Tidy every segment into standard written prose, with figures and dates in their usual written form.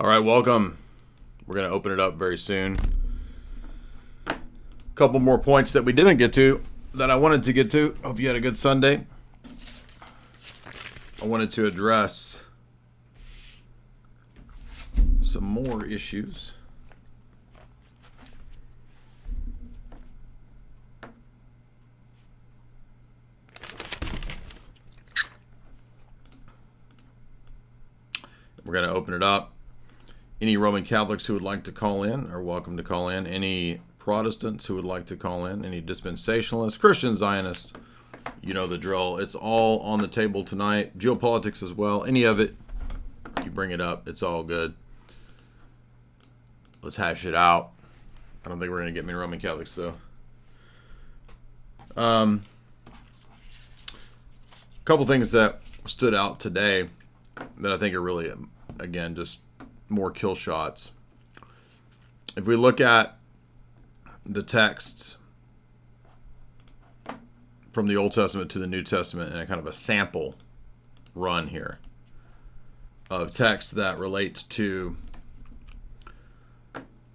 All right, welcome. We're going to open it up very soon. A couple more points that we didn't get to that I wanted to get to. Hope you had a good Sunday. I wanted to address some more issues. We're going to open it up. Any Roman Catholics who would like to call in are welcome to call in. Any Protestants who would like to call in. Any dispensationalists, Christian Zionists. You know the drill. It's all on the table tonight. Geopolitics as well. Any of it, you bring it up. It's all good. Let's hash it out. I don't think we're going to get many Roman Catholics, though. A couple things that stood out today that I think are really, again, just more kill shots. If we look at the texts from the Old Testament to the New Testament and a kind of a sample run here of texts that relate to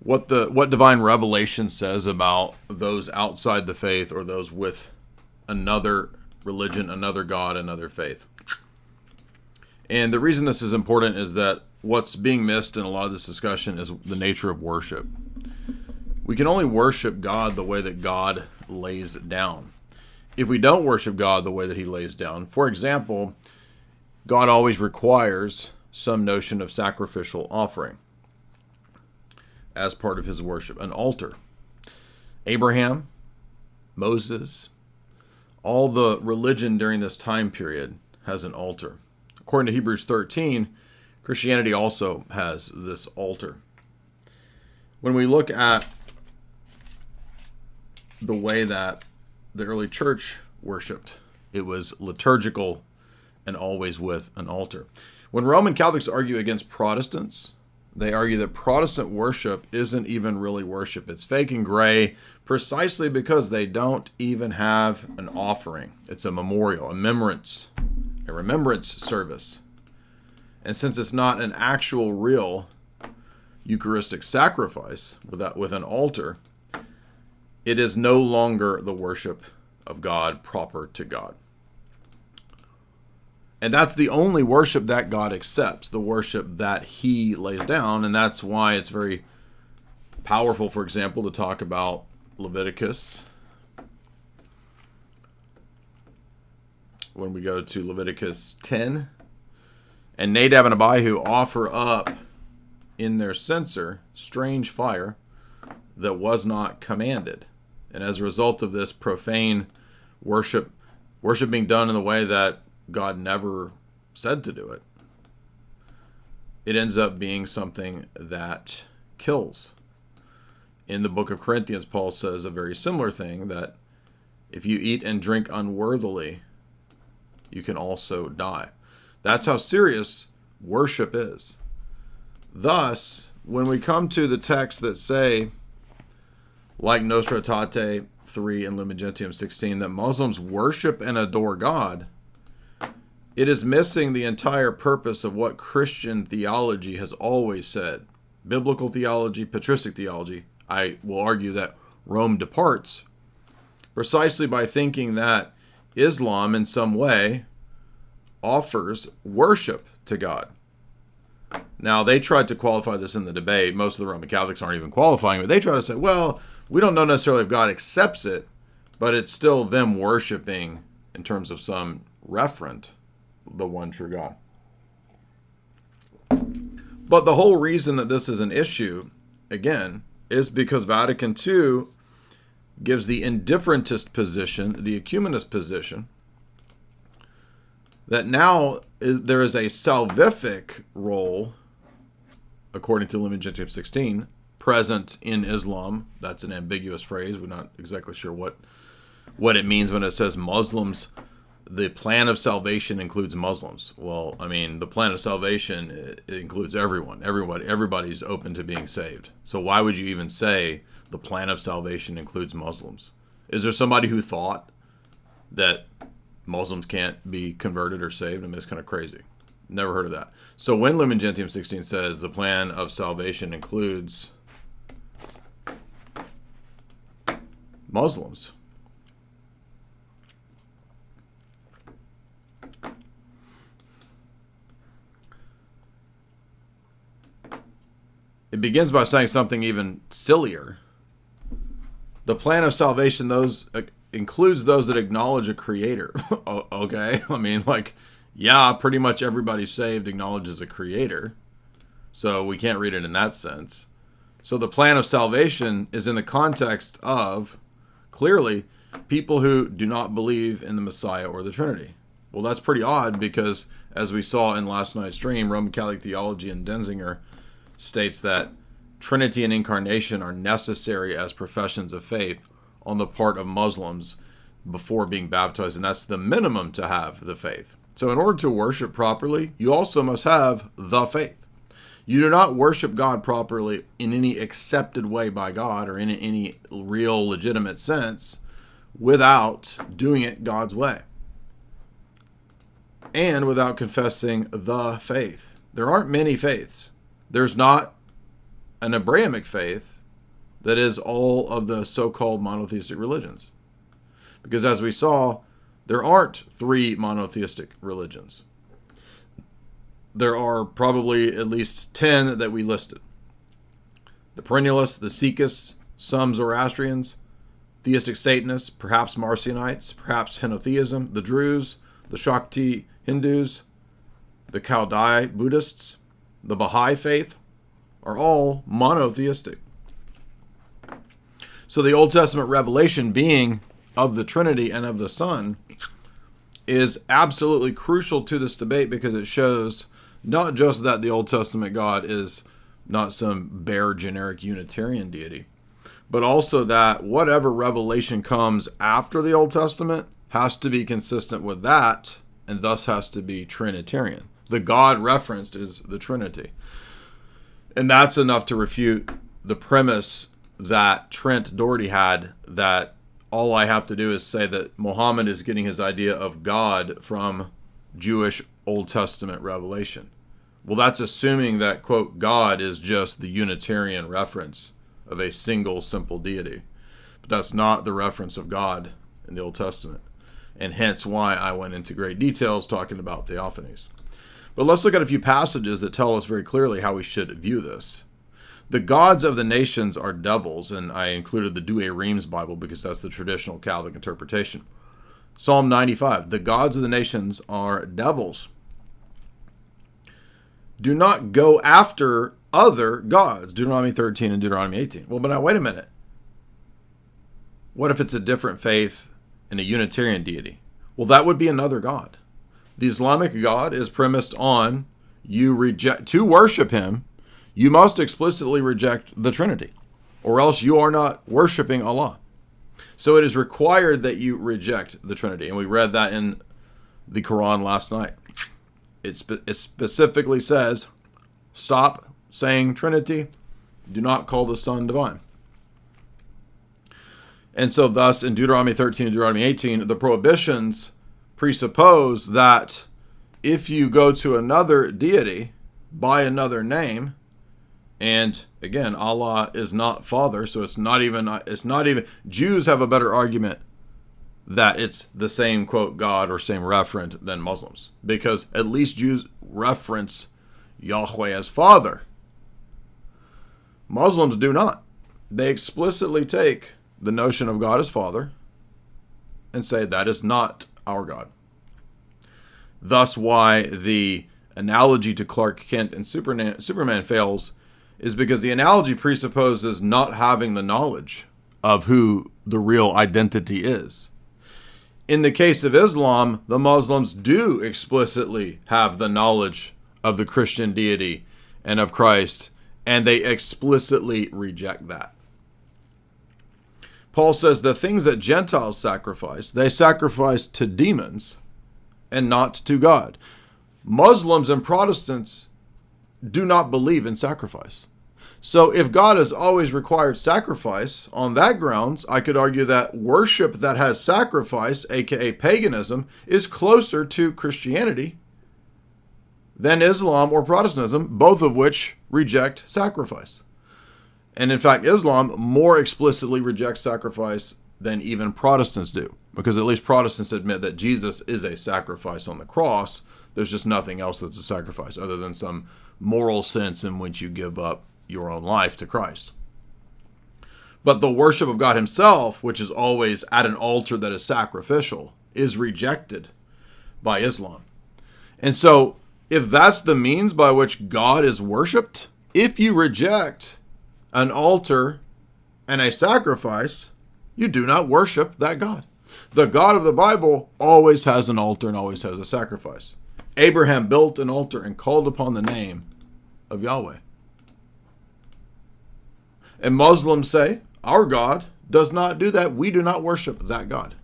what divine revelation says about those outside the faith or those with another religion, another God, another faith. And the reason this is important is that what's being missed in a lot of this discussion is the nature of worship. We can only worship God the way that God lays down. If we don't worship God the way that he lays down, for example, God always requires some notion of sacrificial offering as part of his worship, an altar. Abraham, Moses, all the religion during this time period has an altar. According to Hebrews 13, Christianity also has this altar. When we look at the way that the early church worshipped, it was liturgical and always with an altar. When Roman Catholics argue against Protestants, they argue that Protestant worship isn't even really worship. It's fake and gray precisely because they don't even have an offering. It's a memorial, a remembrance service. And since it's not an actual real Eucharistic sacrifice with an altar, it is no longer the worship of God proper to God. And that's the only worship that God accepts, the worship that he lays down. And that's why it's very powerful, for example, to talk about Leviticus. When we go to Leviticus 10, and Nadab and Abihu offer up in their censer strange fire that was not commanded. And as a result of this profane worship being done in the way that God never said to do it, it ends up being something that kills. In the book of Corinthians, Paul says a very similar thing, that if you eat and drink unworthily, you can also die. That's how serious worship is. Thus, when we come to the texts that say, like Nostra Aetate 3 and Lumen Gentium 16, that Muslims worship and adore God, it is missing the entire purpose of what Christian theology has always said. Biblical theology, patristic theology. I will argue that Rome departs precisely by thinking that Islam in some way offers worship to God. Now, they tried to qualify this in the debate. Most of the Roman Catholics aren't even qualifying, but they try to say, well, we don't know necessarily if God accepts it, but it's still them worshiping in terms of some referent the one true God. But the whole reason that this is an issue, again, is because Vatican II gives the indifferentist position, the ecumenist position, that now there is a salvific role, according to Lumen Gentium 16, present in Islam. That's an ambiguous phrase. We're not exactly sure what it means when it says Muslims. The plan of salvation includes Muslims. Well, I mean, the plan of salvation it includes everyone. Everybody's open to being saved. So why would you even say the plan of salvation includes Muslims? Is there somebody who thought that Muslims can't be converted or saved? I mean, it's kind of crazy. Never heard of that. So when Lumen Gentium 16 says the plan of salvation includes Muslims, it begins by saying something even sillier. The plan of salvation includes those that acknowledge a creator. Okay? I mean, like, yeah, pretty much everybody saved acknowledges a creator. So we can't read it in that sense. So the plan of salvation is in the context of, clearly, people who do not believe in the Messiah or the Trinity. Well, that's pretty odd because, as we saw in last night's stream, Roman Catholic Theology and Denzinger states that Trinity and Incarnation are necessary as professions of faith on the part of Muslims before being baptized, and that's the minimum to have the faith. So in order to worship properly, you also must have the faith. You do not worship God properly in any accepted way by God or in any real legitimate sense without doing it God's way and without confessing the faith. There aren't many faiths. There's not an Abrahamic faith that is all of the so-called monotheistic religions. Because as we saw, there aren't 3 monotheistic religions. There are probably at least 10 that we listed. The Perennialists, the Sikhs, some Zoroastrians, theistic Satanists, perhaps Marcionites, perhaps Henotheism, the Druze, the Shakti Hindus, the Chaldai Buddhists, the Baha'i faith, are all monotheistic. So the Old Testament revelation being of the Trinity and of the Son is absolutely crucial to this debate because it shows not just that the Old Testament God is not some bare generic Unitarian deity, but also that whatever revelation comes after the Old Testament has to be consistent with that and thus has to be Trinitarian. The God referenced is the Trinity. And that's enough to refute the premise that Trent Doherty had, that all I have to do is say that Muhammad is getting his idea of God from Jewish Old Testament revelation. Well, that's assuming that, quote, God is just the Unitarian reference of a single simple deity. But that's not the reference of God in the Old Testament. And hence why I went into great details talking about Theophanies. But let's look at a few passages that tell us very clearly how we should view this. The gods of the nations are devils, and I included the Douay Rheims Bible because that's the traditional Catholic interpretation. Psalm 95, the gods of the nations are devils. Do not go after other gods. Deuteronomy 13 and Deuteronomy 18. Well, but now wait a minute. What if it's a different faith and a Unitarian deity? Well, that would be another god. The Islamic God is premised on to worship him, you must explicitly reject the Trinity, or else you are not worshiping Allah. So it is required that you reject the Trinity, and we read that in the Quran last night. It specifically says, stop saying Trinity, do not call the Son divine. And so thus in Deuteronomy 13 and Deuteronomy 18, the prohibitions presuppose that if you go to another deity by another name, and again, Allah is not Father, so it's not even, Jews have a better argument that it's the same, quote, God or same referent than Muslims, because at least Jews reference Yahweh as Father. Muslims do not. They explicitly take the notion of God as Father and say that is not our God. Thus why the analogy to Clark Kent and Superman fails is because the analogy presupposes not having the knowledge of who the real identity is. In the case of Islam, the Muslims do explicitly have the knowledge of the Christian deity and of Christ, and they explicitly reject that. Paul says the things that Gentiles sacrifice, they sacrifice to demons and not to God. Muslims and Protestants do not believe in sacrifice. So if God has always required sacrifice, on that grounds, I could argue that worship that has sacrifice, aka paganism, is closer to Christianity than Islam or Protestantism, both of which reject sacrifice. And in fact, Islam more explicitly rejects sacrifice than even Protestants do, because at least Protestants admit that Jesus is a sacrifice on the cross. There's just nothing else that's a sacrifice other than some moral sense in which you give up your own life to Christ. But the worship of God himself, which is always at an altar that is sacrificial, is rejected by Islam. And so, if that's the means by which God is worshipped, if you reject an altar and a sacrifice, you do not worship that God. The God of the Bible always has an altar and always has a sacrifice. Abraham built an altar and called upon the name of Yahweh. And Muslims say, our God does not do that. We do not worship that God.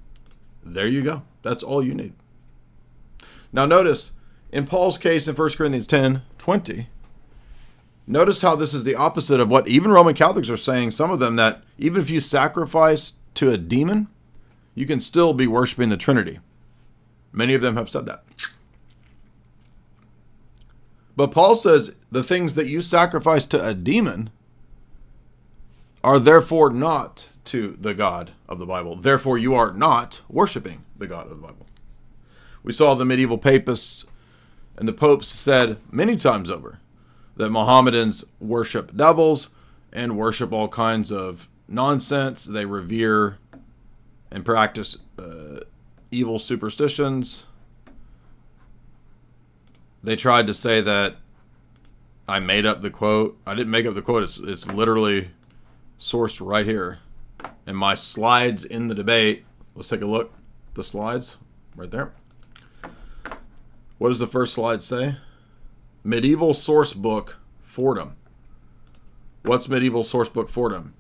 There you go. That's all you need. Now notice, in Paul's case in 1 Corinthians 10:20, notice how this is the opposite of what even Roman Catholics are saying, some of them, that even if you sacrifice to a demon, you can still be worshiping the Trinity. Many of them have said that. But Paul says the things that you sacrifice to a demon are therefore not to the God of the Bible. Therefore, you are not worshiping the God of the Bible. We saw the medieval papists and the popes said many times over that Mohammedans worship devils and worship all kinds of nonsense. They revere and practice evil superstitions. They tried to say that I made up the quote. I didn't make up the quote. It's literally sourced right here in my slides in the debate. Let's take a look. The slides right there. What does the first slide say? Medieval source book Fordham. What's medieval source book Fordham?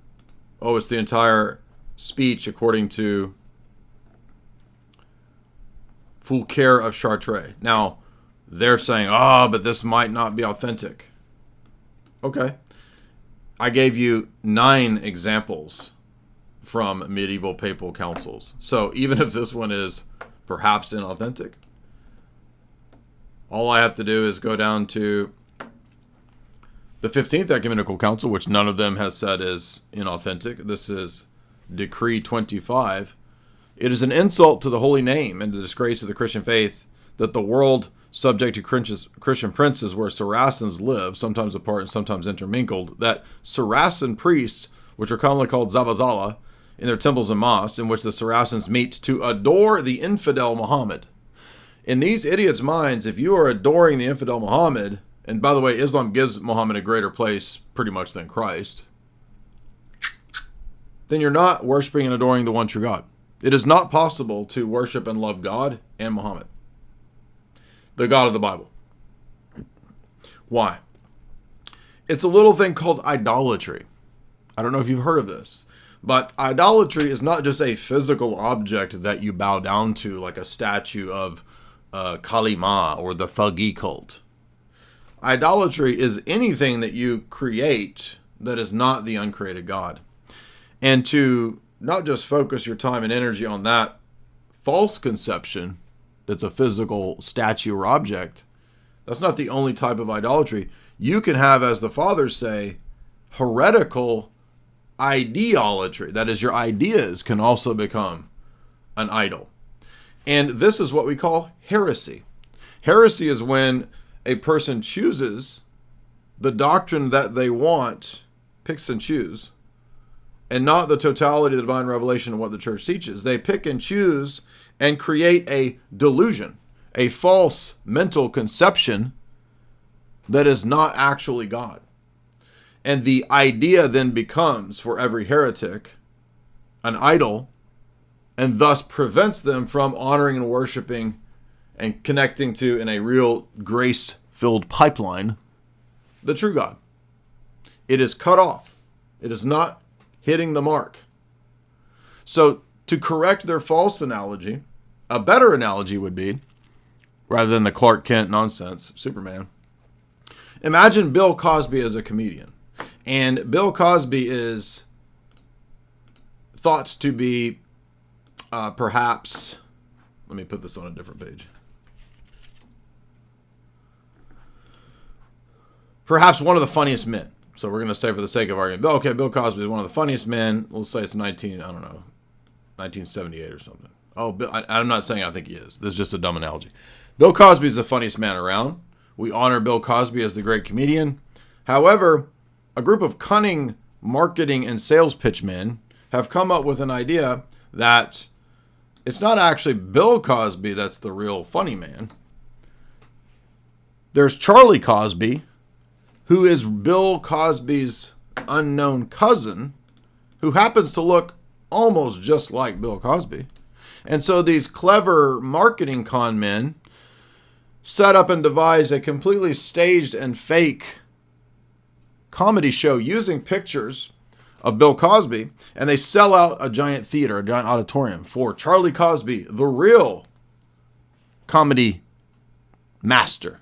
Oh, it's the entire speech according to Fulcher of Chartres. Now, they're saying, but this might not be authentic. Okay. I gave you 9 examples from medieval papal councils. So even if this one is perhaps inauthentic, all I have to do is go down to the 15th Ecumenical Council, which none of them has said is inauthentic. This is Decree 25. It is an insult to the holy name and the disgrace of the Christian faith that the world, subject to Christian princes where Saracens live, sometimes apart and sometimes intermingled, that Saracen priests, which are commonly called Zabazala, in their temples and mosques, in which the Saracens meet to adore the infidel Muhammad. In these idiots' minds, if you are adoring the infidel Muhammad, and by the way, Islam gives Muhammad a greater place pretty much than Christ, then you're not worshiping and adoring the one true God. It is not possible to worship and love God and Muhammad, the God of the Bible. Why? It's a little thing called idolatry. I don't know if you've heard of this, but idolatry is not just a physical object that you bow down to, like a statue of Kali Ma or the Thuggee cult. Idolatry is anything that you create that is not the uncreated God. And to not just focus your time and energy on that false conception that's a physical statue or object, that's not the only type of idolatry. You can have, as the fathers say, heretical ideolatry. That is, your ideas can also become an idol. And this is what we call heresy. Heresy is when a person chooses the doctrine that they want, picks and choose, and not the totality of the divine revelation of what the church teaches. They pick and choose and create a delusion, a false mental conception that is not actually God. And the idea then becomes, for every heretic, an idol, and thus prevents them from honoring and worshiping and connecting to, in a real grace-filled pipeline, the true God. It is cut off. It is not hitting the mark. So, to correct their false analogy, a better analogy would be, rather than the Clark Kent nonsense, Superman, imagine Bill Cosby as a comedian. And Bill Cosby is thought to be perhaps, let me put this on a different page. perhaps one of the funniest men. So we're going to say for the sake of argument, Bill Cosby is one of the funniest men. Let's say it's 1978 or something. Oh, I'm not saying I think he is. This is just a dumb analogy. Bill Cosby is the funniest man around. We honor Bill Cosby as the great comedian. However, a group of cunning marketing and sales pitch men have come up with an idea that it's not actually Bill Cosby that's the real funny man. There's Charlie Cosby, who is Bill Cosby's unknown cousin, who happens to look almost just like Bill Cosby. And so these clever marketing con men set up and devise a completely staged and fake comedy show using pictures of Bill Cosby, and they sell out a giant theater, a giant auditorium for Charlie Cosby, the real comedy master.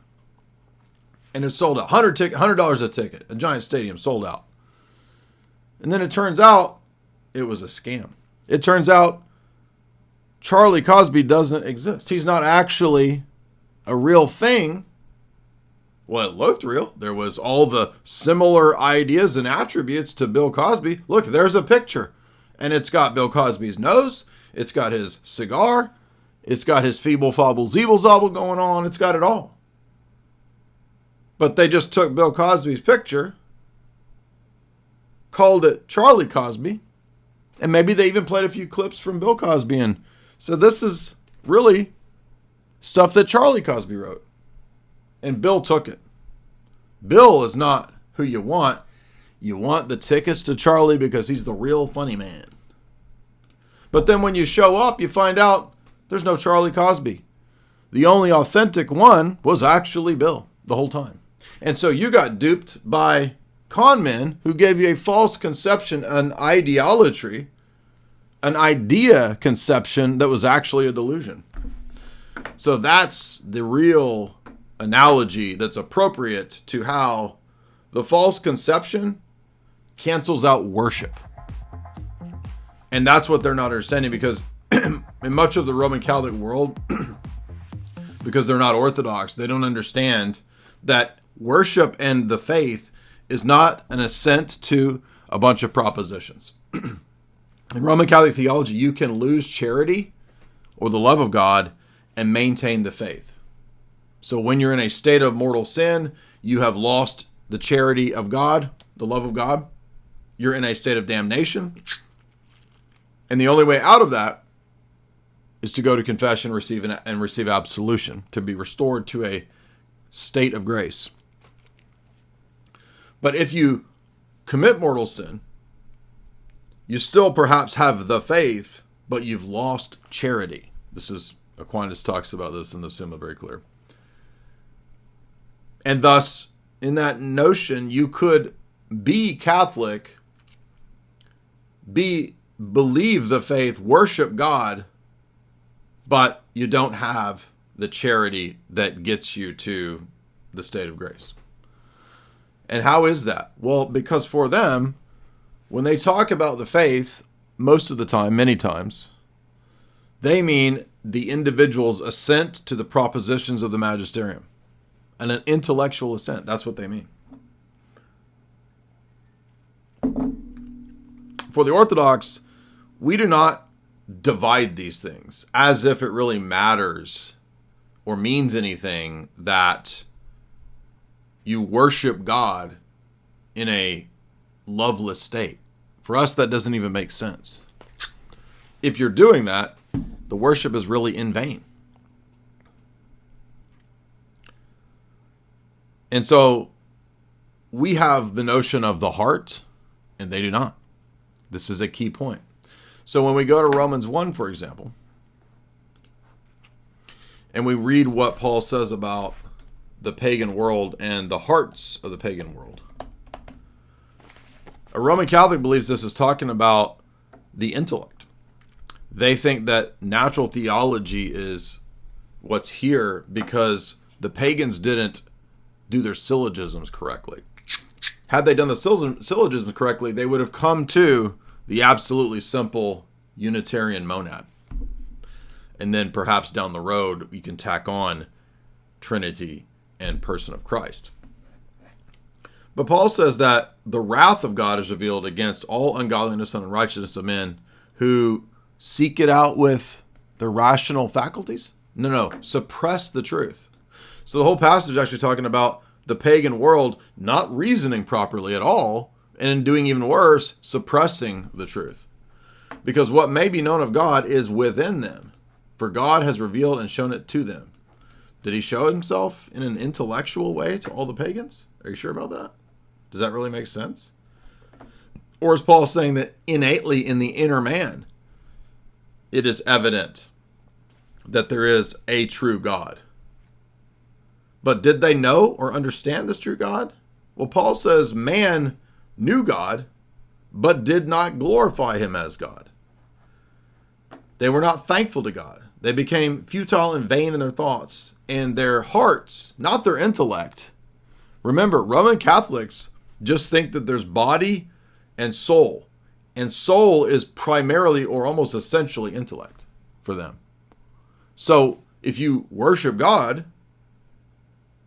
And it's sold out. $100 a ticket. A giant stadium sold out. And then it turns out it was a scam. It turns out Charlie Cosby doesn't exist. He's not actually a real thing. Well, it looked real. There was all the similar ideas and attributes to Bill Cosby. Look, there's a picture. And it's got Bill Cosby's nose. It's got his cigar. It's got his feeble fobble zeeble zobble going on. It's got it all. But they just took Bill Cosby's picture, called it Charlie Cosby, and maybe they even played a few clips from Bill Cosby and said, this is really stuff that Charlie Cosby wrote. And Bill took it. Bill is not who you want. You want the tickets to Charlie because he's the real funny man. But then when you show up, you find out there's no Charlie Cosby. The only authentic one was actually Bill the whole time. And so you got duped by con men who gave you a false conception, an ideolatry, an idea conception that was actually a delusion. So that's the real analogy that's appropriate to how the false conception cancels out worship. And that's what they're not understanding, because in much of the Roman Catholic world, because they're not Orthodox, they don't understand that worship and the faith is not an assent to a bunch of propositions. In Roman Catholic theology, you can lose charity or the love of God and maintain the faith. So when you're in a state of mortal sin, you have lost the charity of God, the love of God. You're in a state of damnation. And the only way out of that is to go to confession, receive absolution, to be restored to a state of grace. But if you commit mortal sin, you still perhaps have the faith, but you've lost charity. Aquinas talks about this in the Summa very clear. And thus, in that notion, you could be Catholic, believe the faith, worship God, but you don't have the charity that gets you to the state of grace. And how is that? Well, because for them, when they talk about the faith, most of the time, many times, they mean the individual's assent to the propositions of the magisterium. And an intellectual assent. That's what they mean. For the Orthodox, we do not divide these things as if it really matters or means anything that you worship God in a loveless state. For us, that doesn't even make sense. If you're doing that, the worship is really in vain. And so we have the notion of the heart, and they do not. This is a key point. So when we go to Romans 1, for example, and we read what Paul says about the pagan world and the hearts of the pagan world, a Roman Catholic believes this is talking about the intellect. They think that natural theology is what's here because the pagans didn't do their syllogisms correctly. Had they done the syllogisms correctly, they would have come to the absolutely simple Unitarian monad. And then perhaps down the road, you can tack on Trinity and person of Christ. But Paul says that the wrath of God is revealed against all ungodliness and unrighteousness of men who seek it out with their rational faculties. No, suppress the truth. So the whole passage is actually talking about the pagan world not reasoning properly at all, and in doing even worse, suppressing the truth. Because what may be known of God is within them, for God has revealed and shown it to them. Did he show himself in an intellectual way to all the pagans? Are you sure about that? Does that really make sense? Or is Paul saying that innately in the inner man, it is evident that there is a true God? But did they know or understand this true God? Well, Paul says man knew God, but did not glorify him as God. They were not thankful to God. They became futile and vain in their thoughts, and their hearts, not their intellect. Remember, Roman Catholics just think that there's body and soul is primarily or almost essentially intellect for them. So if you worship God,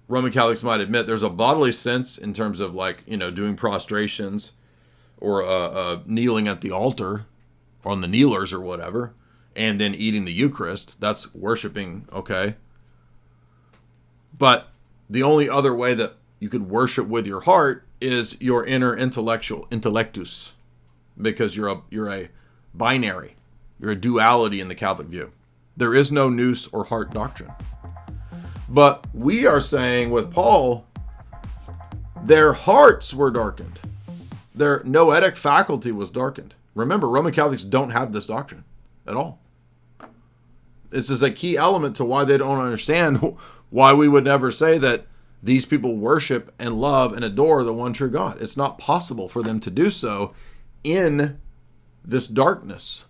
Roman Catholics might admit there's a bodily sense in terms of doing prostrations or kneeling at the altar or on the kneelers or whatever, and then eating the Eucharist. That's worshiping, okay? But the only other way that you could worship with your heart is your inner intellectus, because you're a binary. You're a duality in the Catholic view. There is no nous or heart doctrine. But we are saying with Paul, their hearts were darkened. Their noetic faculty was darkened. Remember, Roman Catholics don't have this doctrine at all. This is a key element to why they don't understand why we would never say that these people worship and love and adore the one true God. It's not possible for them to do so in this darkness.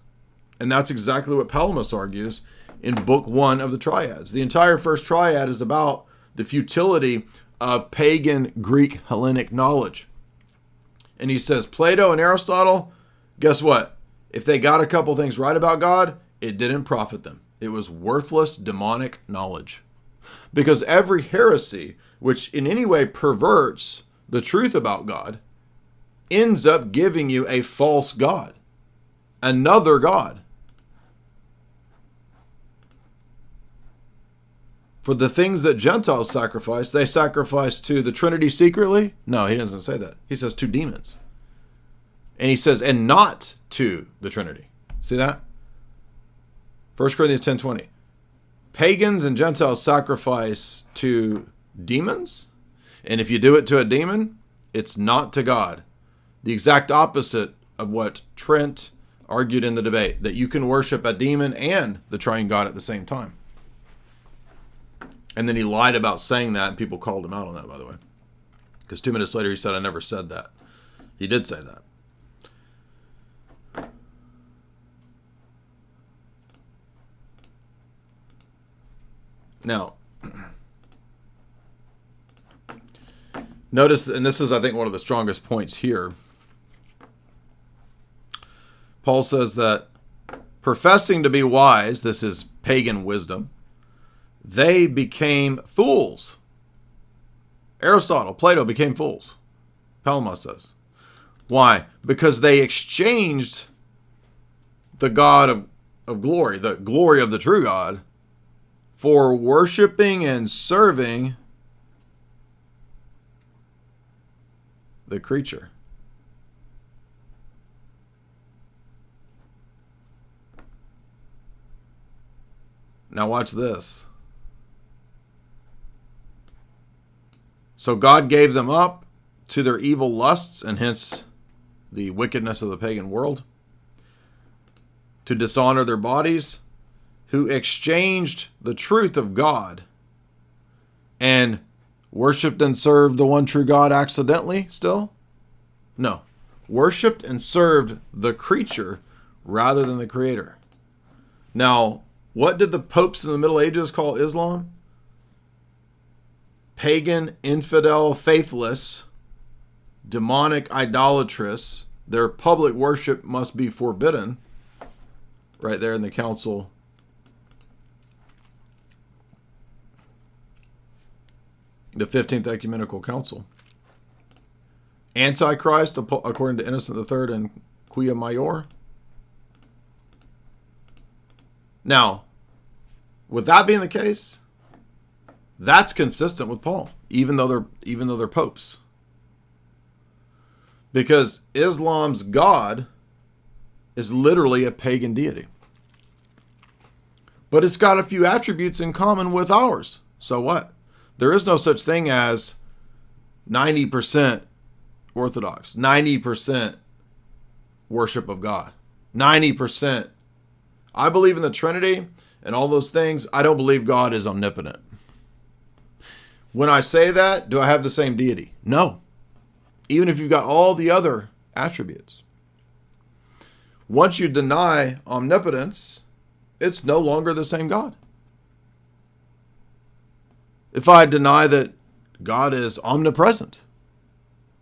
And that's exactly what Palamas argues in Book 1 of the Triads. The entire first triad is about the futility of pagan Greek Hellenic knowledge. And he says, Plato and Aristotle, guess what? If they got a couple things right about God, it didn't profit them. It was worthless demonic knowledge. Because every heresy, which in any way perverts the truth about God, ends up giving you a false God, another God. For the things that Gentiles sacrifice, they sacrifice to the Trinity secretly? No, he doesn't say that. He says to demons. And he says, and not to the Trinity. See that? 1 Corinthians 10:20. Pagans and Gentiles sacrifice to demons. And if you do it to a demon, it's not to God. The exact opposite of what Trent argued in the debate, that you can worship a demon and the triune God at the same time. And then he lied about saying that, and people called him out on that, by the way. Because 2 minutes later he said, I never said that. He did say that. Now, notice, and this is, I think, one of the strongest points here. Paul says that professing to be wise, this is pagan wisdom, they became fools. Aristotle, Plato became fools. Palamas says. Why? Because they exchanged the God of glory, the glory of the true God, for worshiping and serving the creature. Now watch this. So God gave them up to their evil lusts, and hence the wickedness of the pagan world, to dishonor their bodies, who exchanged the truth of God and worshipped and served the one true God accidentally still? No. Worshipped and served the creature rather than the creator. Now, what did the popes in the Middle Ages call Islam? Pagan, infidel, faithless, demonic, idolatrous. Their public worship must be forbidden. Right there in the council. The 15th Ecumenical Council. Antichrist, according to Innocent III and Quia Major. Now, with that being the case, that's consistent with Paul, even though they're popes. Because Islam's God is literally a pagan deity. But it's got a few attributes in common with ours. So what? There is no such thing as 90% Orthodox, 90% worship of God, 90%. I believe in the Trinity and all those things. I don't believe God is omnipotent. When I say that, do I have the same deity? No. Even if you've got all the other attributes. Once you deny omnipotence, it's no longer the same God. If I deny that God is omnipresent,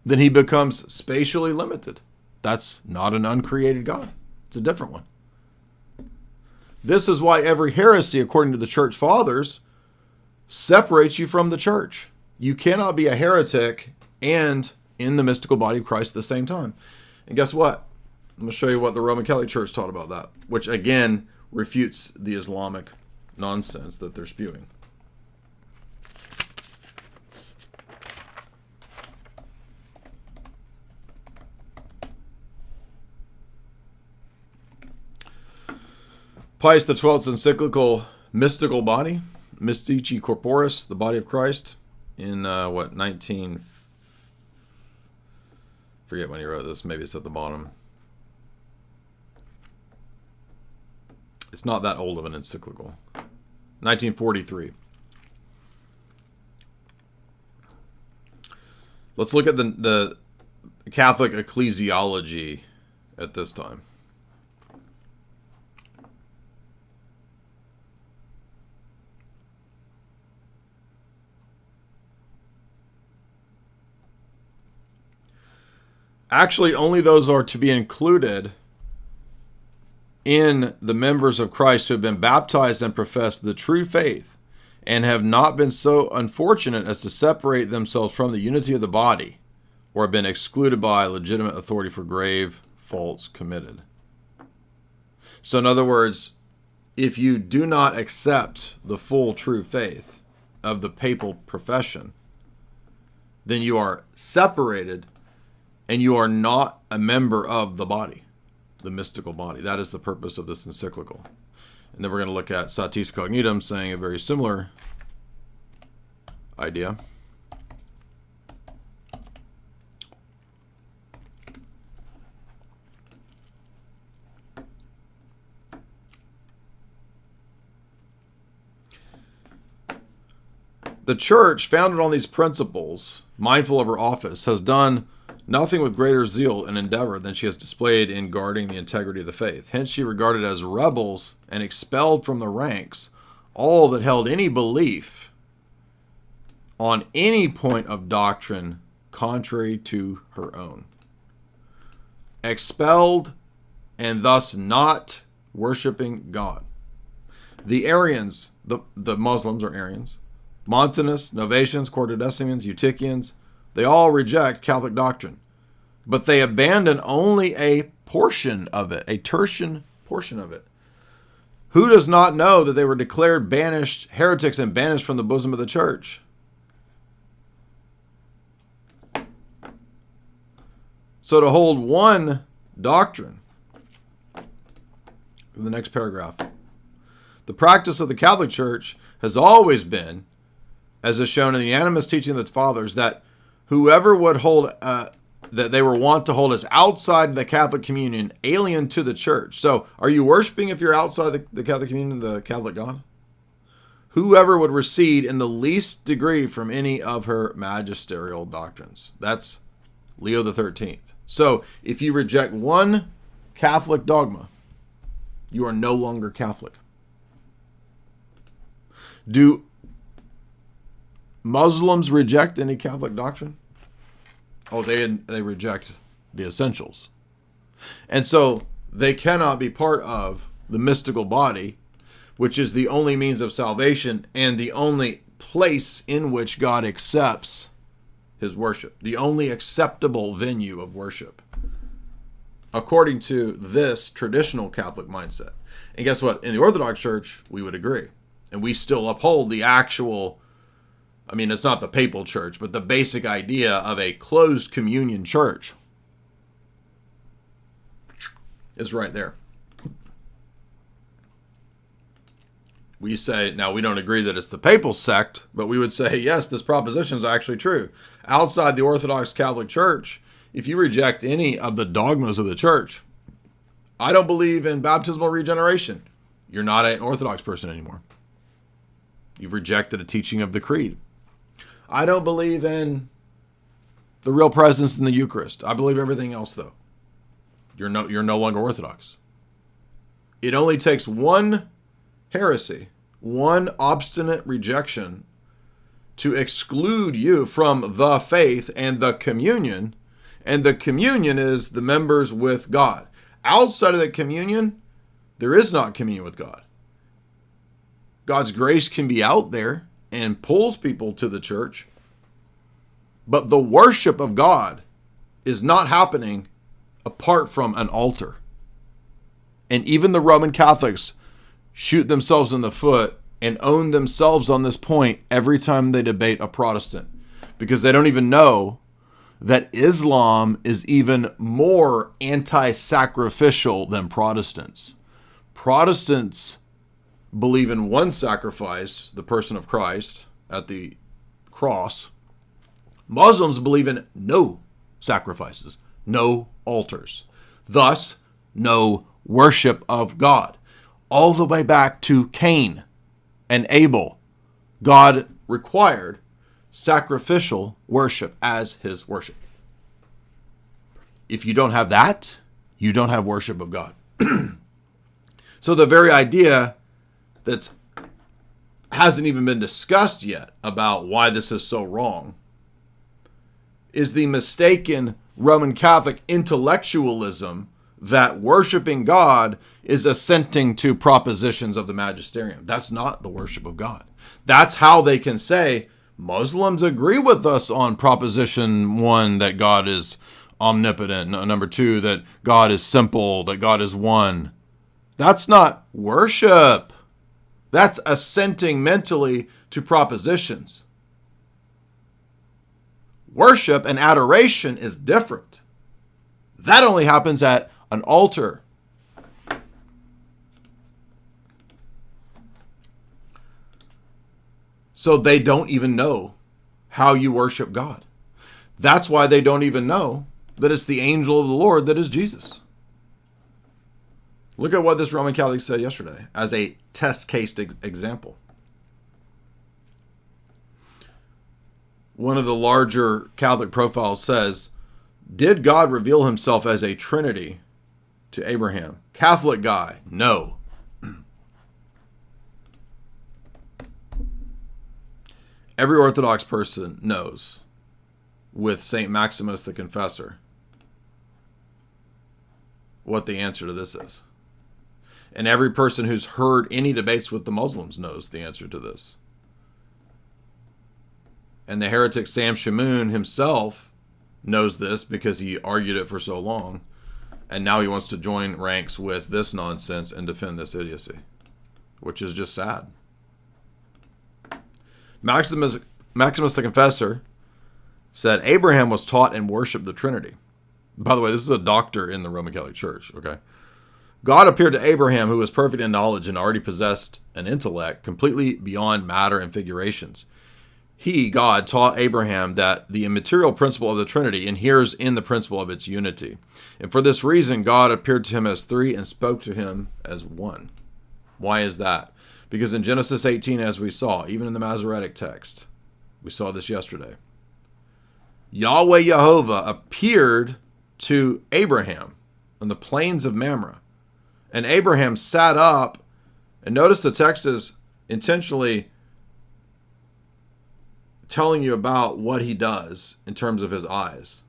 then he becomes spatially limited. That's not an uncreated God. It's a different one. This is why every heresy, according to the church fathers, separates you from the church. You cannot be a heretic and in the mystical body of Christ at the same time. And guess what? I'm going to show you what the Roman Catholic Church taught about that, which again refutes the Islamic nonsense that they're spewing. Pius XII's encyclical Mystical Body, Mystici Corporis, the Body of Christ, in 19... forget when he wrote this, maybe it's at the bottom. It's not that old of an encyclical. 1943. Let's look at the Catholic ecclesiology at this time. Actually, only those are to be included in the members of Christ who have been baptized and profess the true faith and have not been so unfortunate as to separate themselves from the unity of the body or have been excluded by legitimate authority for grave faults committed. So in other words, if you do not accept the full true faith of the papal profession, then you are separated and you are not a member of the body, the mystical body. That is the purpose of this encyclical. And then we're going to look at Satis Cognitum saying a very similar idea. The church, founded on these principles, mindful of her office, has done nothing with greater zeal and endeavor than she has displayed in guarding the integrity of the faith. Hence she regarded as rebels and expelled from the ranks all that held any belief on any point of doctrine contrary to her own. Expelled and thus not worshiping God. The Arians, the Muslims are Arians, Montanists, Novatians, Quartodecimeans, Eutychians, they all reject Catholic doctrine, but they abandon only a portion of it, a tertian portion of it. Who does not know that they were declared banished heretics and banished from the bosom of the church? So to hold one doctrine, in the next paragraph, the practice of the Catholic Church has always been, as is shown in the unanimous teaching of the fathers, that whoever would hold, that they were wont to hold as outside the Catholic communion, alien to the church. So, are you worshiping, if you're outside the Catholic communion, the Catholic God? Whoever would recede in the least degree from any of her magisterial doctrines. That's Leo the 13th. So, if you reject one Catholic dogma, you are no longer Catholic. Do Muslims reject any Catholic doctrine? Oh, they reject the essentials. And so they cannot be part of the mystical body, which is the only means of salvation and the only place in which God accepts his worship, the only acceptable venue of worship, according to this traditional Catholic mindset. And guess what? In the Orthodox Church, we would agree. And we still uphold the actual, I mean, it's not the Papal Church, but the basic idea of a closed communion church is right there. We say, now we don't agree that it's the Papal sect, but we would say, yes, this proposition is actually true. Outside the Orthodox Catholic Church, if you reject any of the dogmas of the church, I don't believe in baptismal regeneration, you're not an Orthodox person anymore. You've rejected a teaching of the creed. I don't believe in the real presence in the Eucharist. I believe everything else, though. You're no longer Orthodox. It only takes one heresy, one obstinate rejection to exclude you from the faith and the communion. And the communion is the members with God. Outside of the communion, there is not communion with God. God's grace can be out there and pulls people to the church, but the worship of God is not happening apart from an altar. And even the Roman Catholics shoot themselves in the foot and own themselves on this point every time they debate a Protestant, because they don't even know that Islam is even more anti-sacrificial than Protestants. Protestants believe in one sacrifice, the person of Christ at the cross. Muslims believe in no sacrifices, no altars, thus no worship of God. All the way back to Cain and Abel, God required sacrificial worship as his worship. If you don't have that, you don't have worship of God. So the very idea that hasn't even been discussed yet about why this is so wrong is the mistaken Roman Catholic intellectualism that worshiping God is assenting to propositions of the magisterium. That's not the worship of God. That's how they can say, Muslims agree with us on proposition 1, that God is omnipotent. Number 2, that God is simple, that God is one. That's not worship. That's assenting mentally to propositions. Worship and adoration is different. That only happens at an altar. So they don't even know how you worship God. That's why they don't even know that it's the angel of the Lord that is Jesus. Look at what this Roman Catholic said yesterday as a test case example. One of the larger Catholic profiles says, did God reveal himself as a Trinity to Abraham? Catholic guy, no. Every Orthodox person knows, with St. Maximus the Confessor, what the answer to this is. And every person who's heard any debates with the Muslims knows the answer to this. And the heretic Sam Shamoun himself knows this because he argued it for so long. And now he wants to join ranks with this nonsense and defend this idiocy, which is just sad. Maximus the Confessor said Abraham was taught and worshipped the Trinity. By the way, this is a doctor in the Roman Catholic Church, okay? God appeared to Abraham, who was perfect in knowledge and already possessed an intellect completely beyond matter and figurations. He, God, taught Abraham that the immaterial principle of the Trinity inheres in the principle of its unity. And for this reason, God appeared to him as three and spoke to him as one. Why is that? Because in Genesis 18, as we saw, even in the Masoretic text, we saw this yesterday, Yahweh Yehovah appeared to Abraham on the plains of Mamre. And Abraham sat up, and notice the text is intentionally telling you about what he does in terms of his eyes.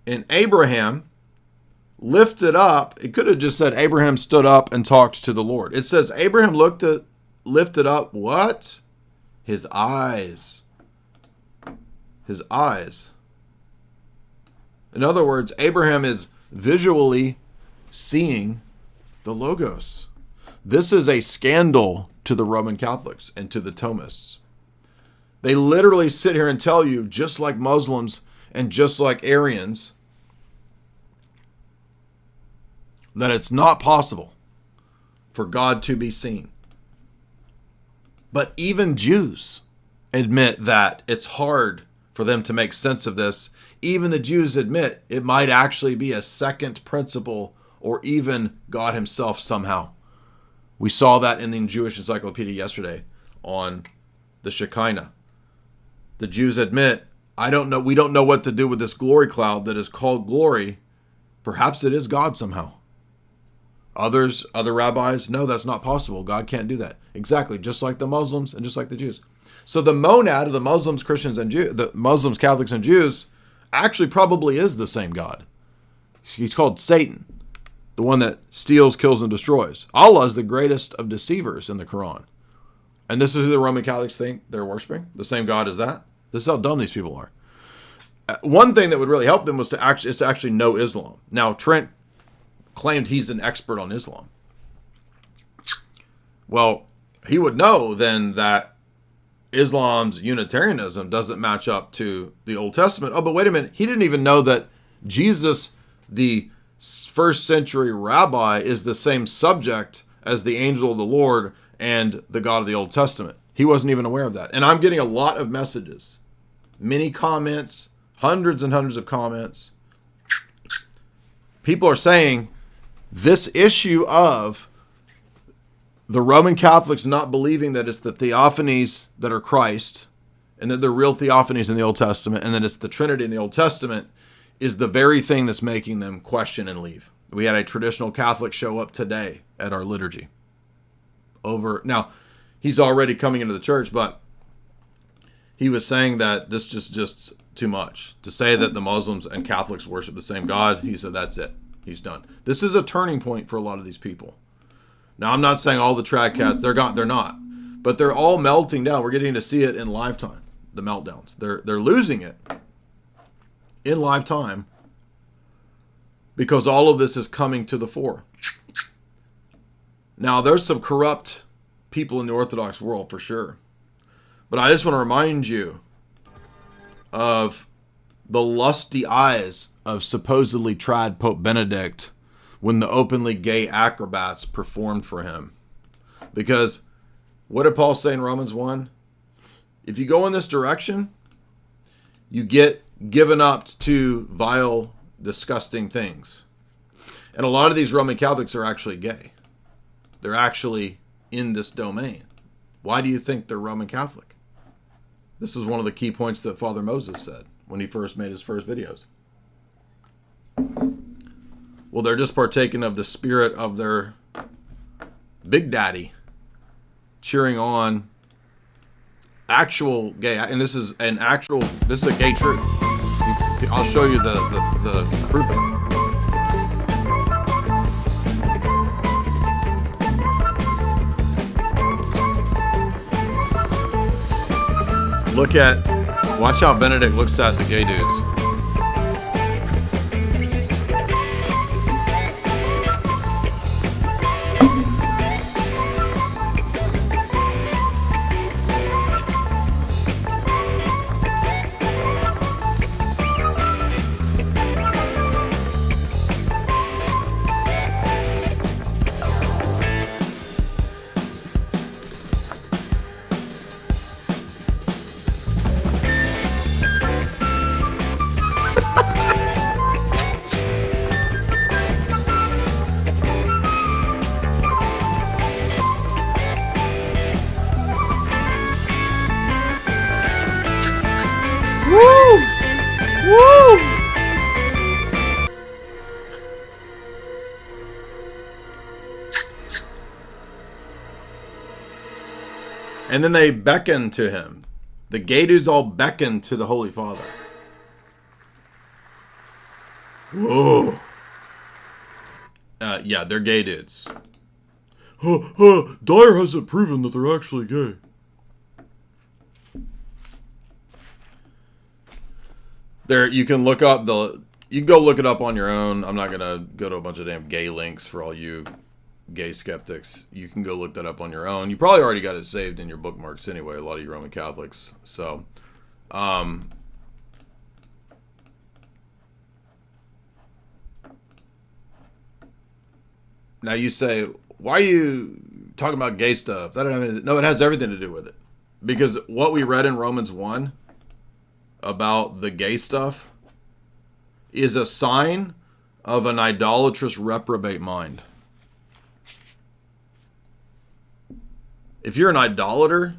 And Abraham lifted up, it could have just said Abraham stood up and talked to the Lord. It says Abraham lifted up what? His eyes. His eyes. In other words, Abraham is visually seeing the Logos. This is a scandal to the Roman Catholics and to the Thomists. They literally sit here and tell you, just like Muslims and just like Arians, that it's not possible for God to be seen. But even Jews admit that it's hard for them to make sense of this. Even the Jews admit it might actually be a second principle or even God himself somehow. We saw that in the Jewish Encyclopedia yesterday on the Shekinah. The Jews admit, we don't know what to do with this glory cloud that is called glory. Perhaps it is God somehow. Other rabbis, no, that's not possible. God can't do that. Exactly, just like the Muslims and just like the Jews. So the monad of the Muslims, Christians, and the Muslims, Catholics, and Jews actually probably is the same God. He's called Satan, the one that steals, kills, and destroys. Allah is the greatest of deceivers in the Quran. And this is who the Roman Catholics think they're worshiping? The same God as that? This is how dumb these people are. One thing that would really help them was to actually know Islam. Now, Trent claimed he's an expert on Islam. Well, he would know then that Islam's Unitarianism doesn't match up to the Old Testament. Oh, but wait a minute. He didn't even know that Jesus, the first century rabbi, is the same subject as the angel of the Lord and the God of the Old Testament. He wasn't even aware of that. And I'm getting a lot of messages, many comments, hundreds and hundreds of comments. People are saying this issue of the Roman Catholics not believing that it's the Theophanies that are Christ and that they're real Theophanies in the Old Testament and that it's the Trinity in the Old Testament is the very thing that's making them question and leave. We had a traditional Catholic show up today at our liturgy. Now, he's already coming into the church, but he was saying that this just too much. To say that the Muslims and Catholics worship the same God, he said that's it. He's done. This is a turning point for a lot of these people. Now, I'm not saying all the trad cats, they're not. But they're all melting down. We're getting to see it in live time, the meltdowns. They're losing it in live time because all of this is coming to the fore. Now, there's some corrupt people in the Orthodox world for sure. But I just want to remind you of the lusty eyes of supposedly trad Pope Benedict when the openly gay acrobats performed for him. Because what did Paul say in Romans 1? If you go in this direction, you get given up to vile, disgusting things. And a lot of these Roman Catholics are actually gay. They're actually in this domain. Why do you think they're Roman Catholic? This is one of the key points that Father Moses said when he first made his first videos. Well, they're just partaking of the spirit of their Big Daddy, cheering on actual gay, and this is a gay church. I'll show you the proof of it. Watch how Benedict looks at the gay dudes. And then they beckon to him. The gay dudes all beckon to the Holy Father. Whoa. Yeah, they're gay dudes. Dyer hasn't proven that they're actually gay. There, you can look up you can go look it up on your own. I'm not gonna go to a bunch of damn gay links for all you gay skeptics. You can go look that up on your own. You probably already got it saved in your bookmarks anyway, a lot of you Roman Catholics. So, now you say, why are you talking about gay stuff? That don't have anything. No, it has everything to do with it. Because what we read in Romans 1 about the gay stuff is a sign of an idolatrous reprobate mind. If you're an idolater,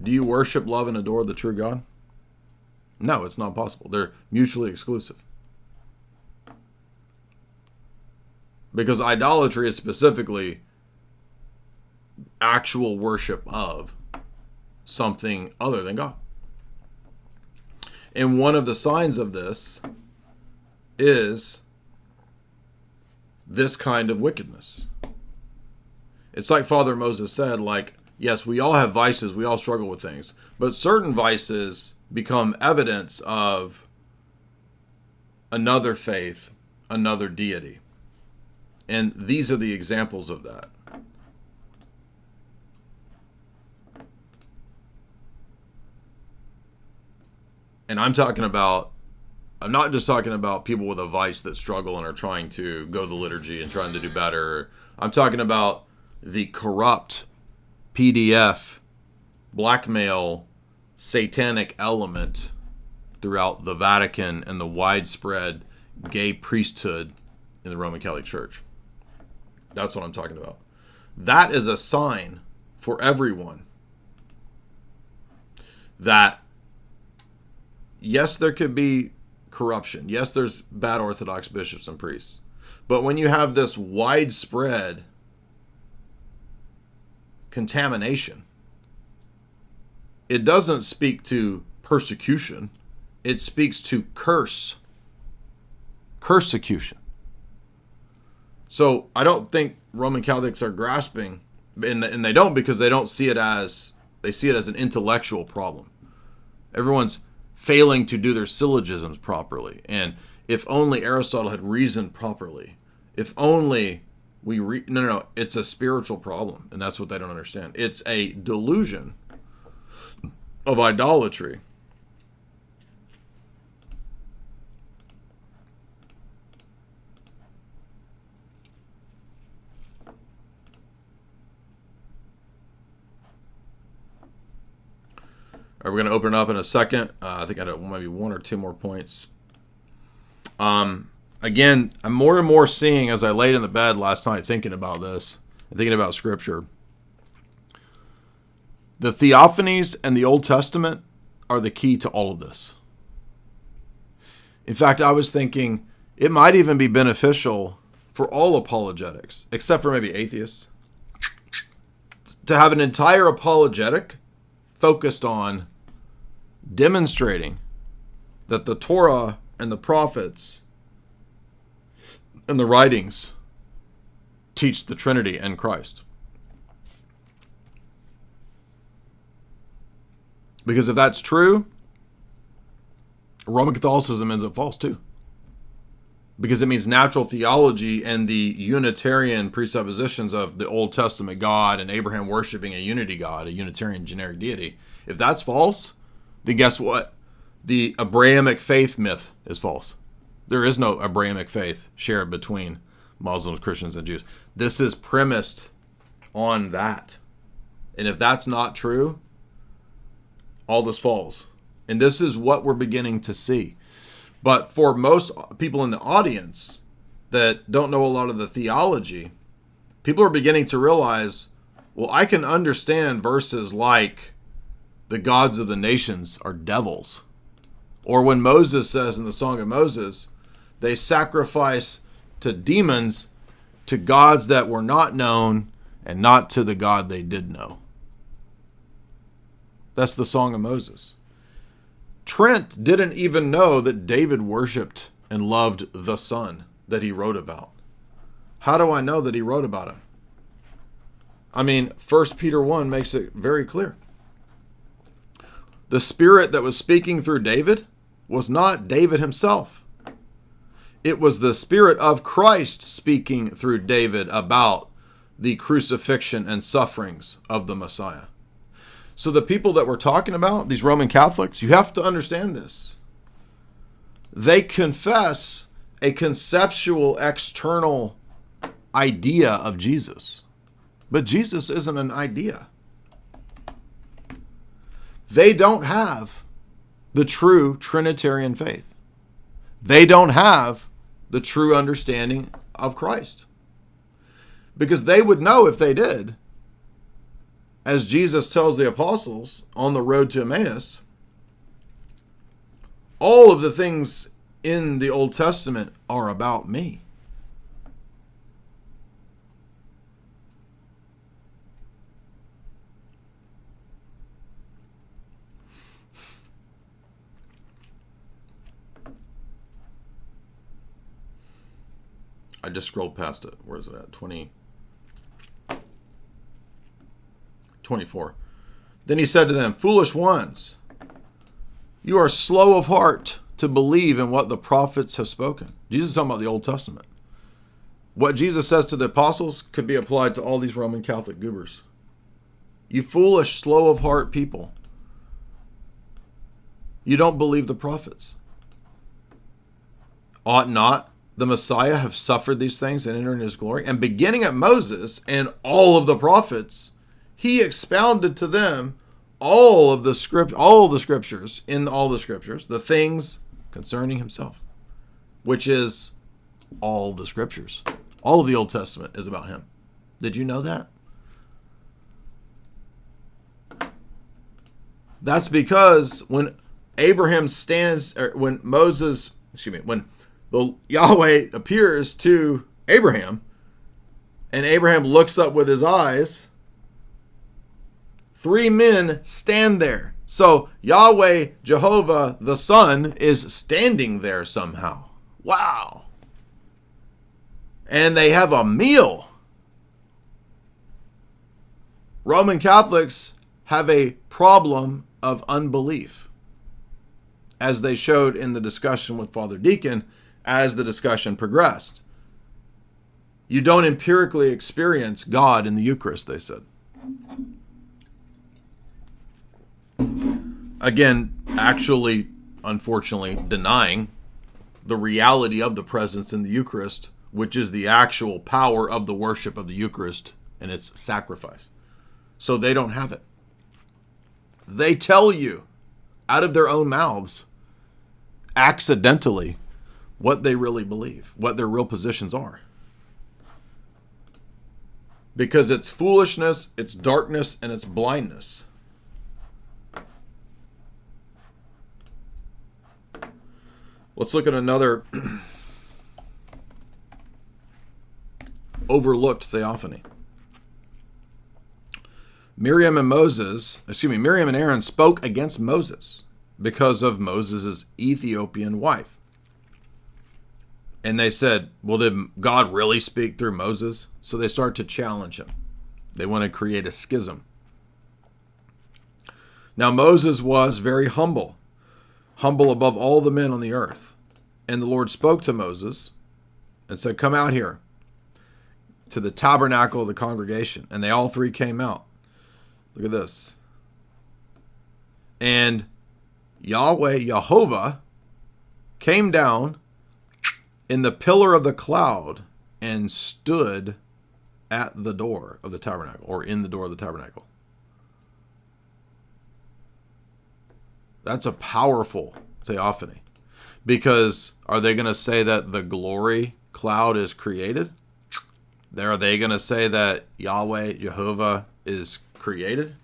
do you worship, love, and adore the true God? No, it's not possible. They're mutually exclusive. Because idolatry is specifically actual worship of something other than God. And one of the signs of this is this kind of wickedness. It's like Father Moses said, like, yes, we all have vices, we all struggle with things, but certain vices become evidence of another faith, another deity. And these are the examples of that. And I'm not just talking about people with a vice that struggle and are trying to go to the liturgy and trying to do better. I'm talking about the corrupt PDF, blackmail, satanic element throughout the Vatican and the widespread gay priesthood in the Roman Catholic Church. That's what I'm talking about. That is a sign for everyone that, yes, there could be corruption. Yes, there's bad Orthodox bishops and priests. But when you have this widespread contamination, it doesn't speak to persecution. It speaks to persecution. So I don't think Roman Catholics are grasping, and they don't, because they see it as an intellectual problem. Everyone's failing to do their syllogisms properly. And if only Aristotle had reasoned properly, if only no, it's a spiritual problem, and that's what they don't understand. It's a delusion of idolatry. We're going to open it up in a second. I think I have maybe one or two more points. Again, I'm more and more seeing, as I laid in the bed last night thinking about this, thinking about Scripture, the Theophanies and the Old Testament are the key to all of this. In fact, I was thinking it might even be beneficial for all apologetics, except for maybe atheists, to have an entire apologetic focused on demonstrating that the Torah and the prophets and the writings teach the Trinity and Christ. Because if that's true, Roman Catholicism ends up false too. Because it means natural theology and the Unitarian presuppositions of the Old Testament God and Abraham worshiping a unity God, a Unitarian generic deity. If that's false, then guess what? The Abrahamic faith myth is false. There is no Abrahamic faith shared between Muslims, Christians, and Jews. This is premised on that. And if that's not true, all this falls. And this is what we're beginning to see. But for most people in the audience that don't know a lot of the theology, people are beginning to realize, well, I can understand verses like the gods of the nations are devils. Or when Moses says in the Song of Moses, they sacrifice to demons, to gods that were not known, and not to the God they did know. That's the Song of Moses. Trent didn't even know that David worshipped and loved the Son that he wrote about. How do I know that he wrote about him? I mean, 1 Peter 1 makes it very clear. The Spirit that was speaking through David was not David himself. It was the Spirit of Christ speaking through David about the crucifixion and sufferings of the Messiah. So the people that we're talking about, these Roman Catholics, you have to understand this. They confess a conceptual, external idea of Jesus. But Jesus isn't an idea. They don't have the true Trinitarian faith. They don't have the true understanding of Christ. Because they would know if they did, as Jesus tells the apostles on the road to Emmaus, all of the things in the Old Testament are about me. I just scrolled past it. Where is it at? 24. Then he said to them, foolish ones, you are slow of heart to believe in what the prophets have spoken. Jesus is talking about the Old Testament. What Jesus says to the apostles could be applied to all these Roman Catholic goobers. You foolish, slow of heart people. You don't believe the prophets. Ought not the Messiah have suffered these things and entered in his glory? And beginning at Moses and all of the prophets, he expounded to them all of the scriptures, in all the scriptures, the things concerning himself, which is all the scriptures. All of the Old Testament is about him. Did you know that? That's because when Abraham stands, or when the Yahweh appears to Abraham, and Abraham looks up with his eyes, 3 men stand there. So Yahweh, Jehovah, the Son, is standing there somehow. Wow. And they have a meal. Roman Catholics have a problem of unbelief, as they showed in the discussion with Father Deacon as the discussion progressed. You don't empirically experience God in the Eucharist, they said. Again, actually, unfortunately, denying the reality of the presence in the Eucharist, which is the actual power of the worship of the Eucharist and its sacrifice. So they don't have it. They tell you out of their own mouths, accidentally, what they really believe, what their real positions are. Because it's foolishness, it's darkness, and it's blindness. Let's look at another overlooked theophany. Miriam and Aaron spoke against Moses because of Moses' Ethiopian wife. And they said, well, did God really speak through Moses? So they start to challenge him. They want to create a schism. Now Moses was very humble above all the men on the earth. And the Lord spoke to Moses and said, come out here to the tabernacle of the congregation. And they all 3 came out. Look at this. And Yahweh, Jehovah, came down in the pillar of the cloud and stood at the door of the tabernacle, or in the door of the tabernacle. That's a powerful theophany. Because are they going to say that the glory cloud is created? Are they going to say that Yahweh, Jehovah, is created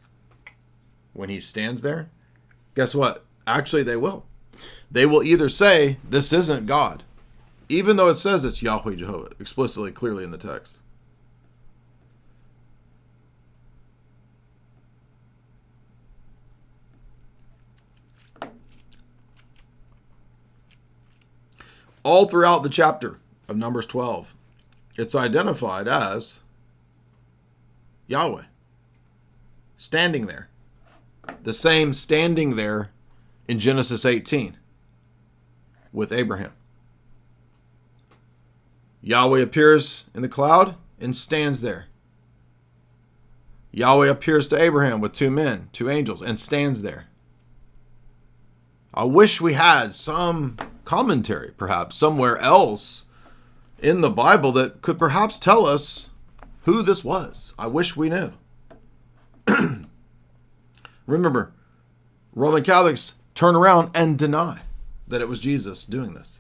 when he stands there? Guess what? Actually, they will. They will either say, this isn't God, even though it says it's Yahweh, Jehovah, explicitly, clearly in the text. All throughout the chapter of Numbers 12, it's identified as Yahweh standing there. The same standing there in Genesis 18. with Abraham. Yahweh appears in the cloud and stands there. Yahweh appears to Abraham with two men, two angels, and stands there. I wish we had some commentary, perhaps, somewhere else in the Bible that could perhaps tell us who this was. I wish we knew. Remember, Roman Catholics turn around and deny that it was Jesus doing this.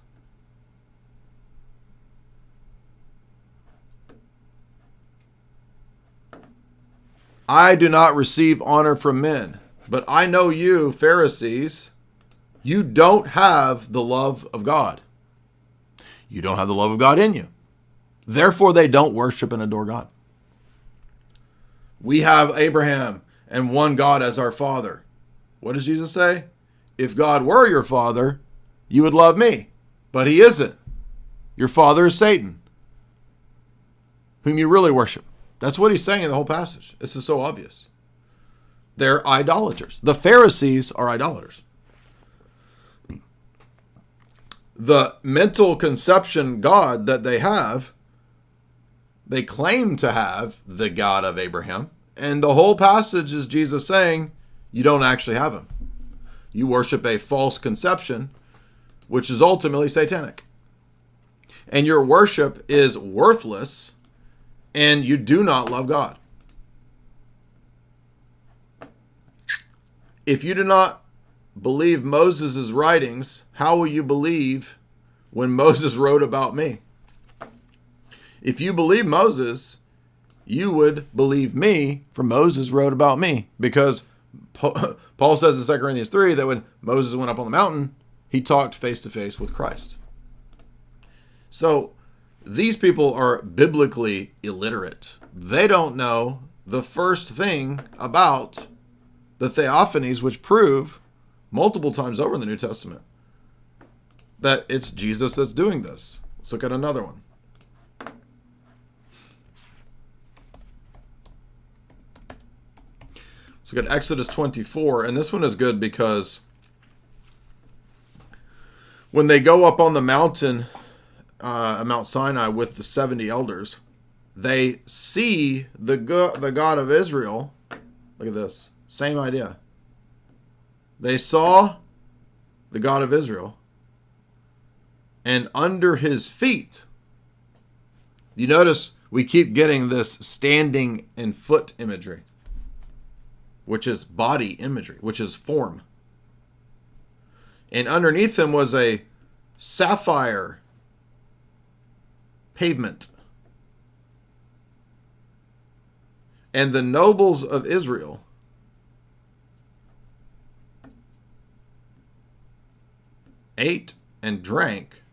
I do not receive honor from men, but I know you, Pharisees, you don't have the love of God. You don't have the love of God in you. Therefore, they don't worship and adore God. We have Abraham and one God as our father. What does Jesus say? If God were your father, you would love me. But he isn't. Your father is Satan, whom you really worship. That's what he's saying in the whole passage. This is so obvious. They're idolaters. The Pharisees are idolaters. The mental conception God that they have, they claim to have the God of Abraham. And the whole passage is Jesus saying, you don't actually have him. You worship a false conception, which is ultimately satanic. And your worship is worthless, and you do not love God. If you do not believe Moses' writings, how will you believe when Moses wrote about me? If you believe Moses, you would believe me, for Moses wrote about me. Because Paul says in 2 Corinthians 3 that when Moses went up on the mountain, he talked face to face with Christ. So these people are biblically illiterate. They don't know the first thing about the Theophanies, which prove multiple times over in the New Testament that it's Jesus that's doing this. Let's look at another one. Let's look at Exodus 24, and this one is good because when they go up on the mountain, Mount Sinai, with the 70 elders, they see the God of Israel. Look at this. Same idea. They saw the God of Israel, and under his feet, you notice we keep getting this standing and foot imagery, which is body imagery, which is form. And underneath him was a sapphire pavement. And the nobles of Israel ate and drank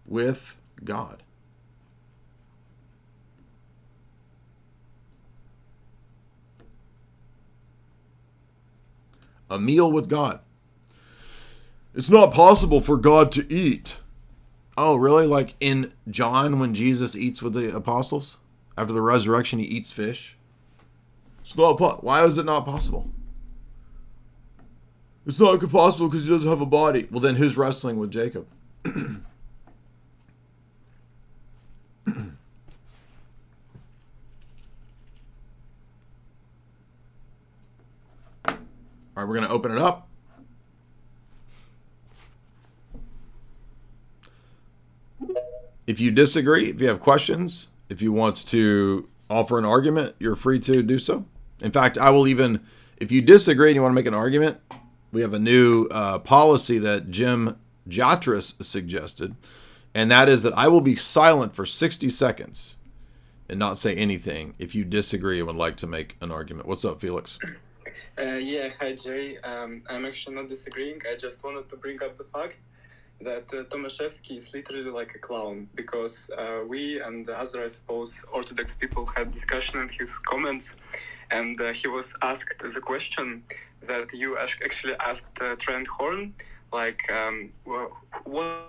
with God. A meal with God. It's not possible for God to eat. Oh, really? Like in John when Jesus eats with the apostles? After the resurrection, he eats fish? It's not. Why is it not possible? It's not possible because he doesn't have a body. Well, then who's wrestling with Jacob? All right, we're going to open it up. If you disagree, if you have questions, if you want to offer an argument, you're free to do so. In fact, I will even, if you disagree and you want to make an argument, we have a new policy that Jim Jatras suggested, and that is that I will be silent for 60 seconds and not say anything if you disagree and would like to make an argument. What's up, Felix? Yeah, hi, Jerry. I'm actually not disagreeing. I just wanted to bring up the fact that Tomaszewski is literally like a clown, because we and the other, I suppose, Orthodox people had discussion in his comments, and he was asked the question that you actually asked Trent Horn, like, what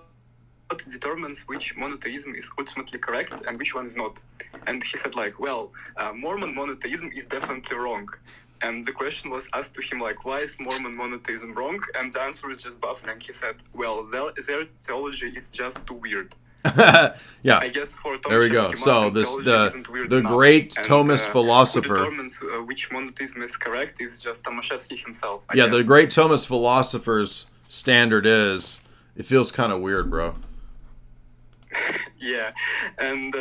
determines which monotheism is ultimately correct and which one is not? And he said, like, well, Mormon monotheism is definitely wrong. And the question was asked to him, like, why is Mormon monotheism wrong? And the answer is just baffling. He said, well, their theology is just too weird. Yeah. I guess for there we go. So the great Thomist philosopher. Who determines which monotheism is correct is just Tomaszewski himself. I guess. The great Thomist philosopher's standard is, it feels kind of weird, bro. Yeah, and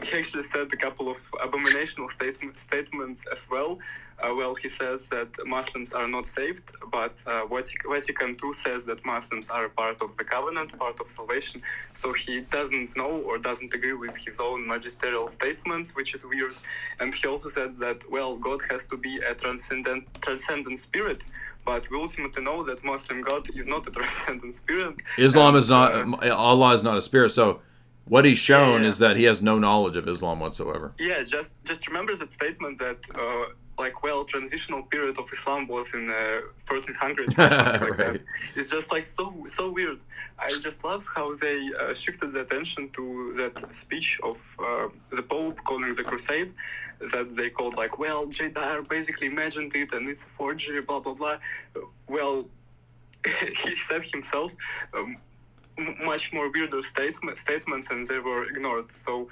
he actually said a couple of abominational statements as well. Well, he says that Muslims are not saved, but Vatican II says that Muslims are a part of the covenant, part of salvation. So he doesn't know or doesn't agree with his own magisterial statements, which is weird. And he also said that, well, God has to be a transcendent spirit. But we ultimately know that Muslim God is not a transcendent spirit. Islam is not, Allah is not a spirit. So what he's shown is that he has no knowledge of Islam whatsoever. Yeah, just remember that statement that, transitional period of Islam was in 1300s or something like that. It's just like so weird. I just love how they shifted the attention to that speech of the Pope calling the crusade, that they called like, well, J. Dyer basically imagined it and it's a forgery, blah, blah, blah. Well, he said himself, much more weirder statements, and they were ignored. So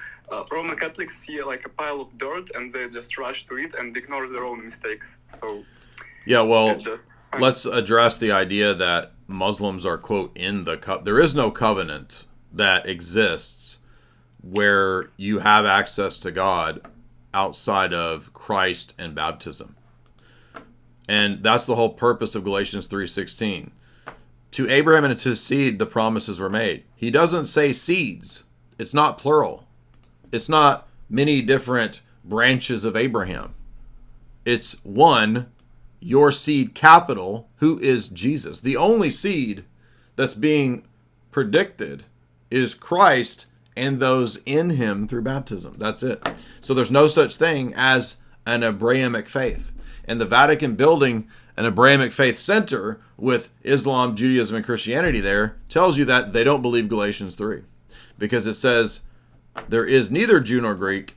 Roman Catholics see like a pile of dirt and they just rush to it and ignore their own mistakes. So yeah, well, let's address the idea that Muslims are, quote, in the there is no covenant that exists where you have access to God outside of Christ and baptism. And that's the whole purpose of Galatians 3:16. To Abraham and to his seed, the promises were made. He doesn't say seeds. It's not plural. It's not many different branches of Abraham. It's one, your seed, capital, who is Jesus. The only seed that's being predicted is Christ and those in him through baptism. That's it. So there's no such thing as an Abrahamic faith. And the Vatican building an Abrahamic faith center with Islam, Judaism, and Christianity there tells you that they don't believe Galatians 3. Because it says, there is neither Jew nor Greek.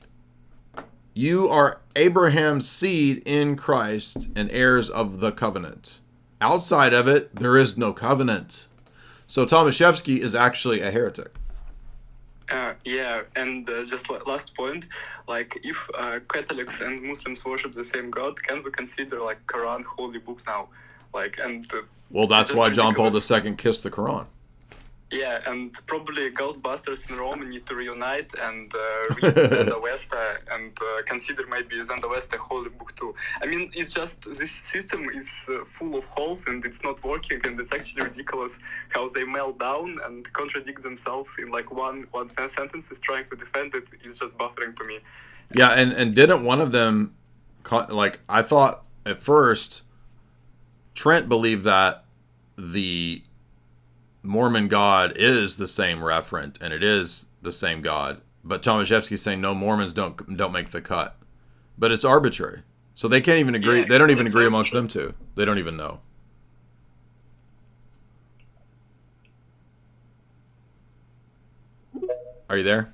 You are Abraham's seed in Christ and heirs of the covenant. Outside of it, there is no covenant. So Tomaszewski is actually a heretic. Yeah, and just last point, like if Catholics and Muslims worship the same God, can we consider like Quran holy book now? Well, that's why John Paul II kissed the Quran. Yeah, and probably Ghostbusters in Rome need to reunite and read Zenda-Vesta and consider maybe Zenda-Vesta a holy book too. I mean, it's just this system is full of holes and it's not working, and it's actually ridiculous how they melt down and contradict themselves in like one sentence is trying to defend it. It's just buffering to me. Yeah, and didn't one of them, like, I thought at first Trent believed that the Mormon God is the same referent and it is the same God, but Tomaszewski's saying no, Mormons don't make the cut, but it's arbitrary, so they can't even agree. They don't even agree amongst them two. They don't even know. Are you there?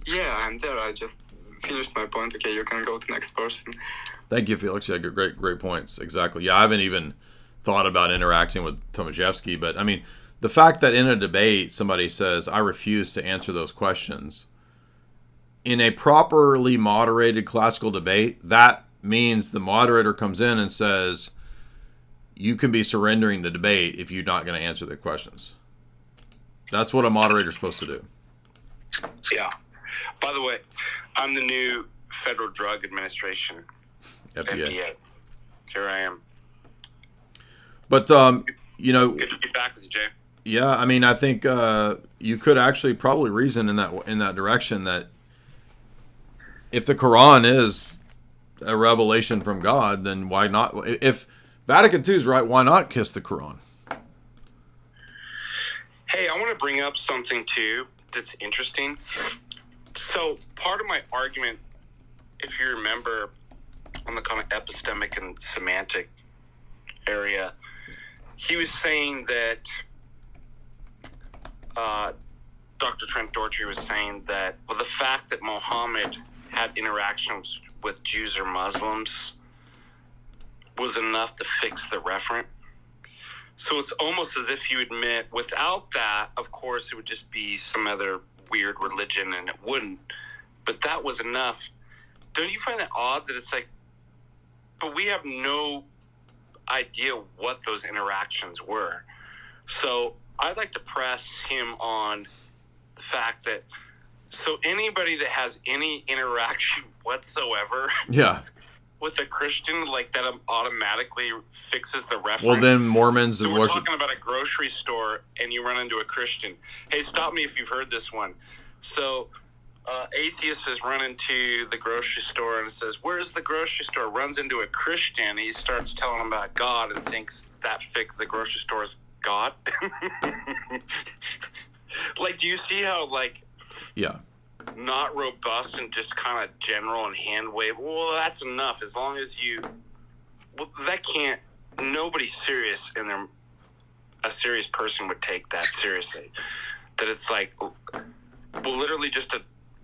Yeah, I'm there. I just finished my point. Okay, you can go to next person. Thank you, Felix. You had great points. Exactly. Yeah, I haven't even thought about interacting with Tomaszewski, but I mean, the fact that in a debate somebody says, I refuse to answer those questions, in a properly moderated classical debate, that means the moderator comes in and says, you can be surrendering the debate if you're not going to answer the questions. That's what a moderator's supposed to do. Yeah. By the way, I'm the new Federal Drug Administration. FDA. Here I am. But, you know, good to be back with you, Jay. Yeah, I mean, I think you could actually probably reason in that direction that if the Quran is a revelation from God, then why not? If Vatican II is right, why not kiss the Quran? Hey, I want to bring up something too that's interesting. So part of my argument, if you remember, on the kind of epistemic and semantic area, he was saying that Dr. Trent Dortry was saying that, well, the fact that Muhammad had interactions with Jews or Muslims was enough to fix the referent. So it's almost as if you admit, without that, of course, it would just be some other weird religion, and it wouldn't. But that was enough. Don't you find that odd that it's like, but we have no idea what those interactions were? So I'd like to press him on the fact that, so anybody that has any interaction whatsoever Yeah. with a Christian, like that automatically fixes the reference. Well, then Mormons So and we're worship. talking about a grocery store and you run into a Christian. Hey, stop me if you've heard this one. So atheist has run into the grocery store and says, "Where's the grocery store?" Runs into a Christian. He starts telling him about God and thinks that fixed the grocery store's God. Like, do you see how, like, Yeah. not robust and just kind of general and hand wave? Well, that's enough. As long as you, well, that can't, nobody serious in their, a serious person would take that seriously. That it's like, well, literally just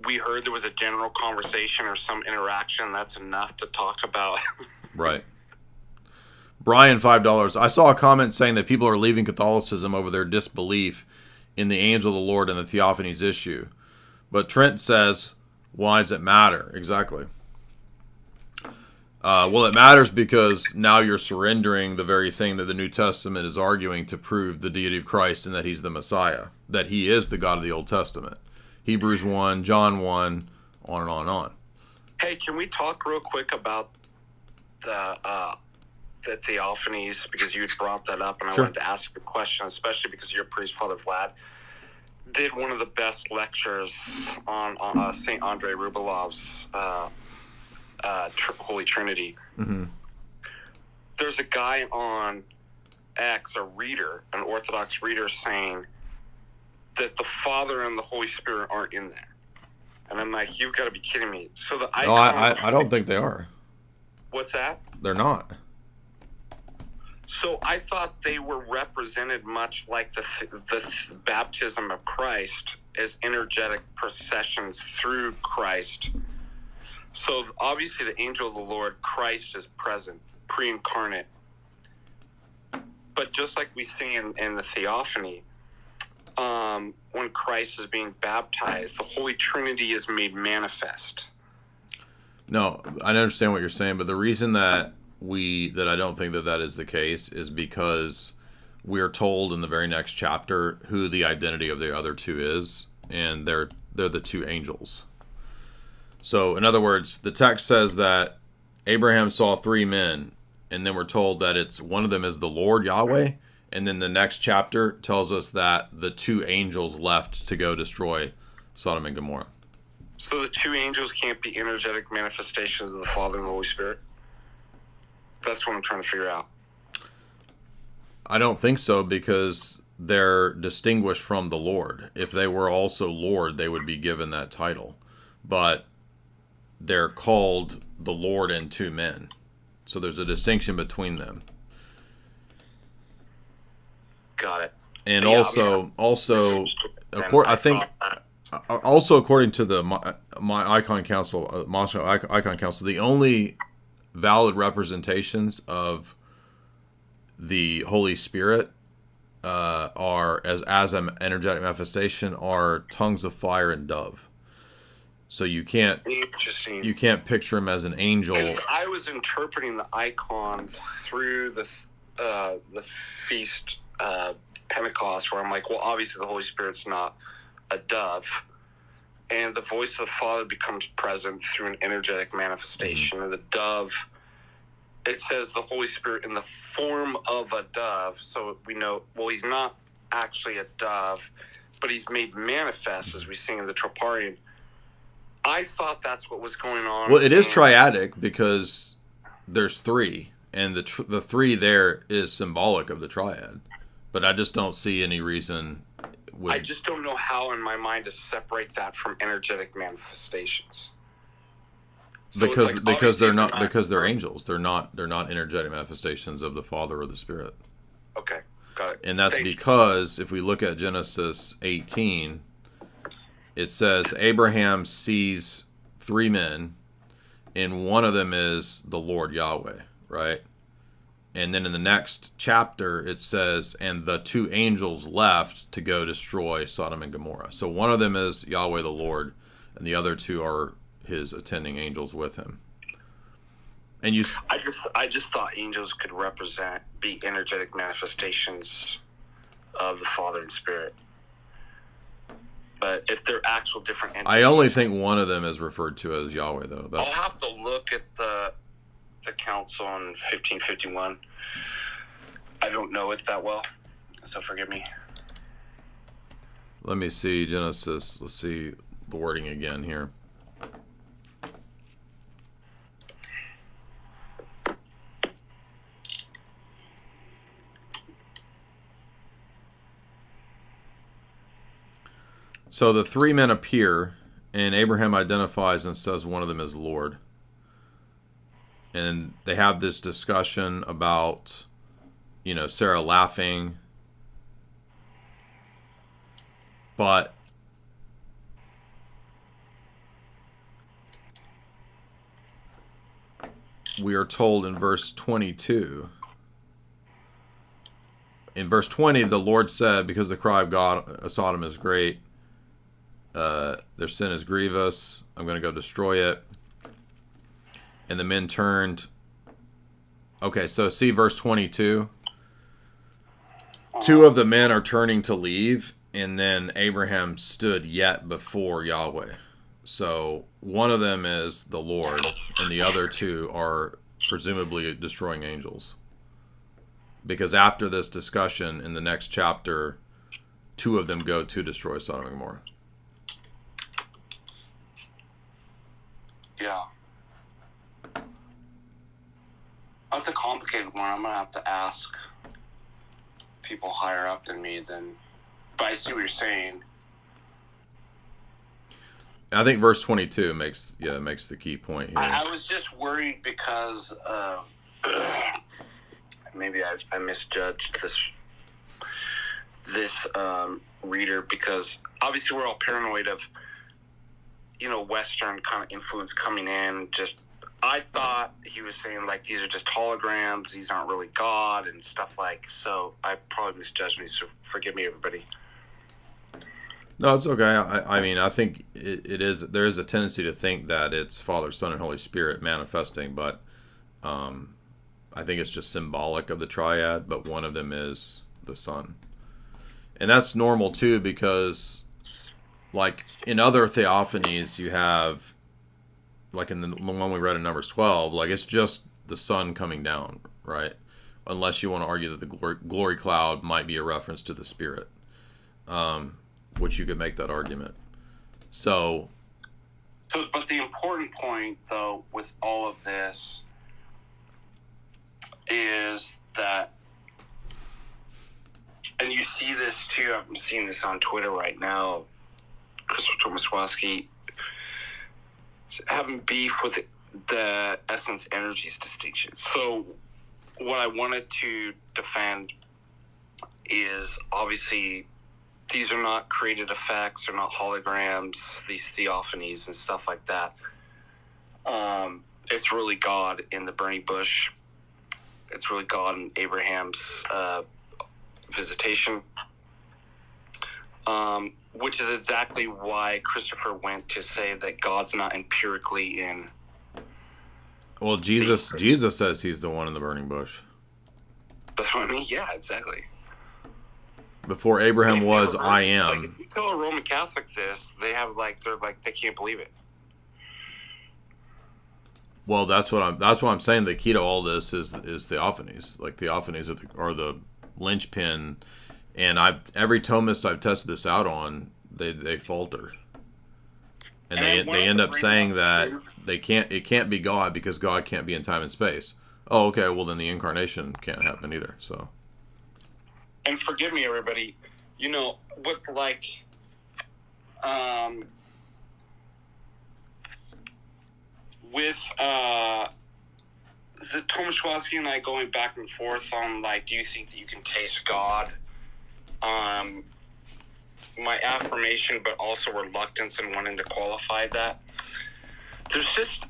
we heard there was a general conversation or some interaction. That's enough to talk about. Right. Brian, $5. I saw a comment saying that people are leaving Catholicism over their disbelief in the angel of the Lord and the Theophanies issue. But Trent says, why does it matter? Exactly. Well, it matters because now you're surrendering the very thing that the New Testament is arguing to prove the deity of Christ and that he's the Messiah, that he is the God of the Old Testament. Hebrews 1, John 1, on and on and on. Hey, can we talk real quick about the Theophanies, because you had brought that up, and I Sure. wanted to ask a question, especially because your priest, Father Vlad, did one of the best lectures on St. Andrei Rubelov's Holy Trinity. Mm-hmm. There's a guy on X, a reader, an Orthodox reader, saying that the Father and the Holy Spirit aren't in there. And I'm like, you've got to be kidding me. So the icon... No, I don't think they are. What's that? They're not. So I thought they were represented much like the baptism of Christ as energetic processions through Christ. So obviously the angel of the Lord, Christ, is present, pre-incarnate. But just like we see in the Theophany, when Christ is being baptized, the Holy Trinity is made manifest. No, I understand what you're saying, but the reason that I don't think that is the case is because we are told in the very next chapter who the identity of the other two is, and they're the two angels. So, in other words, the text says that Abraham saw three men, and then we're told that it's one of them is the Lord Yahweh, and then the next chapter tells us that the two angels left to go destroy Sodom and Gomorrah. So the two angels can't be energetic manifestations of the Father and the Holy Spirit? That's what I'm trying to figure out. I don't think so, because they're distinguished from the Lord. If they were also Lord, they would be given that title. But they're called the Lord and two men. So there's a distinction between them. Got it. And Yeah, I think, also according to the my Icon Council, Moscow Icon Council, the only valid representations of the Holy Spirit are as an energetic manifestation are tongues of fire and dove. So you can't picture him as an angel. I was interpreting the icon through the feast Pentecost, where I'm like, well, obviously the Holy Spirit's not a dove, and the voice of the Father becomes present through an energetic manifestation. Mm-hmm. And the dove, it says the Holy Spirit in the form of a dove, so we know, well, he's not actually a dove, but he's made manifest, as we sing in the Troparion. I thought that's what was going on. Well, it is triadic because there's three, and the three there is symbolic of the triad. But I just don't see any reason. I just don't know how in my mind to separate that from energetic manifestations. So because they're angels. They're not energetic manifestations of the Father or the Spirit. Okay, got it. And that's because if we look at Genesis 18, it says Abraham sees three men, and one of them is the Lord Yahweh, right? And then in the next chapter, it says, and the two angels left to go destroy Sodom and Gomorrah. So one of them is Yahweh the Lord, and the other two are his attending angels with him. And I just thought angels could be energetic manifestations of the Father and Spirit. But if they're actual different entities, I only think one of them is referred to as Yahweh, though. I'll have to look at the council in 1551. I don't know it that well, so forgive me. Let me see Genesis. Let's see the wording again here. So the three men appear, and Abraham identifies and says one of them is Lord. And they have this discussion about, Sarah laughing. But we are told in verse 22. In verse 20, the Lord said, because the cry of God of Sodom is great, their sin is grievous, I'm going to go destroy it. And the men turned. Okay, so see verse 22. Two of the men are turning to leave, and then Abraham stood yet before Yahweh. So one of them is the Lord, and the other two are presumably destroying angels. Because after this discussion in the next chapter, two of them go to destroy Sodom and Gomorrah. Yeah. That's a complicated one. I'm going to have to ask people higher up than me then. But I see what you're saying. I think verse 22 makes the key point here. I was just worried because maybe I misjudged this reader, because obviously we're all paranoid of Western kind of influence coming in. I thought he was saying like these are just holograms, these aren't really God and stuff so I probably misjudged me, so forgive me, everybody. No, it's okay. I think it is. There is a tendency to think that it's Father, Son, and Holy Spirit manifesting, but I think it's just symbolic of the triad. But one of them is the Son, and that's normal too, because like in other theophanies, you have like in the one we read in Numbers 12, like it's just the Son coming down, right? Unless you want to argue that the glory cloud might be a reference to the Spirit. Which you could make that argument. So, but the important point, though, with all of this is that, and you see this too, I'm seeing this on Twitter right now, Christopher Tomaswowski having beef with the essence energies distinction. So what I wanted to defend is obviously these are not created effects, they're not holograms, these theophanies and stuff like that. It's really God in the burning bush. It's really God in Abraham's visitation. Which is exactly why Christopher went to say that God's not empirically in. Well, Jesus says he's the one in the burning bush. That's what I mean. Yeah, exactly. Before Abraham was, I am. Like, if you tell a Roman Catholic this, they can't believe it. Well, that's what I'm saying. The key to all this is theophanies. Like theophanies are the linchpin, and every Thomist I've tested this out on, they falter, and they end up saying that it can't be God because God can't be in time and space. Oh, okay. Well, then the incarnation can't happen either. So. And forgive me, everybody, with the Tomaswowski and I going back and forth on, do you think that you can taste God? My affirmation, but also reluctance in wanting to qualify that. There's just,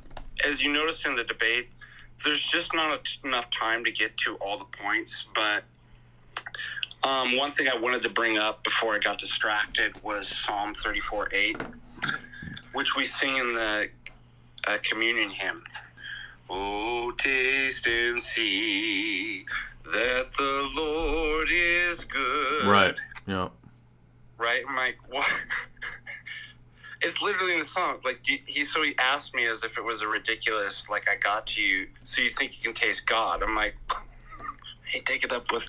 as you noticed in the debate, there's just not enough time to get to all the points, but one thing I wanted to bring up before I got distracted was Psalm 34:8, which we sing in the communion hymn. Oh, taste and see that the Lord is good. Right. Yeah. Right? I'm like, what? It's literally in the song. Like, he asked me as if it was a ridiculous, like, I got you, so you think you can taste God. I'm like, hey, take it up with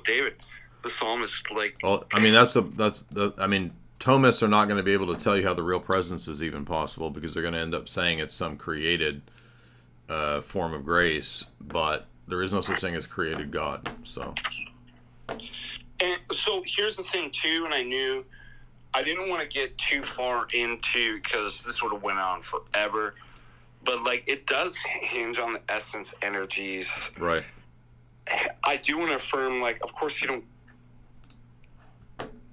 David, the psalmist. Like, well, I mean, Thomists are not going to be able to tell you how the real presence is even possible, because they're going to end up saying it's some created form of grace, but there is no such thing as created God. So, and so here's the thing too, and I knew I didn't want to get too far into, because this would have went on forever, but like it does hinge on the essence energies. Right. I do want to affirm, like, of course you don't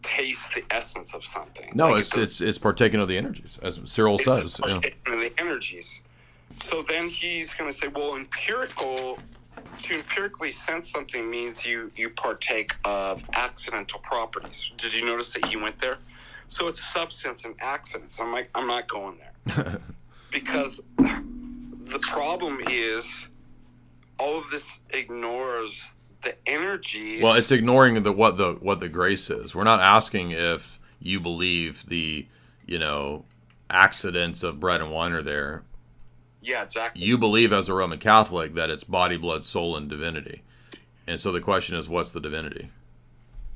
taste the essence of something. No, like, it's partaking of the energies, as Cyril says. Partaking of the energies. So then he's going to say, well, to empirically sense something means you partake of accidental properties. Did you notice that he went there? So it's substance and accidents. I'm like, I'm not going there. Because the problem is all of this ignores the energy. Well, it's ignoring what the grace is. We're not asking if you believe the, accidents of bread and wine are there. Yeah, exactly. You believe as a Roman Catholic that it's body, blood, soul, and divinity. And so the question is, what's the divinity?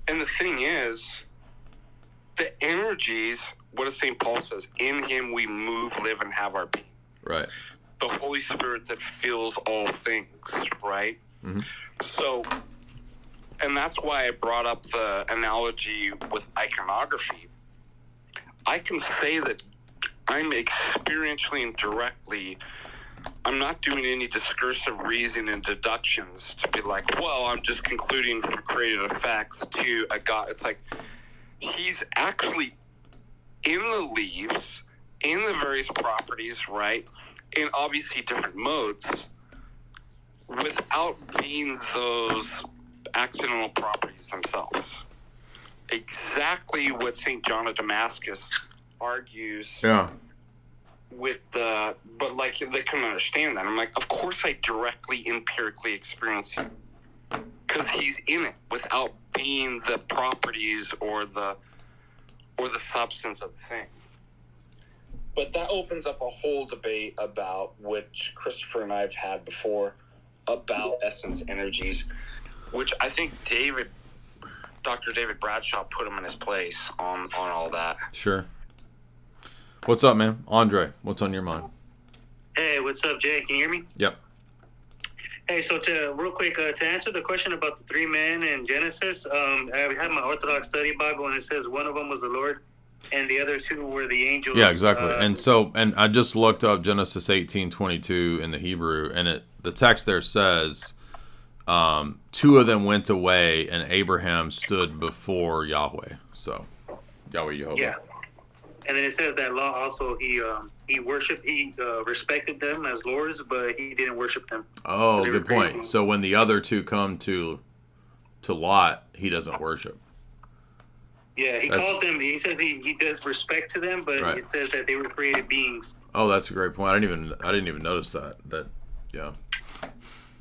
And the thing is, the energies, what does St. Paul says? In him we move, live, and have our being. Right. The Holy Spirit that fills all things, right? Mm-hmm. So, and that's why I brought up the analogy with iconography. I can say that I'm experientially and directly, I'm not doing any discursive reason and deductions to be like, well, I'm just concluding from created effects to a God. It's like, he's actually in the leaves, in the various properties, right? In obviously different modes, without being those accidental properties themselves. Exactly what St. John of Damascus argues. Yeah. But like they couldn't understand that. I'm like, of course I directly, empirically experience him, because he's in it without being the properties or the substance of the thing. But that opens up a whole debate about, which Christopher and I have had before, about essence energies, which I think Dr. David Bradshaw put him in his place on all that. Sure. What's up, man? Andre, what's on your mind? Hey, what's up, Jay? Can you hear me? Yep. Hey, so real quick, to answer the question about the three men in Genesis, I have my Orthodox study Bible, and it says one of them was the Lord, and the other two were the angels. Yeah, exactly. And I just looked up Genesis 18:22 in the Hebrew, and the text there says, two of them went away, and Abraham stood before Yahweh. So, Yahweh Jehovah. Yeah. And then it says that Lot also, he respected them as lords, but he didn't worship them. Oh, good point. So when the other two come to Lot, he doesn't worship. Yeah, calls them. He said he does respect to them, but It says that they were created beings. Oh, that's a great point. I didn't even notice that. Yeah.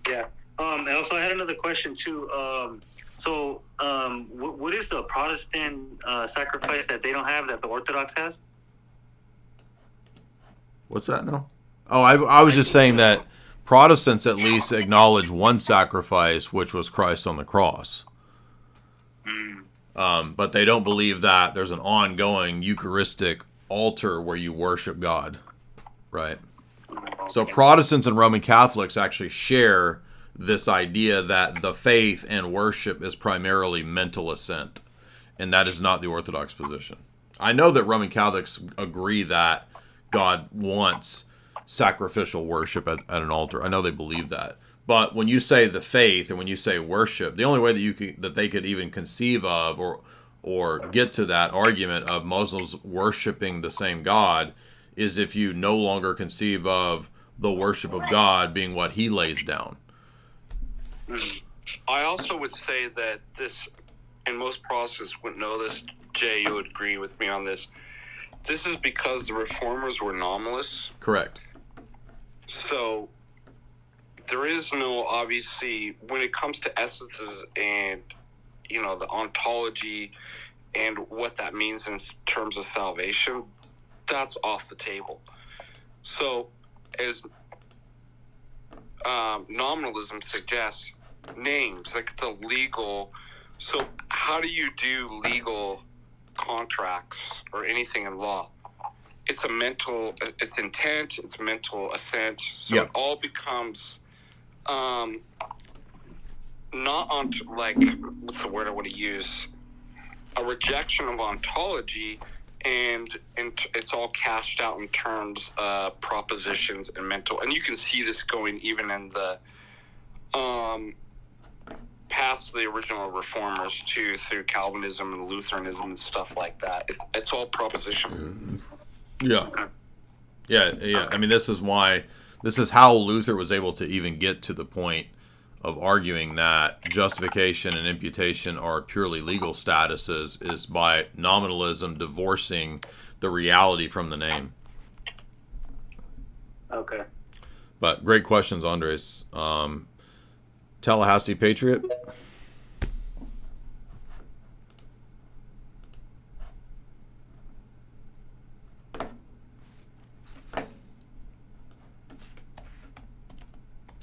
Yeah. And also, I had another question too. What is the Protestant sacrifice that they don't have that the Orthodox has? What's that? No. Oh, I was just saying that Protestants at least acknowledge one sacrifice, which was Christ on the cross. But they don't believe that there's an ongoing Eucharistic altar where you worship God, right? So Protestants and Roman Catholics actually share this idea that the faith and worship is primarily mental assent, and that is not the Orthodox position. I know that Roman Catholics agree that God wants sacrificial worship at an altar. I know they believe that. But when you say the faith and when you say worship, the only way that they could even conceive of or get to that argument of Muslims worshiping the same God is if you no longer conceive of the worship of God being what he lays down. I also would say that this, and most Protestants would know this, Jay, you would agree with me on this. This is because the Reformers were nominalists. Correct. So there is no, obviously, when it comes to essences and, the ontology and what that means in terms of salvation, that's off the table. So as nominalism suggests, names, like it's a legal. So how do you do legal contracts or anything in law? It's it's intent, it's mental assent. So it all becomes not on, like, what's the word I want to use? A rejection of ontology, and it's all cashed out in terms of propositions and mental. And you can see this going even in the past the original Reformers too, through Calvinism and Lutheranism and stuff like that. It's all proposition. Yeah. I mean, this is how Luther was able to even get to the point of arguing that justification and imputation are purely legal statuses, is by nominalism divorcing the reality from the name. Okay. But great questions, Andres. Tallahassee Patriot.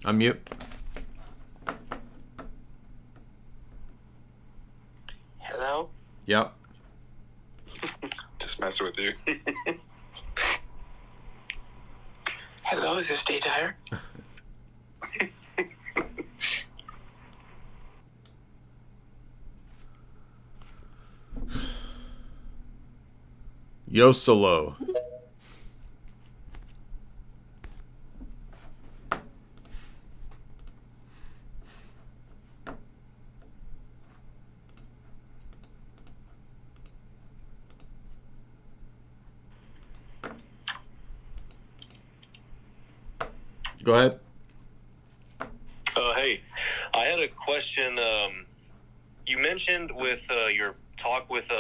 Unmute. Hello? Yep. Just messing with you. Hello, is this Day Tire? Yosolo. Go ahead. Hey, I had a question. You mentioned with your talk with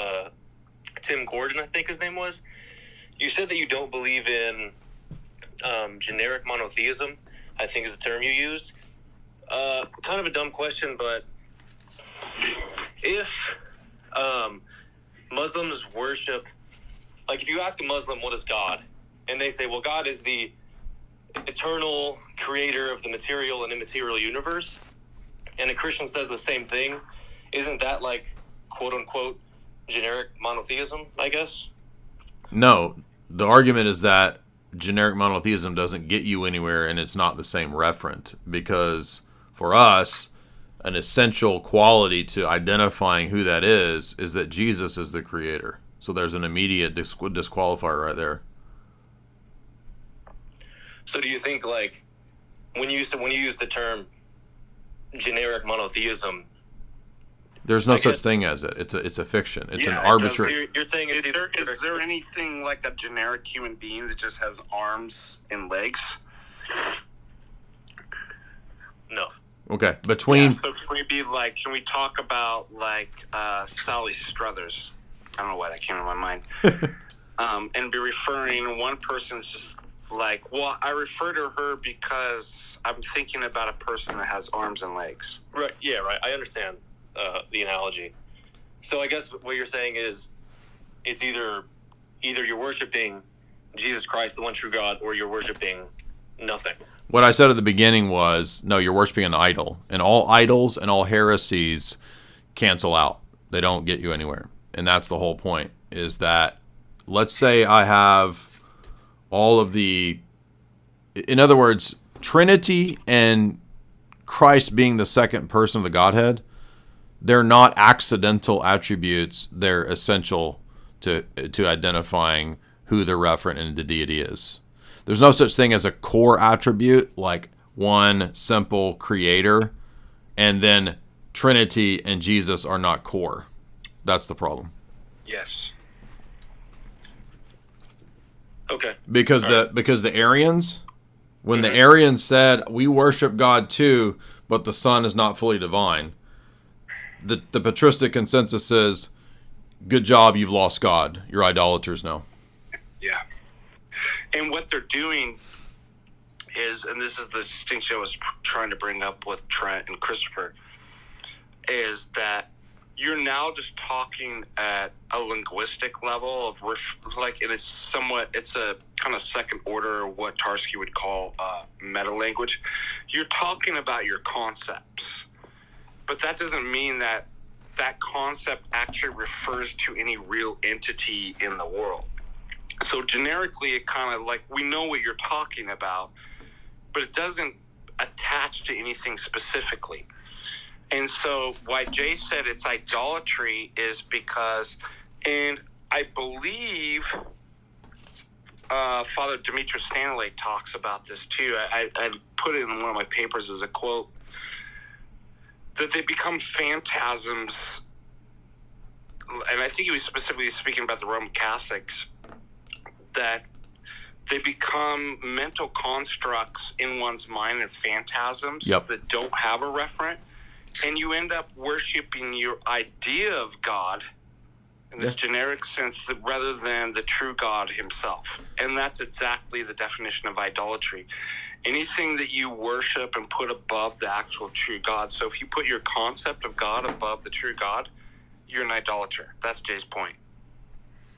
Tim Gordon, I think his name was. You said that you don't believe in generic monotheism, I think is the term you used. Kind of a dumb question, but if Muslims worship, like if you ask a Muslim what is God, and they say, well, God is the eternal creator of the material and immaterial universe, and a Christian says the same thing, isn't that like quote unquote generic monotheism, I guess? No, the argument is that generic monotheism doesn't get you anywhere, and it's not the same referent, because for us, an essential quality to identifying who that is that Jesus is the creator. So there's an immediate disqualifier right there. So do you think, like, when you use the term generic monotheism, there's no such thing as it. It's a fiction. It's an arbitrary. You're saying it's either. Is there anything like a generic human being that just has arms and legs? No. Okay, between. Yeah, so can we talk about like Sally Struthers? I don't know why that came to my mind. And be referring one person's just like, well, I refer to her because I'm thinking about a person that has arms and legs. Right. Yeah. Right. I understand the analogy. So I guess what you're saying is, it's either you're worshiping Jesus Christ, the one true God, or you're worshiping nothing. What I said at the beginning was, no, you're worshiping an idol, and all idols and all heresies cancel out. They don't get you anywhere, and that's the whole point. Is that, let's say I have all of the, in other words, Trinity and Christ being the second person of the Godhead, they're not accidental attributes. They're essential to identifying who the referent in the deity is. There's no such thing as a core attribute, like one simple creator, and then Trinity and Jesus are not core. That's the problem. Yes. Okay. Because the Arians When the Arians said, we worship God too, but the Son is not fully divine, the patristic consensus is, good job, you've lost God. You're idolaters now. Yeah. And what they're doing is, and this is the distinction I was trying to bring up with Trent and Christopher, is that you're now just talking at a linguistic level of like it is somewhat, it's a kind of second order, what Tarski would call meta language. You're talking about your concepts, but that doesn't mean that that concept actually refers to any real entity in the world. So generically, it kind of like, we know what you're talking about, but it doesn't attach to anything specifically. And so why Jay said it's idolatry is because, and I believe Father Demetrius Stanley talks about this too. I put it in one of my papers as a quote, that they become phantasms, and I think he was specifically speaking about the Roman Catholics, that they become mental constructs in one's mind and phantasms that don't have a referent. And you end up worshiping your idea of God in this generic sense rather than the true God himself. And that's exactly the definition of idolatry. Anything that you worship and put above the actual true God. So if you put your concept of God above the true God, you're an idolater. That's Jay's point.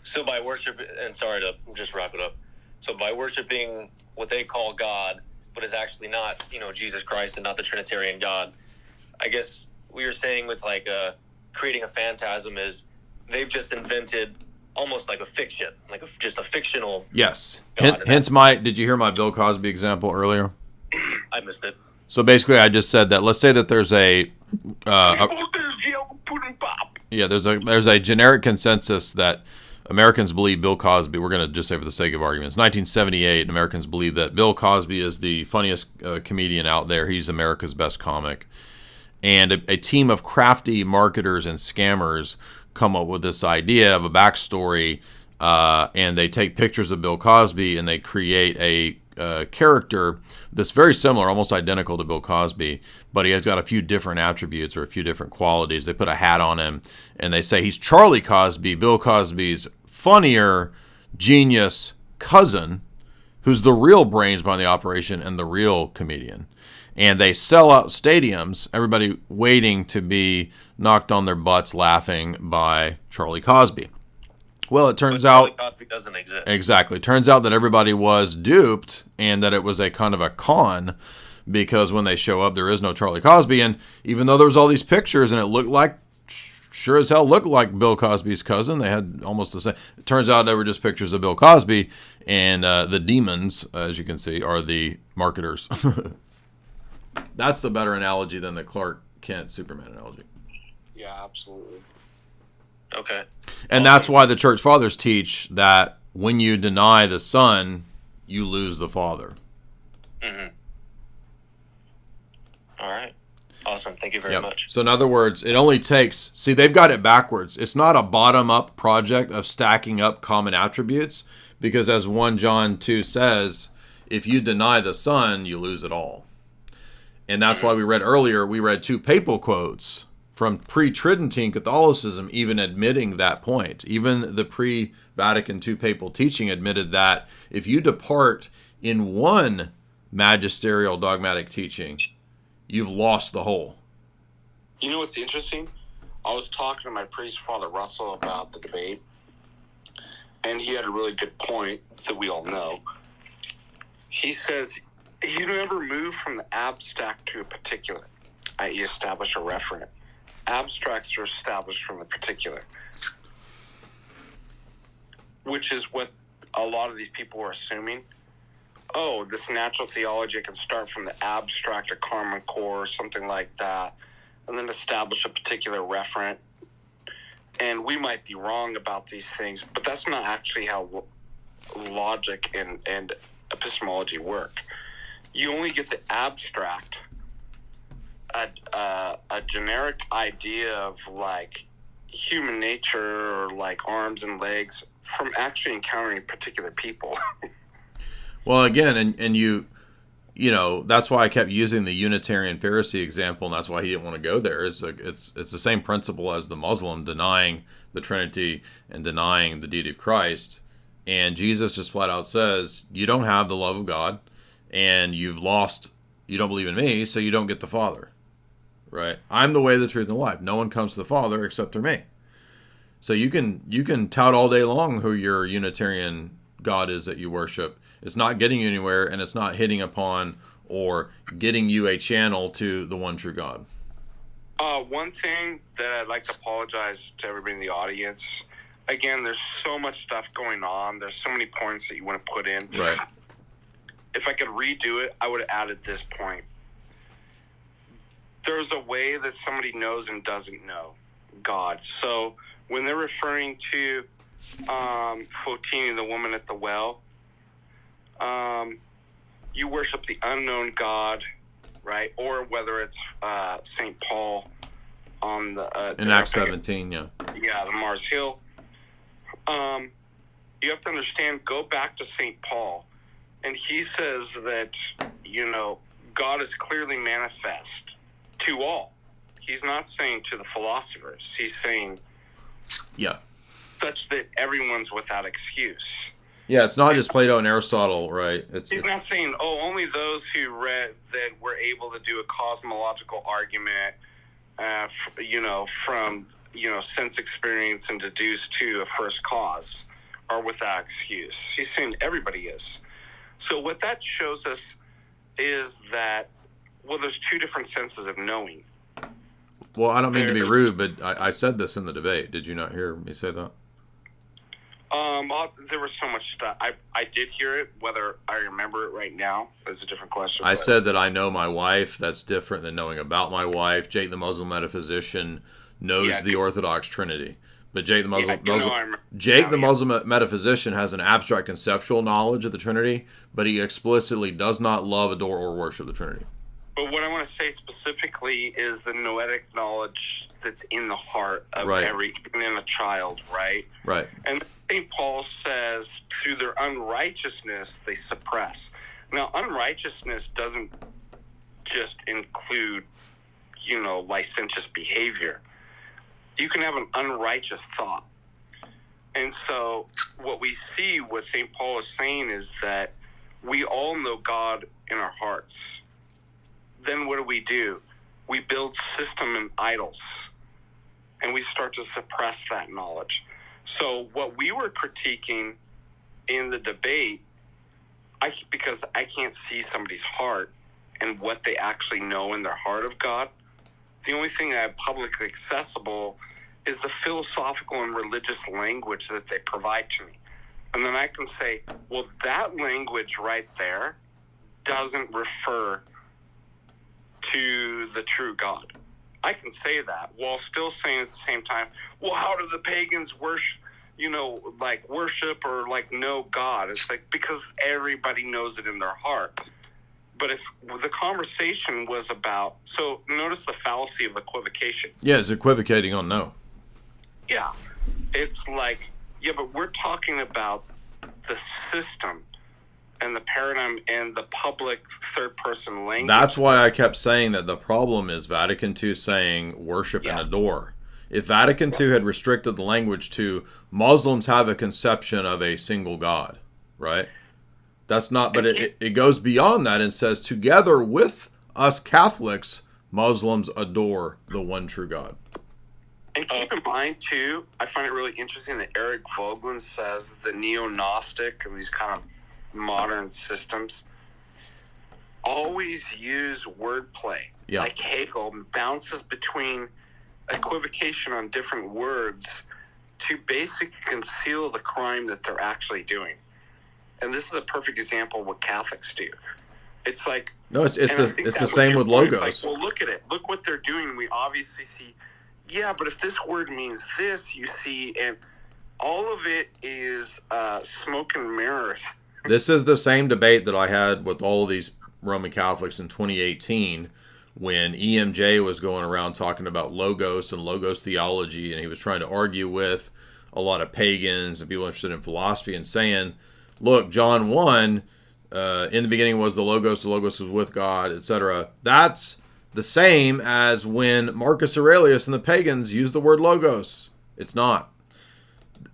So by worship, and sorry to just wrap it up. So by worshiping what they call God, but is actually not, Jesus Christ and not the Trinitarian God, I guess what you're saying with like creating a phantasm is they've just invented almost like a fiction, like just a fictional. Yes. God. Hence did you hear my Bill Cosby example earlier? I missed it. So basically I just said that, let's say that there's there's a generic consensus that Americans believe Bill Cosby, we're going to just say for the sake of arguments, 1978, Americans believe that Bill Cosby is the funniest comedian out there. He's America's best comic. And a team of crafty marketers and scammers come up with this idea of a backstory, and they take pictures of Bill Cosby and they create a character that's very similar, almost identical to Bill Cosby, but he has got a few different attributes or a few different qualities. They put a hat on him and they say he's Charlie Cosby, Bill Cosby's funnier genius cousin, who's the real brains behind the operation and the real comedian. And they sell out stadiums, everybody waiting to be knocked on their butts laughing by Charlie Cosby. Well, it turns out Charlie Cosby doesn't exist. Exactly. Turns out that everybody was duped and that it was a kind of a con, because when they show up, there is no Charlie Cosby. And even though there was all these pictures and it looked like, sure as hell looked like Bill Cosby's cousin, they had almost the same. It turns out they were just pictures of Bill Cosby, and the demons, as you can see, are the marketers. That's the better analogy than the Clark Kent Superman analogy. Yeah, absolutely. Okay. And that's why the church fathers teach that when you deny the Son, you lose the Father. Mm-hmm. All right. Awesome. Thank you very much. So in other words, it only takes, see, they've got it backwards. It's not a bottom-up project of stacking up common attributes, because as 1 John 2 says, if you deny the Son, you lose it all. And that's why we read 2 papal quotes from pre-Tridentine Catholicism even admitting that point. Even the pre-Vatican II papal teaching admitted that if you depart in one magisterial dogmatic teaching, you've lost the whole. You know what's interesting? I was talking to my priest, Father Russell, about the debate, and he had a really good point that we all know. He says, you never move from the abstract to a particular, i.e. establish a referent. Abstracts are established from the particular, which is what a lot of these people are assuming. Oh, this natural theology can start from the abstract or Karma core or something like that, and then establish a particular referent. And we might be wrong about these things, but that's not actually how logic and epistemology work. You only get the abstract, a generic idea of like human nature or like arms and legs from actually encountering particular people. Well, again, and you that's why I kept using the Unitarian Pharisee example, and that's why he didn't want to go there. It's the same principle as the Muslim denying the Trinity and denying the deity of Christ. And Jesus just flat out says, you don't have the love of God, and you don't believe in me, so you don't get the Father. Right? I'm the way, the truth, and the life. No one comes to the Father except through me. So you can tout all day long who your Unitarian God is that you worship. It's not getting you anywhere, and it's not hitting upon or getting you a channel to the one true God. One thing that I'd like to apologize to everybody in the audience. Again, there's so much stuff going on. There's so many points that you want to put in. Right. If I could redo it, I would have added this point. There's a way that somebody knows and doesn't know God. So when they're referring to Theophany, the woman at the well, you worship the unknown God, right? Or whether it's St. Paul on the in Acts 17, yeah. Yeah, the Mars Hill. You have to understand, go back to St. Paul, and he says that, God is clearly manifest to all. He's not saying to the philosophers. He's saying, yeah, such that everyone's without excuse. Yeah, it's not just Plato and Aristotle, right? He's not saying, only those who read that were able to do a cosmological argument, from sense experience and deduce to a first cause are without excuse. He's saying everybody is. So what that shows us is that, there's two different senses of knowing. Well, I don't mean to be rude, but I said this in the debate. Did you not hear me say that? There was so much stuff. I did hear it. Whether I remember it right now is a different question. I said that I know my wife. That's different than knowing about my wife. Jake, the Muslim metaphysician, knows the Orthodox Trinity. But Jake, the Muslim metaphysician, has an abstract conceptual knowledge of the Trinity, but he explicitly does not love, adore, or worship the Trinity. But what I want to say specifically is the noetic knowledge that's in the heart of in a child, right? Right. And St. Paul says, through their unrighteousness, they suppress. Now, unrighteousness doesn't just include, licentious behavior. You can have an unrighteous thought. And so what we see, what St. Paul is saying is that we all know God in our hearts. Then what do? We build system and idols, and we start to suppress that knowledge. So what we were critiquing in the debate, because I can't see somebody's heart and what they actually know in their heart of God, the only thing I have publicly accessible is the philosophical and religious language that they provide to me. And then I can say, well, that language right there doesn't refer to the true God. I can say that while still saying at the same time, well, how do the pagans worship, worship or know God? It's because everybody knows it in their heart. But if the conversation was about, so notice the fallacy of equivocation. Yeah, it's equivocating on no. Yeah. It's but we're talking about the system and the paradigm and the public third-person language. That's why I kept saying that the problem is Vatican II saying worship and adore. If Vatican II had restricted the language to Muslims have a conception of a single God, right? That's not, but it goes beyond that and says together with us Catholics, Muslims adore the one true God. And keep in mind, too, I find it really interesting that Eric Vogelin says the neo-Gnostic and these kind of modern systems always use wordplay. Yeah. Like Hegel bounces between equivocation on different words to basically conceal the crime that they're actually doing. And this is a perfect example of what Catholics do. It's no, it's the same with logos. Well, look at it. Look what they're doing. We obviously see, but if this word means this, you see, and all of it is smoke and mirrors. This is the same debate that I had with all of these Roman Catholics in 2018 when EMJ was going around talking about logos and logos theology, and he was trying to argue with a lot of pagans and people interested in philosophy and saying, look, John 1 in the beginning was the Logos was with God, etc. That's the same as when Marcus Aurelius and the pagans use the word Logos. It's not.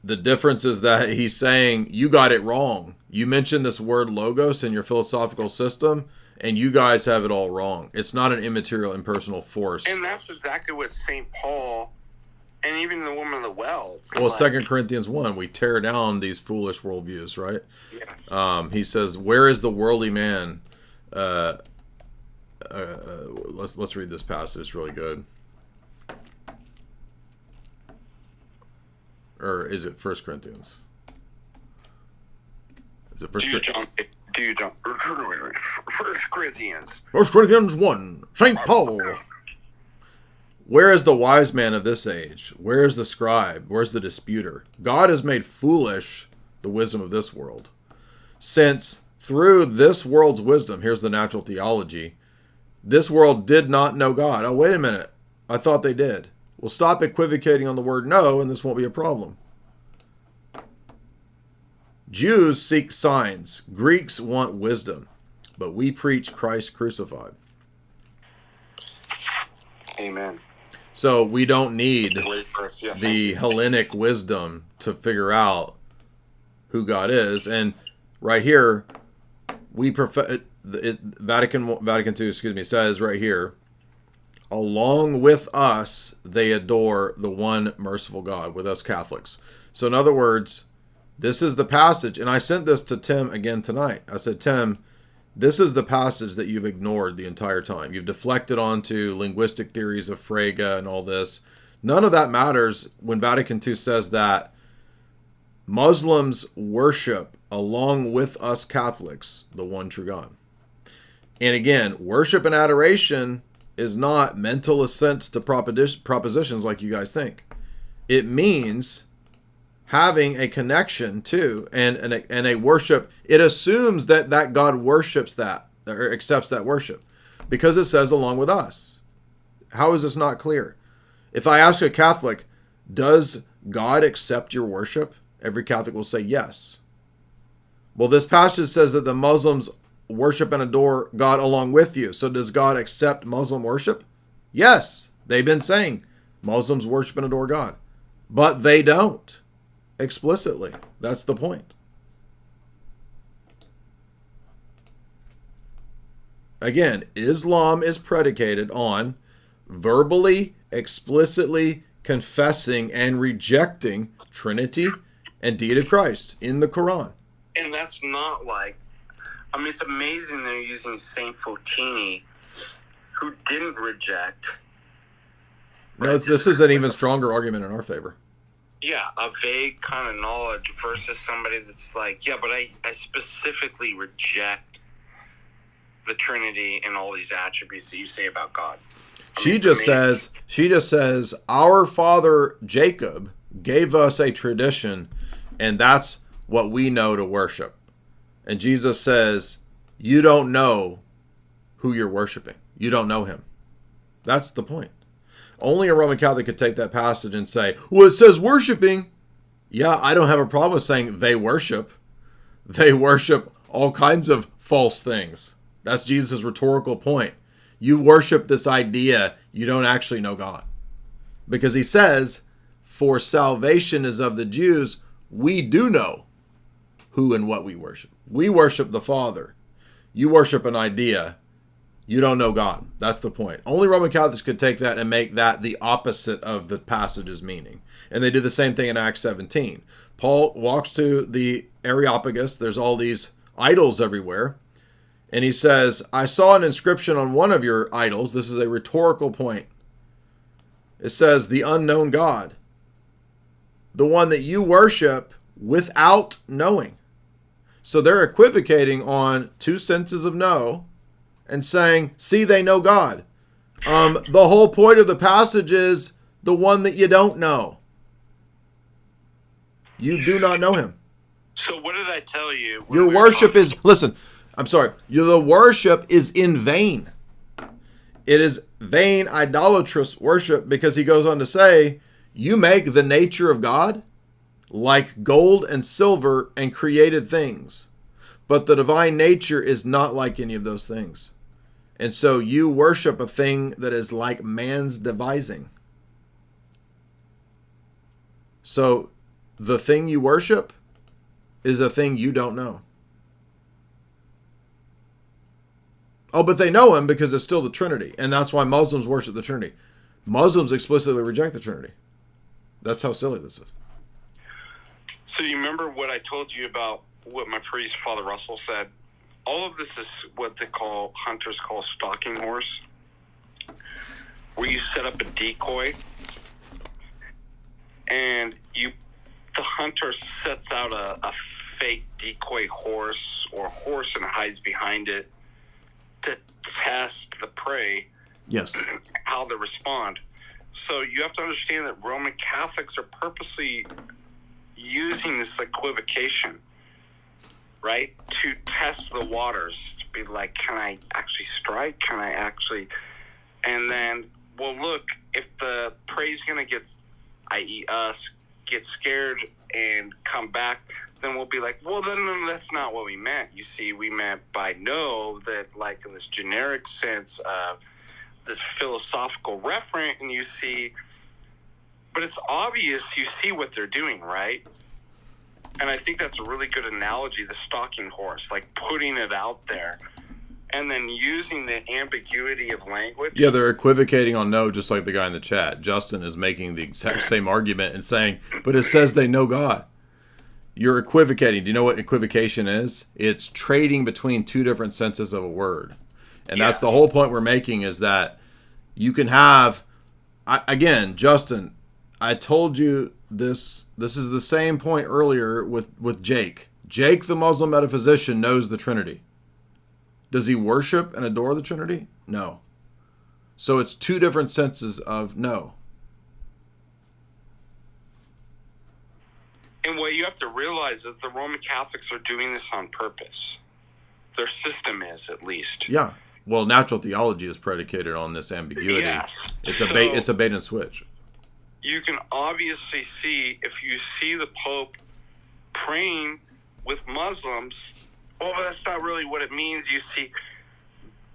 The difference is that he's saying, you got it wrong. You mentioned this word Logos in your philosophical system, and you guys have it all wrong. It's not an immaterial, impersonal force. And that's exactly what St. Paul, and even the woman of the well. Well, 2 Corinthians 1, we tear down these foolish worldviews, right? Yeah. He says, where is the worldly man? Let's read this passage. It's really good. Or is it 1 Corinthians? Is it 1 Corinthians? Do you jump? 1 Corinthians. 1 Corinthians 1. St. Paul. Where is the wise man of this age? Where is the scribe? Where's the disputer? God has made foolish the wisdom of this world. Since through this world's wisdom, here's the natural theology, this world did not know God. Oh, wait a minute. I thought they did. Well, stop equivocating on the word no, and this won't be a problem. Jews seek signs. Greeks want wisdom. But we preach Christ crucified. Amen. So we don't need the Hellenic wisdom to figure out who God is. And right here, Vatican II, says right here, along with us, they adore the one merciful God, with us Catholics. So in other words, this is the passage, and I sent this to Tim again tonight. I said, Tim, this is the passage that you've ignored the entire time. You've deflected onto linguistic theories of Frege and all this. None of that matters when Vatican II says that Muslims worship, along with us Catholics, the one true God. And again, worship and adoration is not mental assent to propositions like you guys think. It means having a connection to and a worship. It assumes that God worships that, or accepts that worship, because it says along with us. How is this not clear? If I ask a Catholic, does God accept your worship? Every Catholic will say yes. Well, this passage says that the Muslims worship and adore God along with you. So does God accept Muslim worship? Yes. They've been saying Muslims worship and adore God. But they don't. Explicitly. That's the point. Again, Islam is predicated on verbally, explicitly confessing and rejecting Trinity and deity of Christ in the Quran. And that's not like, I mean, it's amazing they're using Saint Fotini, who didn't reject. No, this is an even stronger argument in our favor. Yeah, a vague kind of knowledge versus somebody that's like, yeah, but I specifically reject the Trinity and all these attributes that you say about God. She just says, our father Jacob gave us a tradition, and that's what we know to worship. And Jesus says, you don't know who you're worshiping. You don't know him. That's the point. Only a Roman Catholic could take that passage and say, well, it says worshiping. Yeah, I don't have a problem with saying they worship. They worship all kinds of false things. That's Jesus' rhetorical point. You worship this idea, you don't actually know God. Because he says, for salvation is of the Jews, we do know who and what we worship. We worship the Father. You worship an idea. You don't know God. That's the point. Only Roman Catholics could take that and make that the opposite of the passage's meaning. And they do the same thing in Acts 17. Paul walks to the Areopagus. There's all these idols everywhere. And he says, I saw an inscription on one of your idols. This is a rhetorical point. It says, the unknown God. The one that you worship without knowing. So they're equivocating on two senses of know and saying, see, they know God. The whole point of the passage is the one that you don't know. You do not know him. So what did I tell you? Your worship is, listen, I'm sorry. The worship is in vain. It is vain, idolatrous worship, because he goes on to say, you make the nature of God like gold and silver and created things. But the divine nature is not like any of those things. And so you worship a thing that is like man's devising. So the thing you worship is a thing you don't know. Oh, but they know him because it's still the Trinity. And that's why Muslims worship the Trinity. Muslims explicitly reject the Trinity. That's how silly this is. So you remember what I told you about what my priest, Father Russell, said? All of this is what hunters call stalking horse, where you set up a decoy and the hunter sets out a fake decoy horse or horse and hides behind it to test the prey. Yes. How they respond. So you have to understand that Roman Catholics are purposely using this equivocation, right, to test the waters, to be like, can I actually strike? Can I actually? And then, well, look, if the prey's going to get, i.e. us, get scared and come back, then we'll be like, well, then that's not what we meant. You see, we meant by no, that like in this generic sense of this philosophical referent, and you see, but it's obvious you see what they're doing, right? And I think that's a really good analogy, the stalking horse, like putting it out there and then using the ambiguity of language. Yeah, they're equivocating on no, just like the guy in the chat. Justin is making the exact same argument and saying, but it says they know God. You're equivocating. Do you know what equivocation is? It's trading between two different senses of a word. And that's the whole point we're making, is that you can have, again, Justin, I told you this is the same point earlier with Jake. Jake, the Muslim metaphysician, knows the Trinity. Does he worship and adore the Trinity? No. So it's two different senses of no. And what you have to realize is that the Roman Catholics are doing this on purpose. Their system is, at least. Yeah. Well, natural theology is predicated on this ambiguity. Yes. It's a bait and switch. You can obviously see, if you see the Pope praying with Muslims, well, that's not really what it means. You see,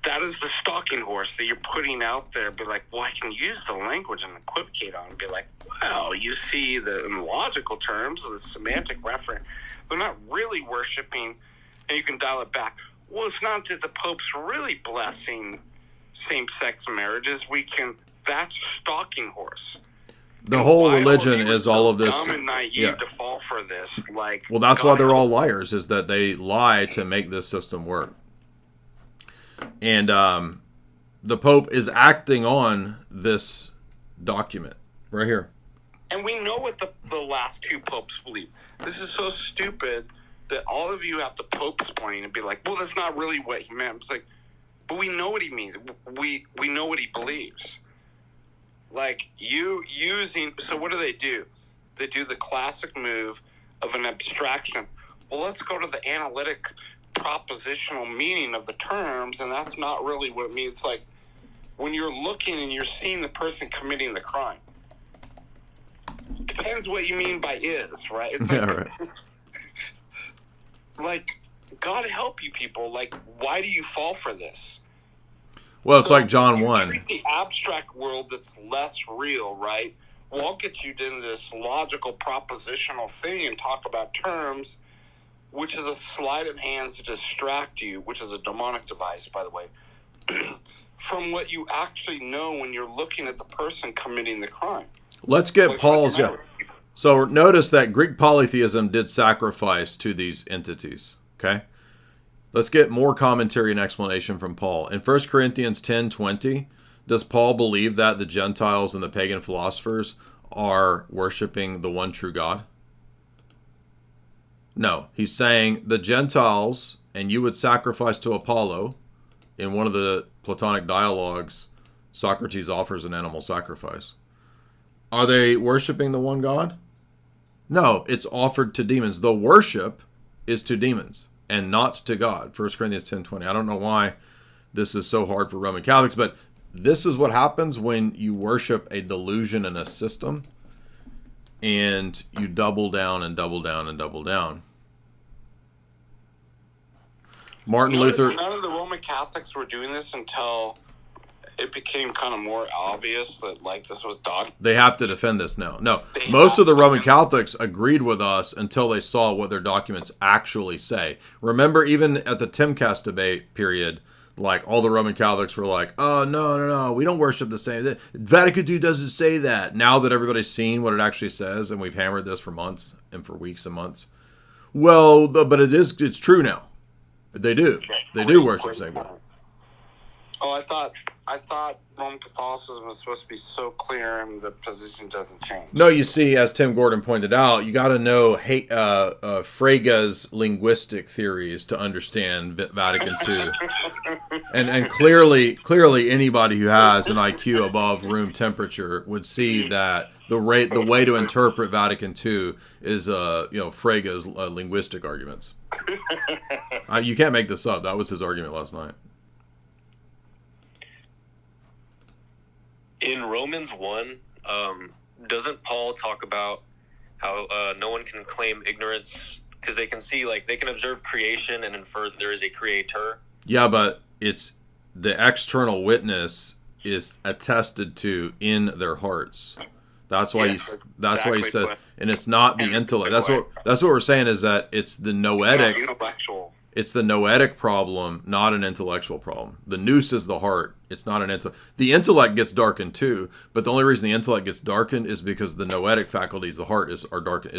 that is the stalking horse that you're putting out there. Be like, well, I can use the language and equivocate on and be like, well, you see, in logical terms, the semantic reference, they're not really worshiping, and you can dial it back. Well, it's not that the Pope's really blessing same-sex marriages. That's stalking horse. The whole religion is all of this. Dumb and naive to fall for this. Like, well, that's why they're all liars, is that they lie to make this system work. And the Pope is acting on this document right here. And we know what the last two popes believe. This is so stupid that all of you have the Pope's pointing and be like, well, that's not really what he meant. It's like, but we know what he means. We know what he believes. Like, so what do? They do the classic move of an abstraction. Well, let's go to the analytic propositional meaning of the terms, and that's not really what it means. It's like when you're looking and you're seeing the person committing the crime. Depends what you mean by is, right? It's like, right. Like, God help you people. Like, why do you fall for this? Well, it's like John 1. Treat the abstract world that's less real, right? Well, I'll get you into this logical propositional thing and talk about terms, which is a sleight of hand to distract you, which is a demonic device, by the way, from what you actually know when you're looking at the person committing the crime. Let's get Paul's. Yeah. So notice that Greek polytheism did sacrifice to these entities. Okay. Let's get more commentary and explanation from Paul. In 1 Corinthians 10:20, does Paul believe that the Gentiles and the pagan philosophers are worshiping the one true God? No. He's saying the Gentiles, and you would sacrifice to Apollo. In one of the Platonic dialogues, Socrates offers an animal sacrifice. Are they worshiping the one God? No, it's offered to demons. The worship is to demons and not to God. 1 Corinthians 10:20. I don't know why this is so hard for Roman Catholics, but this is what happens when you worship a delusion and a system, and you double down and double down and double down. Martin Luther. None of the Roman Catholics were doing this until it became kind of more obvious that like this was dogma. They have to defend this now. No, most of the Roman Catholics agreed with us until they saw what their documents actually say. Remember, even at the Timcast debate period, like all the Roman Catholics were like, "Oh no, we don't worship the same. Vatican II doesn't say that." Now that everybody's seen what it actually says, and we've hammered this for months and for weeks and months. Well, but it's true now. They do worship the same God. Oh, I thought Roman Catholicism was supposed to be so clear and the position doesn't change. No, you see, as Tim Gordon pointed out, you got to know Frege's linguistic theories to understand Vatican II. and clearly anybody who has an IQ above room temperature would see that the way to interpret Vatican II is Frege's linguistic arguments. You can't make this up. That was his argument last night. In Romans 1, doesn't Paul talk about how no one can claim ignorance because they can see, like, they can observe creation and infer that there is a creator? Yeah, but it's the external witness is attested to in their hearts. That's why he said, and it's not the intellect. That's what we're saying is that it's the noetic. It's the noetic problem, not an intellectual problem. The nous is the heart. It's not an intellect. The intellect gets darkened too, but the only reason the intellect gets darkened is because the noetic faculties, the heart, is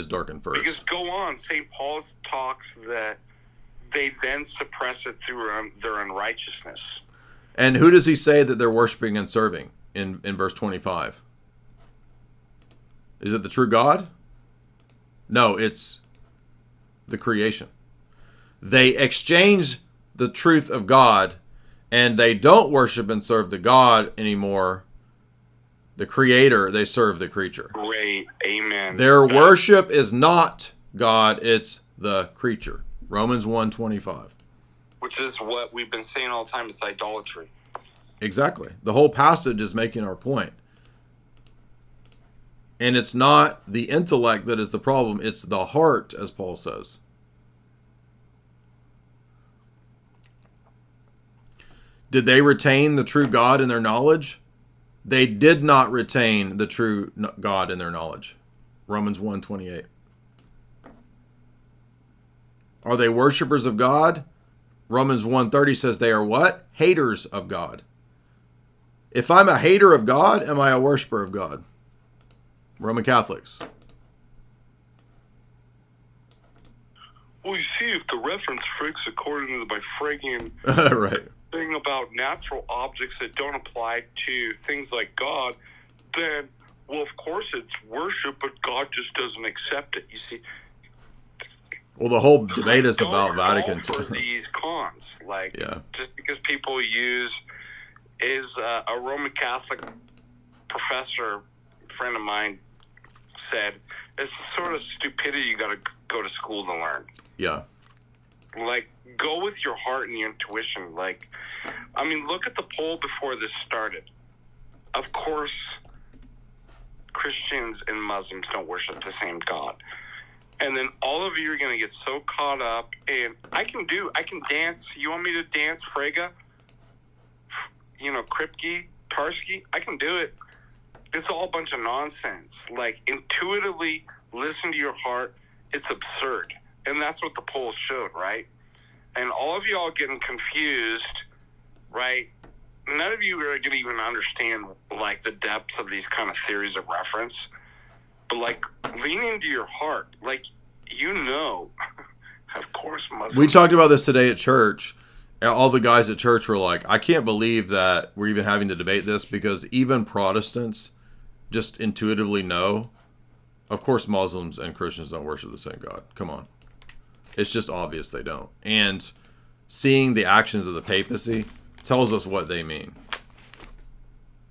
darkened first. Because go on, St. Paul talks that they then suppress it through their unrighteousness. And who does he say that they're worshiping and serving in verse 25? Is it the true God? No, it's the creation. They exchange the truth of God, and they don't worship and serve the God anymore, the Creator. They serve the creature. Great. Amen. Their worship is not God, it's the creature. Romans 1:25. Which is what we've been saying all the time. It's idolatry. Exactly. The whole passage is making our point. And it's not the intellect that is the problem. It's the heart, as Paul says. Did they retain the true God in their knowledge? They did not retain the true God in their knowledge. Romans 1:28. Are they worshipers of God? Romans 1:30 says they are what? Haters of God. If I'm a hater of God, am I a worshiper of God? Roman Catholics. Well, you see, if the reference freaks according to the Phrygian right. thing about natural objects that don't apply to things like God, then, well, of course it's worship, but God just doesn't accept it. You see. Well, the whole debate is about Vatican II. For these cons, like, yeah. Just because people use is a Roman Catholic professor, friend of mine, said it's the sort of stupidity you got to go to school to learn. Yeah. Like, go with your heart and your intuition. Like, I mean, look at the poll before this started. Of course, Christians and Muslims don't worship the same God. And then all of you are going to get so caught up in, I can dance. You want me to dance Frege? Kripke, Tarski? I can do it. It's all a bunch of nonsense. Like, intuitively listen to your heart. It's absurd. And that's what the polls showed, right? And all of y'all getting confused, right? None of you are going to even understand, like, the depths of these kind of theories of reference. But, like, lean into your heart. Like, of course, Muslims. We talked about this today at church. All the guys at church were like, I can't believe that we're even having to debate this because even Protestants just intuitively know, of course, Muslims and Christians don't worship the same God. Come on. It's just obvious they don't. And seeing the actions of the papacy tells us what they mean.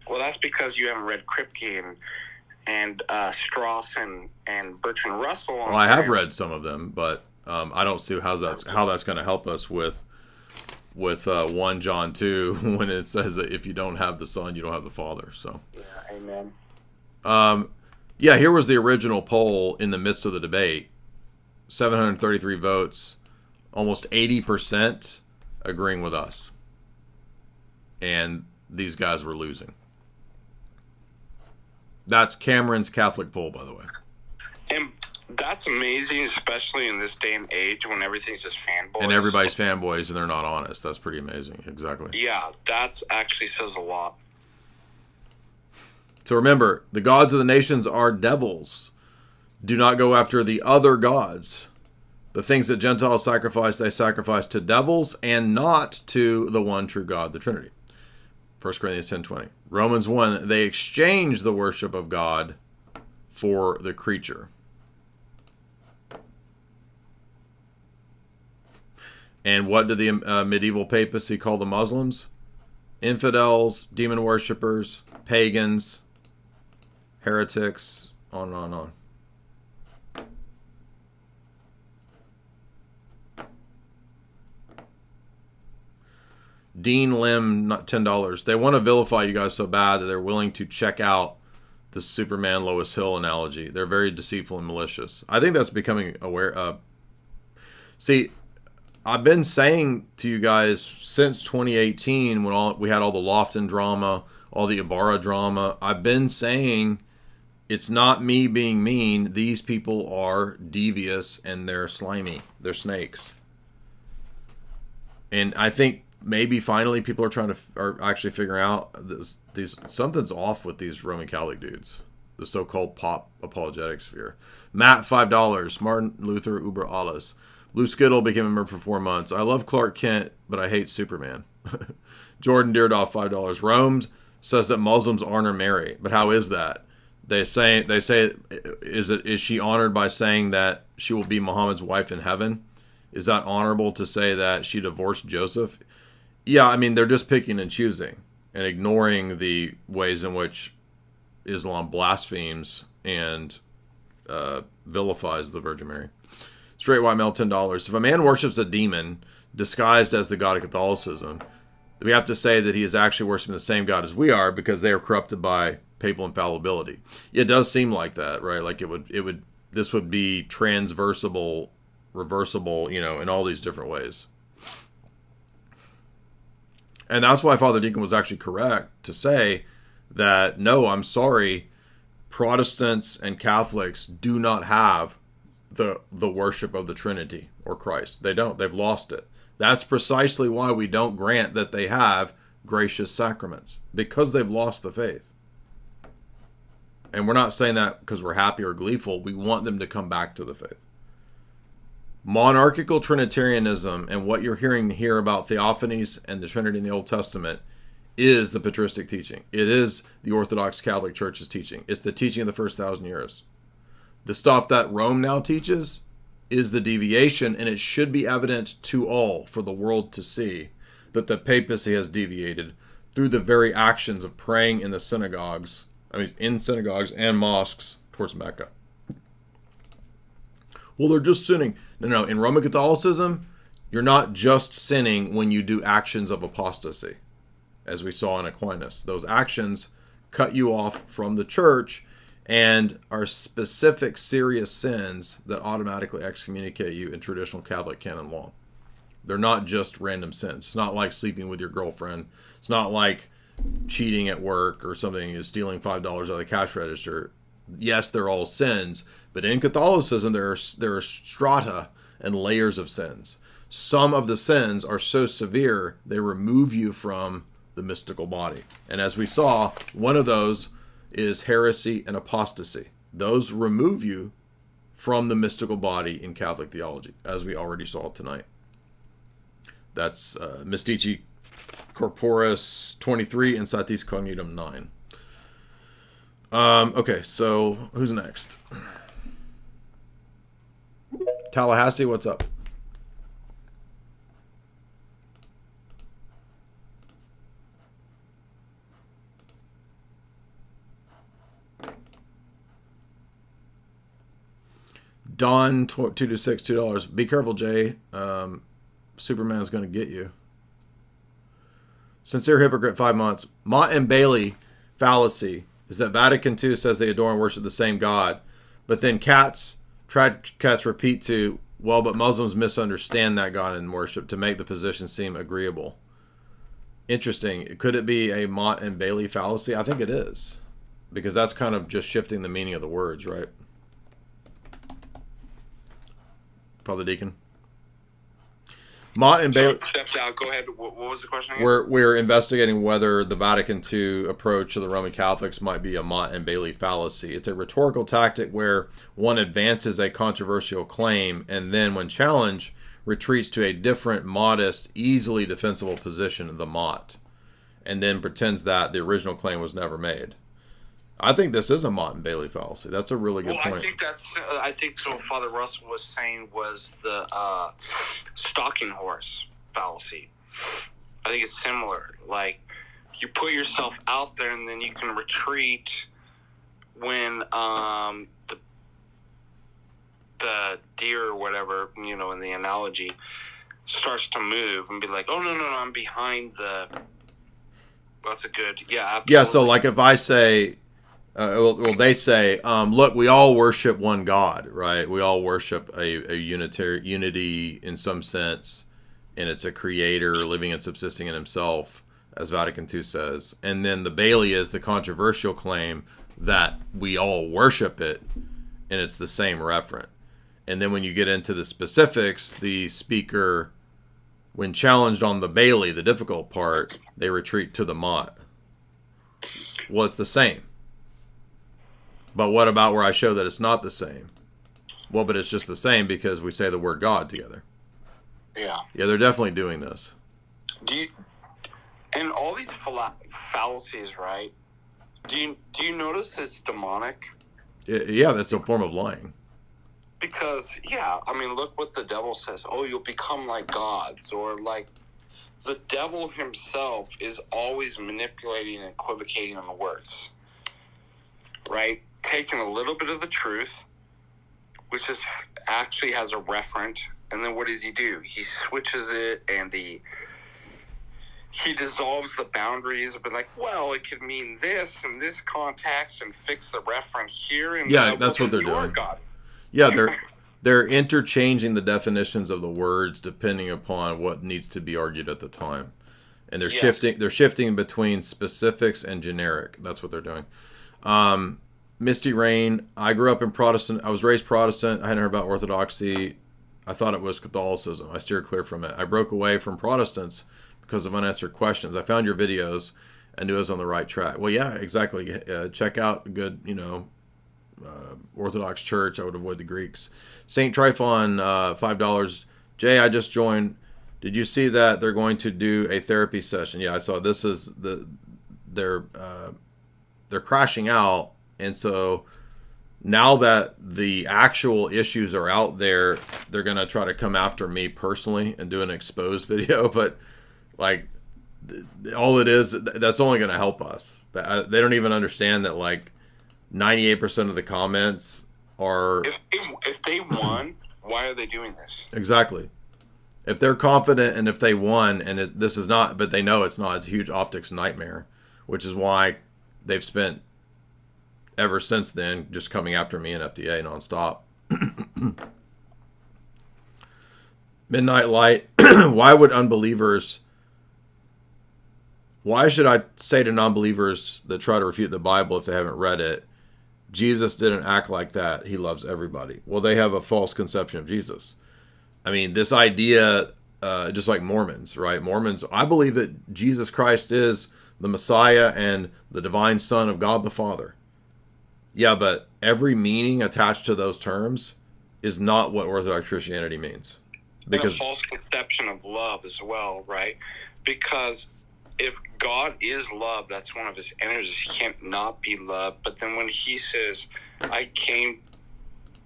Well, that's because you haven't read Kripke and Strauss and Bertrand Russell. Well, I have read some of them, but I don't see how that's going to help us with 1 John 2 when it says that if you don't have the Son, you don't have the Father. So, yeah, amen. Here was the original poll in the midst of the debate. 733 votes, almost 80% agreeing with us. And these guys were losing. That's Cameron's Catholic poll, by the way. And that's amazing, especially in this day and age when everything's just fanboys. And everybody's fanboys and they're not honest. That's pretty amazing. Exactly. Yeah, that actually says a lot. So remember, the gods of the nations are devils. Do not go after the other gods. The things that Gentiles sacrifice, they sacrifice to devils and not to the one true God, the Trinity. 1 Corinthians 10:20. Romans 1, they exchange the worship of God for the creature. And what did the medieval papacy call the Muslims? Infidels, demon worshippers, pagans, heretics, on and on and on. Dean Lim, not $10. They want to vilify you guys so bad that they're willing to check out the Superman Lois Hill analogy. They're very deceitful and malicious. I think that's becoming aware. See, I've been saying to you guys since 2018 when we had all the Lofton drama, all the Ibarra drama. I've been saying it's not me being mean. These people are devious and they're slimy. They're snakes. And I think maybe finally people are actually figuring out these something's off with these Roman Catholic dudes, the so-called pop apologetic sphere. Matt, $5. Martin Luther Uber alles. Blue Skittle became a member for 4 months. I love Clark Kent, but I hate Superman. Jordan Deerdoff, $5. Rome says that Muslims honor Mary, but how is that? They say is she honored by saying that she will be Muhammad's wife in heaven? Is that honorable to say that she divorced Joseph? Yeah, I mean, they're just picking and choosing and ignoring the ways in which Islam blasphemes and vilifies the Virgin Mary. Straight white male, $10. If a man worships a demon disguised as the God of Catholicism, we have to say that he is actually worshiping the same God as we are because they are corrupted by papal infallibility. It does seem like that, right? Like this would be transversible, reversible, in all these different ways. And that's why Father Deacon was actually correct to say that, no, I'm sorry, Protestants and Catholics do not have the worship of the Trinity or Christ. They don't. They've lost it. That's precisely why we don't grant that they have gracious sacraments, because they've lost the faith. And we're not saying that because we're happy or gleeful. We want them to come back to the faith. Monarchical Trinitarianism and what you're hearing here about Theophanies and the Trinity in the Old Testament is the patristic teaching. It is the Orthodox Catholic Church's teaching. It's the teaching of the first 1,000 years. The stuff that Rome now teaches is the deviation, and it should be evident to all for the world to see that the papacy has deviated through the very actions of praying in the synagogues, in synagogues and mosques towards Mecca. Well, they're just sinning. No. In Roman Catholicism, you're not just sinning when you do actions of apostasy, as we saw in Aquinas. Those actions cut you off from the church and are specific serious sins that automatically excommunicate you in traditional Catholic canon law. They're not just random sins. It's not like sleeping with your girlfriend. It's not like cheating at work or something, is stealing $5 out of the cash register. Yes, they're all sins, but in Catholicism, there are strata and layers of sins. Some of the sins are so severe, they remove you from the mystical body. And as we saw, one of those is heresy and apostasy. Those remove you from the mystical body in Catholic theology, as we already saw tonight. That's Mystici Corporis 23 and Satis Cognitum 9. Okay, so who's next? Tallahassee, what's up? Don 226 $2. Be careful, Jay. Superman's going to get you. Sincere Hypocrite 5 months. Mott and Bailey fallacy is that Vatican II says they adore and worship the same God, but then trad cats repeat to Well, but Muslims misunderstand that God in worship to make the position seem agreeable. Interesting. Could it be a Mott and Bailey fallacy? I think it is. Because that's kind of just shifting the meaning of the words, right? Father Deacon? Mott and Bailey. Stepped out. Go ahead. What was the question again? We're investigating whether the Vatican II approach to the Roman Catholics might be a Mott and Bailey fallacy. It's a rhetorical tactic where one advances a controversial claim and then, when challenged, retreats to a different, modest, easily defensible position, the Mott, and then pretends that the original claim was never made. I think this is a Mott and Bailey fallacy. That's a really good point. I think so. Father Russell was saying was the stalking horse fallacy. I think it's similar. Like, you put yourself out there and then you can retreat when the deer or whatever, in the analogy, starts to move and be like, oh, no, I'm behind the... That's a good... Yeah, absolutely. Yeah, so like if I say... they say, look, we all worship one God, right? We all worship a unity in some sense, and it's a creator living and subsisting in himself, as Vatican II says. And then the Bailey is the controversial claim that we all worship it, and it's the same referent. And then when you get into the specifics, the speaker, when challenged on the Bailey, the difficult part, they retreat to the Mott. Well, it's the same. But what about where I show that it's not the same? Well, but it's just the same because we say the word God together. Yeah. Yeah, they're definitely doing this. And all these fallacies, right? Do you notice it's demonic? Yeah, that's a form of lying. Because, look what the devil says. Oh, you'll become like gods. Or like, the devil himself is always manipulating and equivocating on the words. Right? Taking a little bit of the truth, which actually has a referent, and then what does he do? He switches it, and he dissolves the boundaries, but like, well, it could mean this in this context, and fix the reference here. And that's what they're doing. God. Yeah, they're interchanging the definitions of the words depending upon what needs to be argued at the time, and they're shifting between specifics and generic. That's what they're doing. Misty Rain, I grew up in Protestant. I was raised Protestant. I hadn't heard about Orthodoxy. I thought it was Catholicism. I steered clear from it. I broke away from Protestants because of unanswered questions. I found your videos and knew I was on the right track. Well, yeah, exactly. Check out a good, Orthodox church. I would avoid the Greeks. St. Tryphon, $5. Jay, I just joined. Did you see that they're going to do a therapy session? Yeah, I saw. This is they're crashing out. And so now that the actual issues are out there, they're going to try to come after me personally and do an exposed video. But like all it is, that's only going to help us. They don't even understand that like 98% of the comments are... If they won, why are they doing this? Exactly. If they're confident and if they won, and this is not, but they know it's not, it's a huge optics nightmare, which is why they've spent ever since then just coming after me and FDA nonstop. Midnight Light, why should I say to non-believers that try to refute the Bible if they haven't read it, Jesus didn't act like that, he loves everybody? Well, they have a false conception of Jesus. I mean, this idea, just like Mormons, right? Mormons, I believe that Jesus Christ is the Messiah and the divine Son of God the Father. Yeah, but every meaning attached to those terms is not what Orthodox Christianity means. Because a false conception of love as well, right? Because if God is love, that's one of his energies. He can't not be love. But then when he says, I came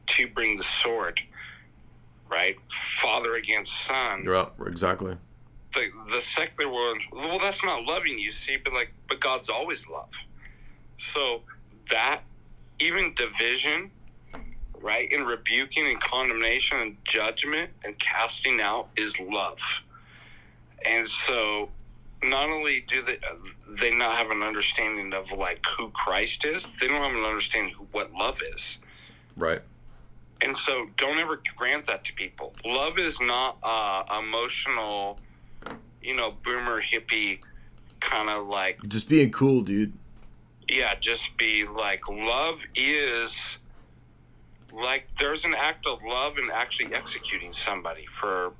to bring the sword, right? Father against son. Yeah, exactly. The secular world, well, that's not loving, you see, but God's always love. So that, even division, right, and rebuking and condemnation and judgment and casting out is love. And so not only do they not have an understanding of like who Christ is, they don't have an understanding of what love is. Right. And so don't ever grant that to people. Love is not emotional, boomer hippie kind of like... Just being cool, dude. Yeah, just be like, love is... Like, there's an act of love in actually executing somebody for...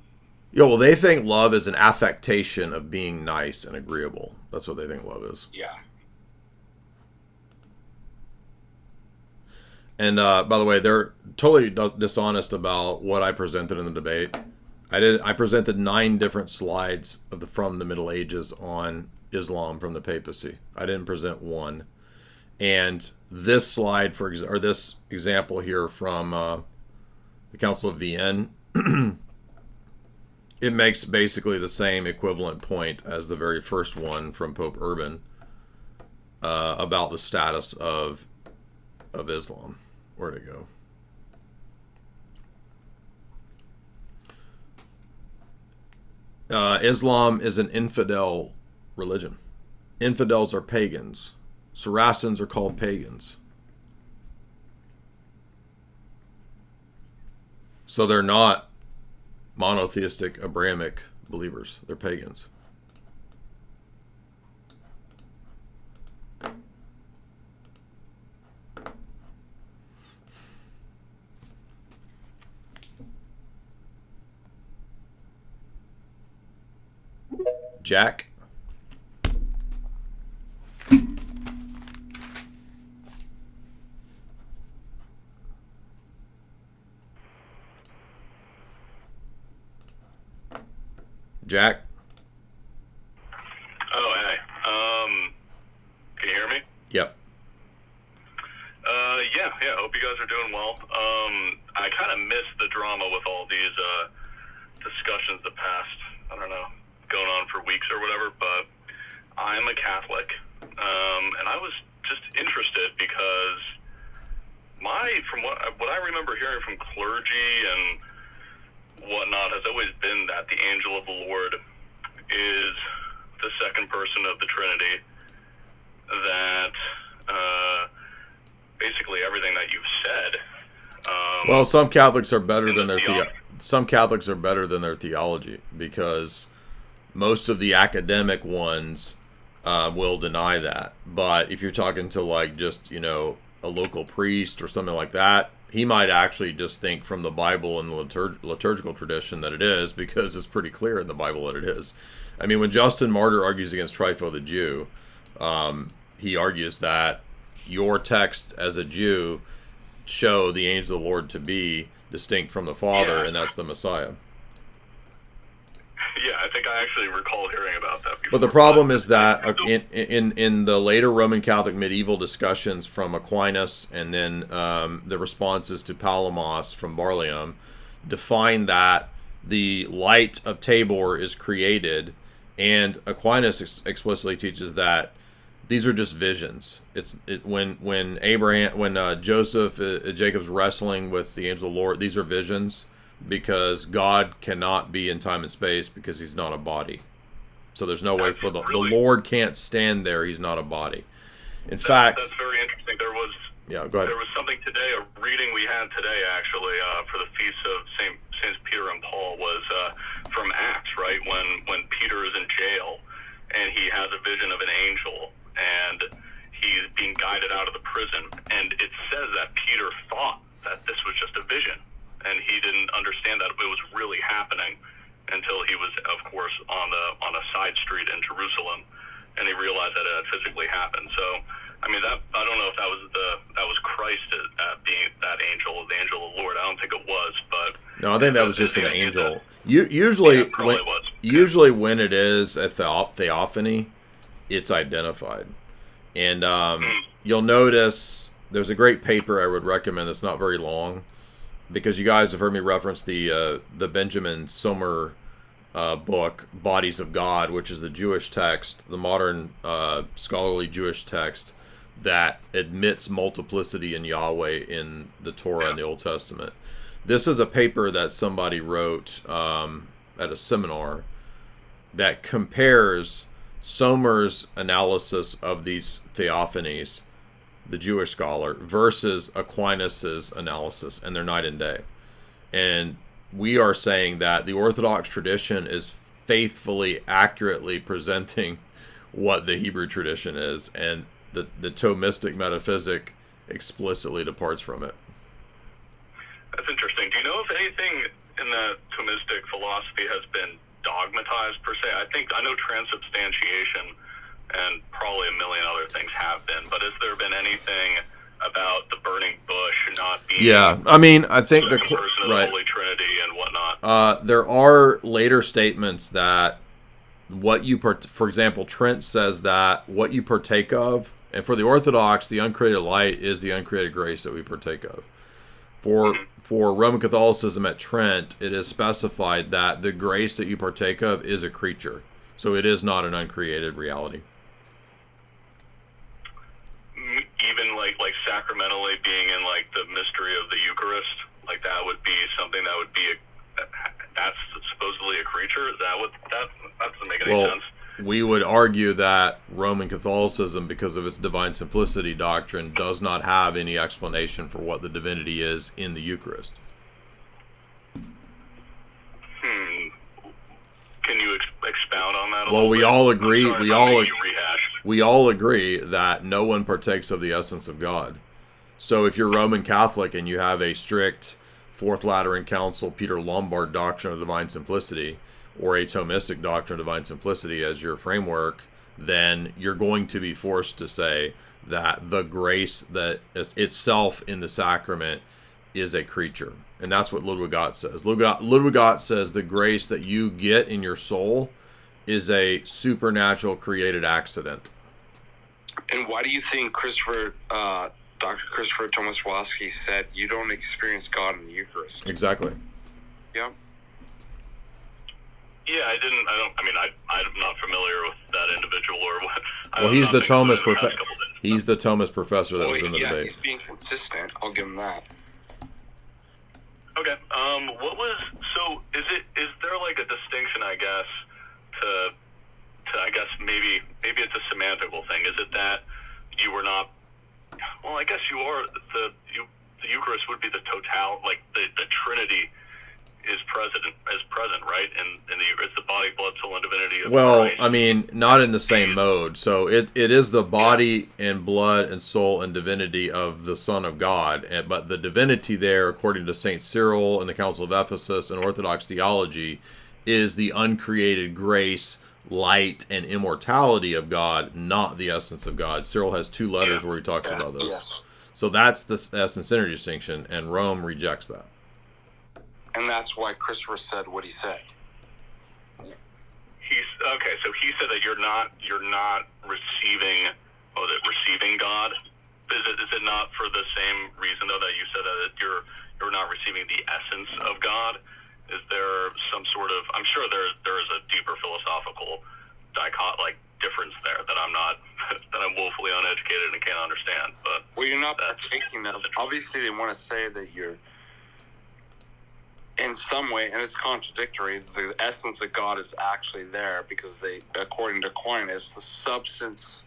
Well, they think love is an affectation of being nice and agreeable. That's what they think love is. Yeah. And by the way, they're totally dishonest about what I presented in the debate. I presented 9 different slides from the Middle Ages on Islam from the papacy. I didn't present one. And this slide, or this example here from the Council of Vienne, it makes basically the same equivalent point as the very first one from Pope Urban about the status of Islam. Where'd it go? Islam is an infidel religion. Infidels are pagans. Saracens are called pagans. So they're not monotheistic Abrahamic believers. They're pagans. Jack? Jack? Oh, hey. Can you hear me? Yep. Yeah, hope you guys are doing well. I kind of missed the drama with all these discussions the past, I don't know, going on for weeks or whatever, but I'm a Catholic, and I was just interested because from what I remember hearing from clergy and whatnot has always been that the angel of the Lord is the second person of the Trinity, that basically everything that you've said. Well, some Catholics are better than their theology, because most of the academic ones will deny that. But if you're talking to like just a local priest or something like that, he might actually just think from the Bible and the liturgical tradition that it is, because it's pretty clear in the Bible that it is. I mean, when Justin Martyr argues against Trypho the Jew, he argues that your text as a Jew show the angel of the Lord to be distinct from the Father, and that's the Messiah. Yeah, I think I actually recall hearing about that before. But the problem is that in the later Roman Catholic medieval discussions from Aquinas, and then the responses to Palamos from Barlaam, define that the light of Tabor is created, and Aquinas explicitly teaches that these are just visions. When Jacob's wrestling with the angel of the Lord, these are visions, because God cannot be in time and space because he's not a body. So there's no way for the Lord can't stand there. He's not a body. In fact, that's very interesting. Go ahead. There was something today, a reading we had today actually for the feast of Saints Peter and Paul was from Acts, right? When Peter is in jail and he has a vision of an angel and he's being guided out of the prison, and it says that Peter thought that this was just a vision, and he didn't understand that it was really happening until he was, of course, on a side street in Jerusalem, and he realized that it had physically happened. So, I mean, I don't know if that was Christ being that angel, the angel of the Lord. I don't think it was, but no, I think that was just an angel. Usually when it is a theophany, it's identified. And you'll notice there's a great paper I would recommend that's not very long, because you guys have heard me reference the Benjamin Sommer book, Bodies of God, which is the Jewish text, the modern scholarly Jewish text that admits multiplicity in Yahweh in the Torah and the Old Testament. This is a paper that somebody wrote at a seminar that compares Sommer's analysis of these theophanies the Jewish scholar, versus Aquinas's analysis, and they're night and day. And we are saying that the Orthodox tradition is faithfully, accurately presenting what the Hebrew tradition is, and the Thomistic metaphysic explicitly departs from it. That's interesting. Do you know if anything in the Thomistic philosophy has been dogmatized per se? I know transubstantiation and probably a million other things have been, but has there been anything about the burning bush not being I think the person of right. the Holy Trinity and whatnot? There are later statements that what you for example, Trent says that what you partake of, and for the Orthodox, the uncreated light is the uncreated grace that we partake of. For Roman Catholicism at Trent, it is specified that the grace that you partake of is a creature, so it is not an uncreated reality. Even like sacramentally being in like the mystery of the Eucharist, like that would be something that would be that's supposedly a creature. Is that what that doesn't make any sense? We would argue that Roman Catholicism, because of its divine simplicity doctrine, does not have any explanation for what the divinity is in the Eucharist. Can you expound on that a well, little we bit? all agree. Sorry, We all agree that no one partakes of the essence of God. So if you're Roman Catholic and you have a strict Fourth Lateran Council, Peter Lombard doctrine of divine simplicity, or a Thomistic doctrine of divine simplicity as your framework, then you're going to be forced to say that the grace that is itself in the sacrament is a creature. And that's what Ludwig Ott says. Ludwig Ott says the grace that you get in your soul is a supernatural created accident. And why do you think Dr. Christopher Tomasłowski said you don't experience God in the Eucharist? Exactly. Yeah. Yeah, I'm not familiar with that individual or what. Well, he's the Thomist professor. He's the Thomist professor that was in the debate. He's being consistent. I'll give him that. Okay. Is there like a distinction, I guess, to I guess maybe it's a semantical thing. Is it that you were not? Well, I guess you are. The Eucharist would be the total, like the Trinity is present, right? And the Eucharist, the body, blood, soul, and divinity of Christ. Not in the same mode. So it is the body and blood and soul and divinity of the Son of God. But the divinity there, according to St. Cyril and the Council of Ephesus and Orthodox theology, is the uncreated grace, light, and immortality of God, not the essence of God. Cyril has 2 letters where he talks about those. Yes. So that's the essence synergy distinction, and Rome rejects that. And that's why Christopher said what he said. So he said that you're not receiving God. Is it not for the same reason though that you said that you're not receiving the essence of God? Is there some sort of? I'm sure there is a deeper philosophical difference there that I'm woefully uneducated and can't understand. But you're not partaking of. Obviously, they want to say that you're. In some way, and it's contradictory, the essence of God is actually there because according to Aquinas, the substance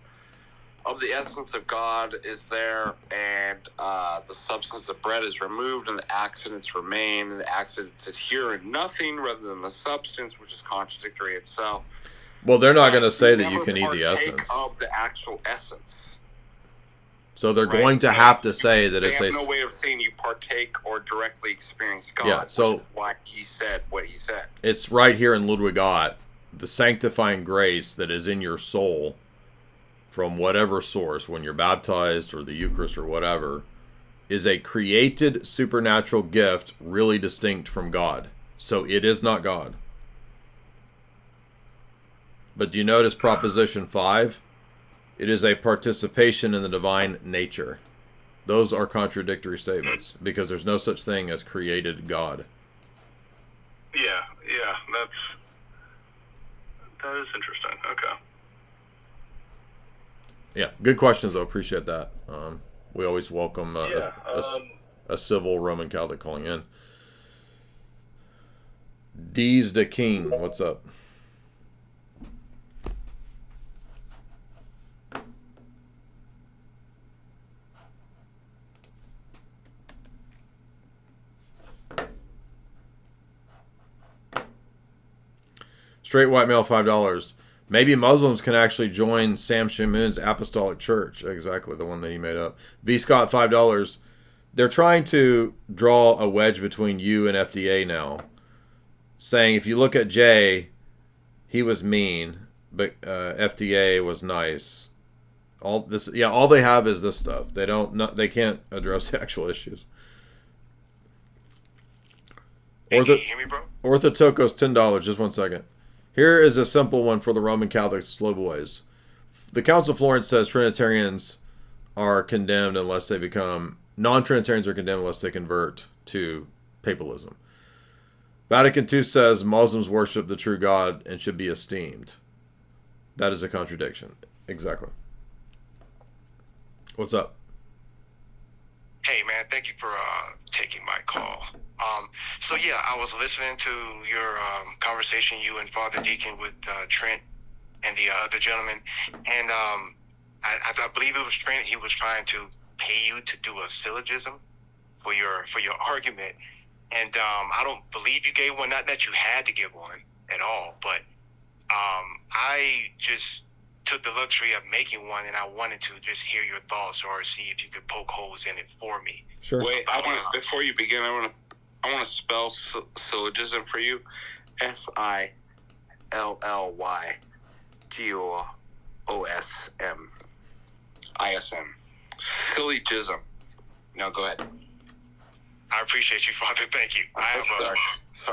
of the essence of God is there, and the substance of bread is removed, and the accidents remain, and the accidents adhere in nothing rather than the substance, which is contradictory itself. Well, they're not going to say that you can eat the essence of the actual essence. So they're going to have to say that it's no way of saying you partake or directly experience God. Yeah, so which is why he said what he said. It's right here in Ludwig Ott, the sanctifying grace that is in your soul from whatever source, when you're baptized or the Eucharist or whatever, is a created supernatural gift really distinct from God. So it is not God. But do you notice Proposition 5? It is a participation in the divine nature. Those are contradictory statements because there's no such thing as created God. Yeah, that is interesting. Okay. Yeah, good questions though. Appreciate that. We always welcome a civil Roman Catholic calling in. D's the King, what's up? Straight white male, $5. Maybe Muslims can actually join Sam Shamoun's Apostolic Church. Exactly, the one that he made up. V. Scott, $5. They're trying to draw a wedge between you and FDA now, saying if you look at Jay, he was mean, but FDA was nice. All they have is this stuff. They can't address the actual issues. Hey, can you hear me, bro? Orthotokos, $10. Just 1 second. Here is a simple one for the Roman Catholic slow boys. The Council of Florence says Trinitarians are condemned unless they become... Non-Trinitarians are condemned unless they convert to Papalism. Vatican II says Muslims worship the true God and should be esteemed. That is a contradiction. Exactly. What's up? Hey, man, thank you for taking my call. So, yeah, I was listening to your conversation, you and Father Deacon, with Trent and the other gentleman. And I believe it was Trent. He was trying to pay you to do a syllogism for your argument. And I don't believe you gave one. Not that you had to give one at all, but I just took the luxury of making one, and I wanted to just hear your thoughts or see if you could poke holes in it for me. Sure. Wait, before you begin, I want to spell syllogism for you. SILLYGOOSM. Syllogism. Now go ahead. I appreciate you, Father. Thank you. I have a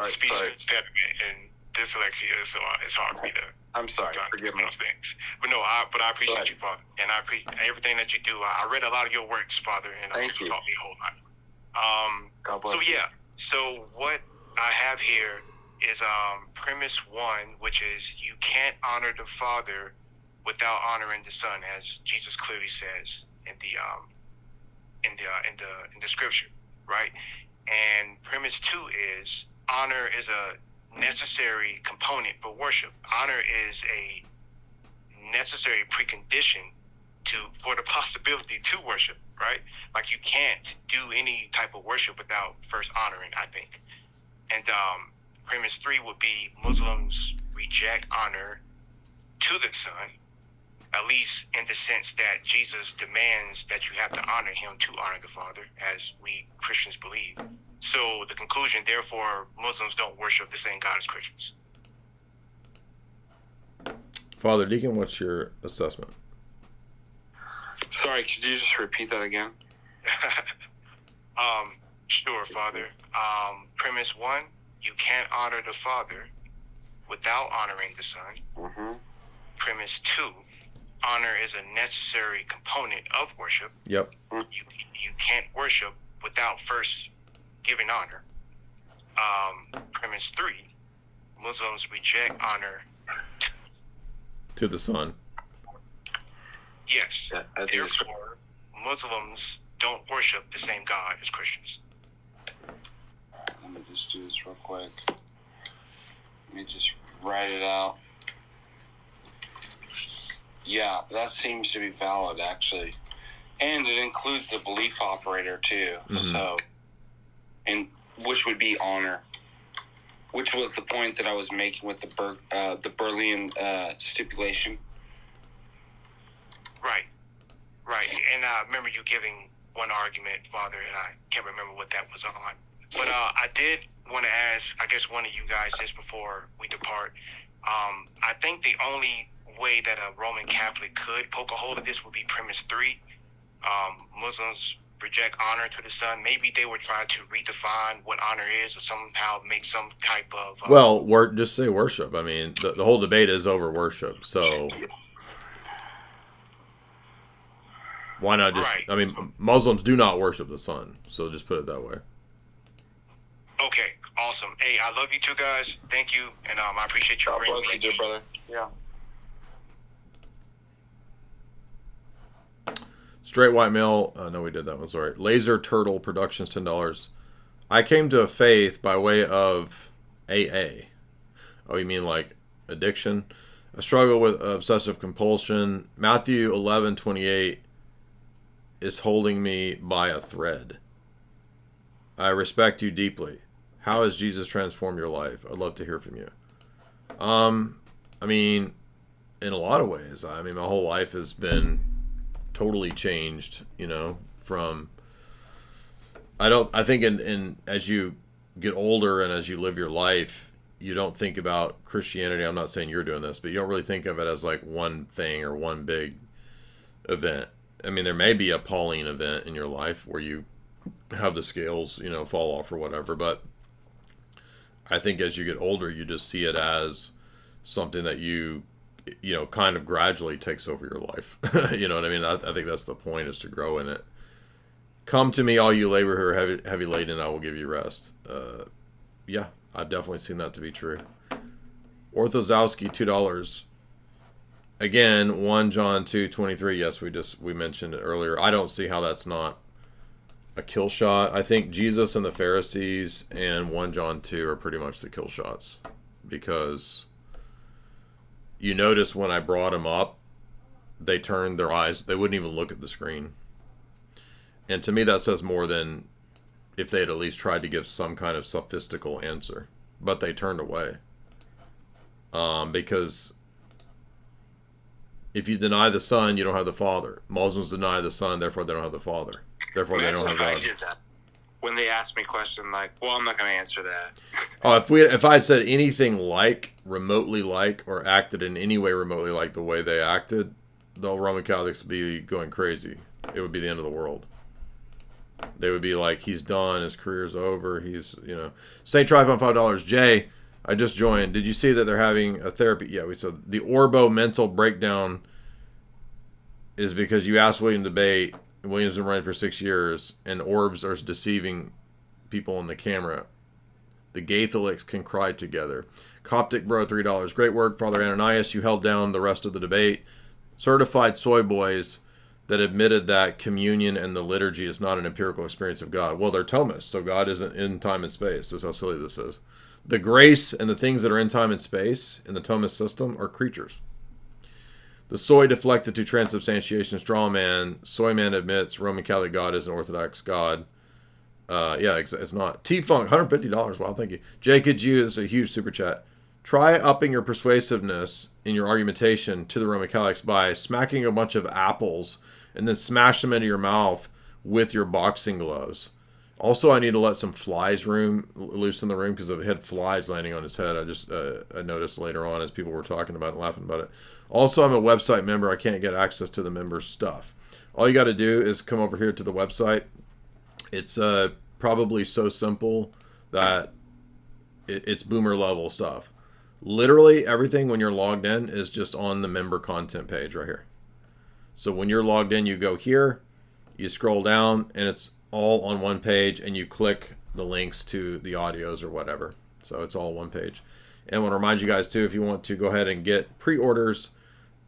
speech sorry. impediment and dyslexia, so it's hard for me to. I'm sorry. Forgive me. Those things. But no, I appreciate you, Father, and I appreciate everything that you do. I read a lot of your works, Father, and Thank you. taught me a whole lot. God bless So you. yeah. So what I have here is premise 1, which is you can't honor the Father without honoring the Son, as Jesus clearly says in the scripture, right? And premise 2 is honor is a necessary component for worship. Honor is a necessary precondition for the possibility to worship, right? Like you can't do any type of worship without first honoring, I think. And premise 3 would be Muslims reject honor to the Son, at least in the sense that Jesus demands that you have to honor him to honor the Father, as we Christians believe. So the conclusion, therefore, Muslims don't worship the same God as Christians. Father Deacon, what's your assessment? Sorry, could you just repeat that again? Sure, Father. Premise 1, you can't honor the Father without honoring the Son. Mm-hmm. Premise 2, honor is a necessary component of worship. Yep. You can't worship without first giving honor. Premise 3, Muslims reject honor To the Son. Yes. Yeah, I think it's Therefore, Muslims don't worship the same God as Christians. Let me just do this real quick. Let me just write it out. Yeah, that seems to be valid, actually. And it includes the belief operator, too. Mm-hmm. So, and which would be honor, which was the point that I was making with the Berlin stipulation. Right. And I remember you giving one argument, Father, and I can't remember what that was on. But I did want to ask, I guess, one of you guys just before we depart. I think the only way that a Roman Catholic could poke a hole of this would be premise 3. Muslims reject honor to the Son. Maybe they would try to redefine what honor is or somehow make some type of... just say worship. I mean, the whole debate is over worship, so... Why not just... Right. I mean, Muslims do not worship the Son, so just put it that way. Okay, awesome. Hey, I love you two guys. Thank you, and I appreciate you. God bless you, dear brother. Yeah. Straight white male. No, we did that one. Sorry. Laser Turtle Productions, $10. I came to faith by way of AA. Oh, you mean like addiction? A struggle with obsessive compulsion. Matthew 11:28 is holding me by a thread. I respect you deeply. How has Jesus transformed your life? I'd love to hear from you. I mean, in a lot of ways. I mean, my whole life has been totally changed, from... I think as you get older and as you live your life, you don't think about Christianity. I'm not saying you're doing this, but you don't really think of it as like one thing or one big event. I mean, there may be a Pauline event in your life where you have the scales, fall off or whatever, but I think as you get older, you just see it as something that you kind of gradually takes over your life. You know what I mean? I think that's the point, is to grow in it. Come to me, all you labor who are heavy laden, and I will give you rest. Yeah, I've definitely seen that to be true. Orthozowski, $2. Again, 1 John 2:23. Yes, we mentioned it earlier. I don't see how that's not a kill shot. I think Jesus and the Pharisees and 1 John 2 are pretty much the kill shots, because you notice when I brought them up, they turned their eyes. They wouldn't even look at the screen. And to me, that says more than if they had at least tried to give some kind of sophistical answer. But they turned away. Because if you deny the Son, you don't have the Father. Muslims deny the Son, therefore they don't have the Father. Therefore they don't have God. I did that. When they asked me a question, like, well, I'm not going to answer that. Oh, if I had said anything like, remotely like, or acted in any way remotely like the way they acted, the Roman Catholics would be going crazy. It would be the end of the world. They would be like, he's done, his career's over, he's, St. Trifon, $5. Jay, I just joined. Did you see that they're having a therapy? Yeah, we said the Orbo mental breakdown is because you asked William to debate, and William's been running for 6 years, and orbs are deceiving people on the camera. The Gatholics can cry together. Coptic Bro, $3. Great work, Father Ananias. You held down the rest of the debate. Certified soy boys that admitted that communion and the liturgy is not an empirical experience of God. Well, they're Thomists, so God isn't in time and space. That's how silly this is. The grace and the things that are in time and space in the Thomist system are creatures. The soy deflected to transubstantiation straw man. Soy man admits Roman Catholic God is an Orthodox God. Yeah, it's not. T-Funk, $150. Wow, thank you. Jay, could you, this is a huge super chat. Try upping your persuasiveness in your argumentation to the Roman Catholics by smacking a bunch of apples and then smash them into your mouth with your boxing gloves. Also, I need to let some flies loose in the room because I've had flies landing on his head. I noticed later on as people were talking about it, laughing about it. Also, I'm a website member. I can't get access to the members' stuff. All you got to do is come over here to the website. It's probably so simple that it's boomer level stuff. Literally everything when you're logged in is just on the member content page right here. So when you're logged in, you go here, you scroll down, and it's all on one page, and you click the links to the audios or whatever. So it's all one page. And I want to remind you guys too, if you want to go ahead and get pre-orders,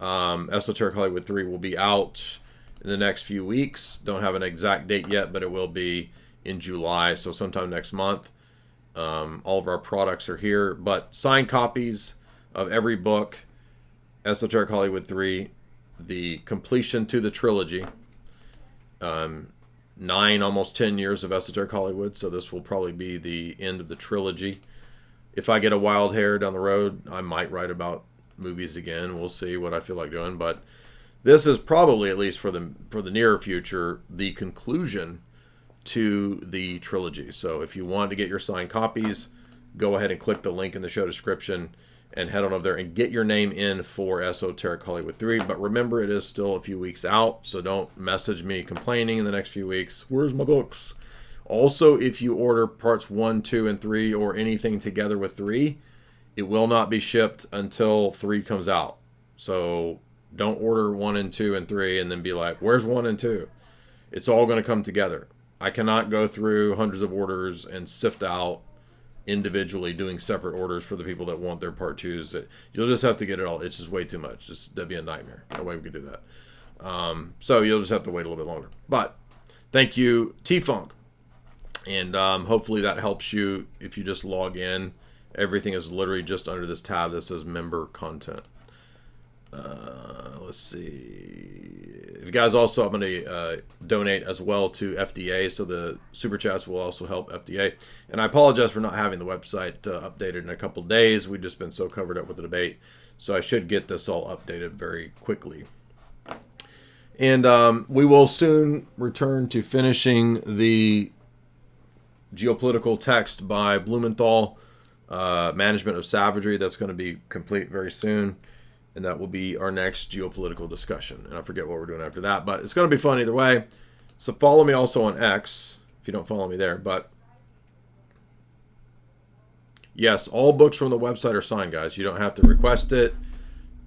Esoteric Hollywood 3 will be out in the next few weeks. Don't have an exact date yet, but it will be in July, so sometime next month. All of our products are here, but signed copies of every book, Esoteric Hollywood 3, the completion to the trilogy, 9, almost 10 years of Esoteric Hollywood, so this will probably be the end of the trilogy. If I get a wild hair down the road, I might write about movies again. We'll see what I feel like doing, but this is probably, at least for the near future, the conclusion to the trilogy. So if you want to get your signed copies, go ahead and click the link in the show description and head on over there and get your name in for Esoteric Hollywood 3. But remember, it is still a few weeks out, so don't message me complaining in the next few weeks. Where's my books? Also, if you order parts 1, 2, and 3, or anything together with 3, it will not be shipped until 3 comes out. So don't order 1 and 2 and 3 and then be like, where's 1 and 2? It's all going to come together. I cannot go through hundreds of orders and sift out individually doing separate orders for the people that want their part 2s. You'll just have to get it all. It's just way too much. That'd be a nightmare. No way we could do that. So you'll just have to wait a little bit longer. But thank you, T-Funk. And hopefully that helps you if you just log in. Everything is literally just under this tab that says member content. Let's see. If You guys also, I'm going to donate as well to FDA, so the super chats will also help FDA. And I apologize for not having the website updated in a couple days. We've just been so covered up with the debate, so I should get this all updated very quickly. And we will soon return to finishing the geopolitical text by Blumenthal, Management of Savagery. That's going to be complete very soon. And that will be our next geopolitical discussion. And I forget what we're doing after that, but it's going to be fun either way. So follow me also on X, if you don't follow me there. But yes, all books from the website are signed, guys. You don't have to request it.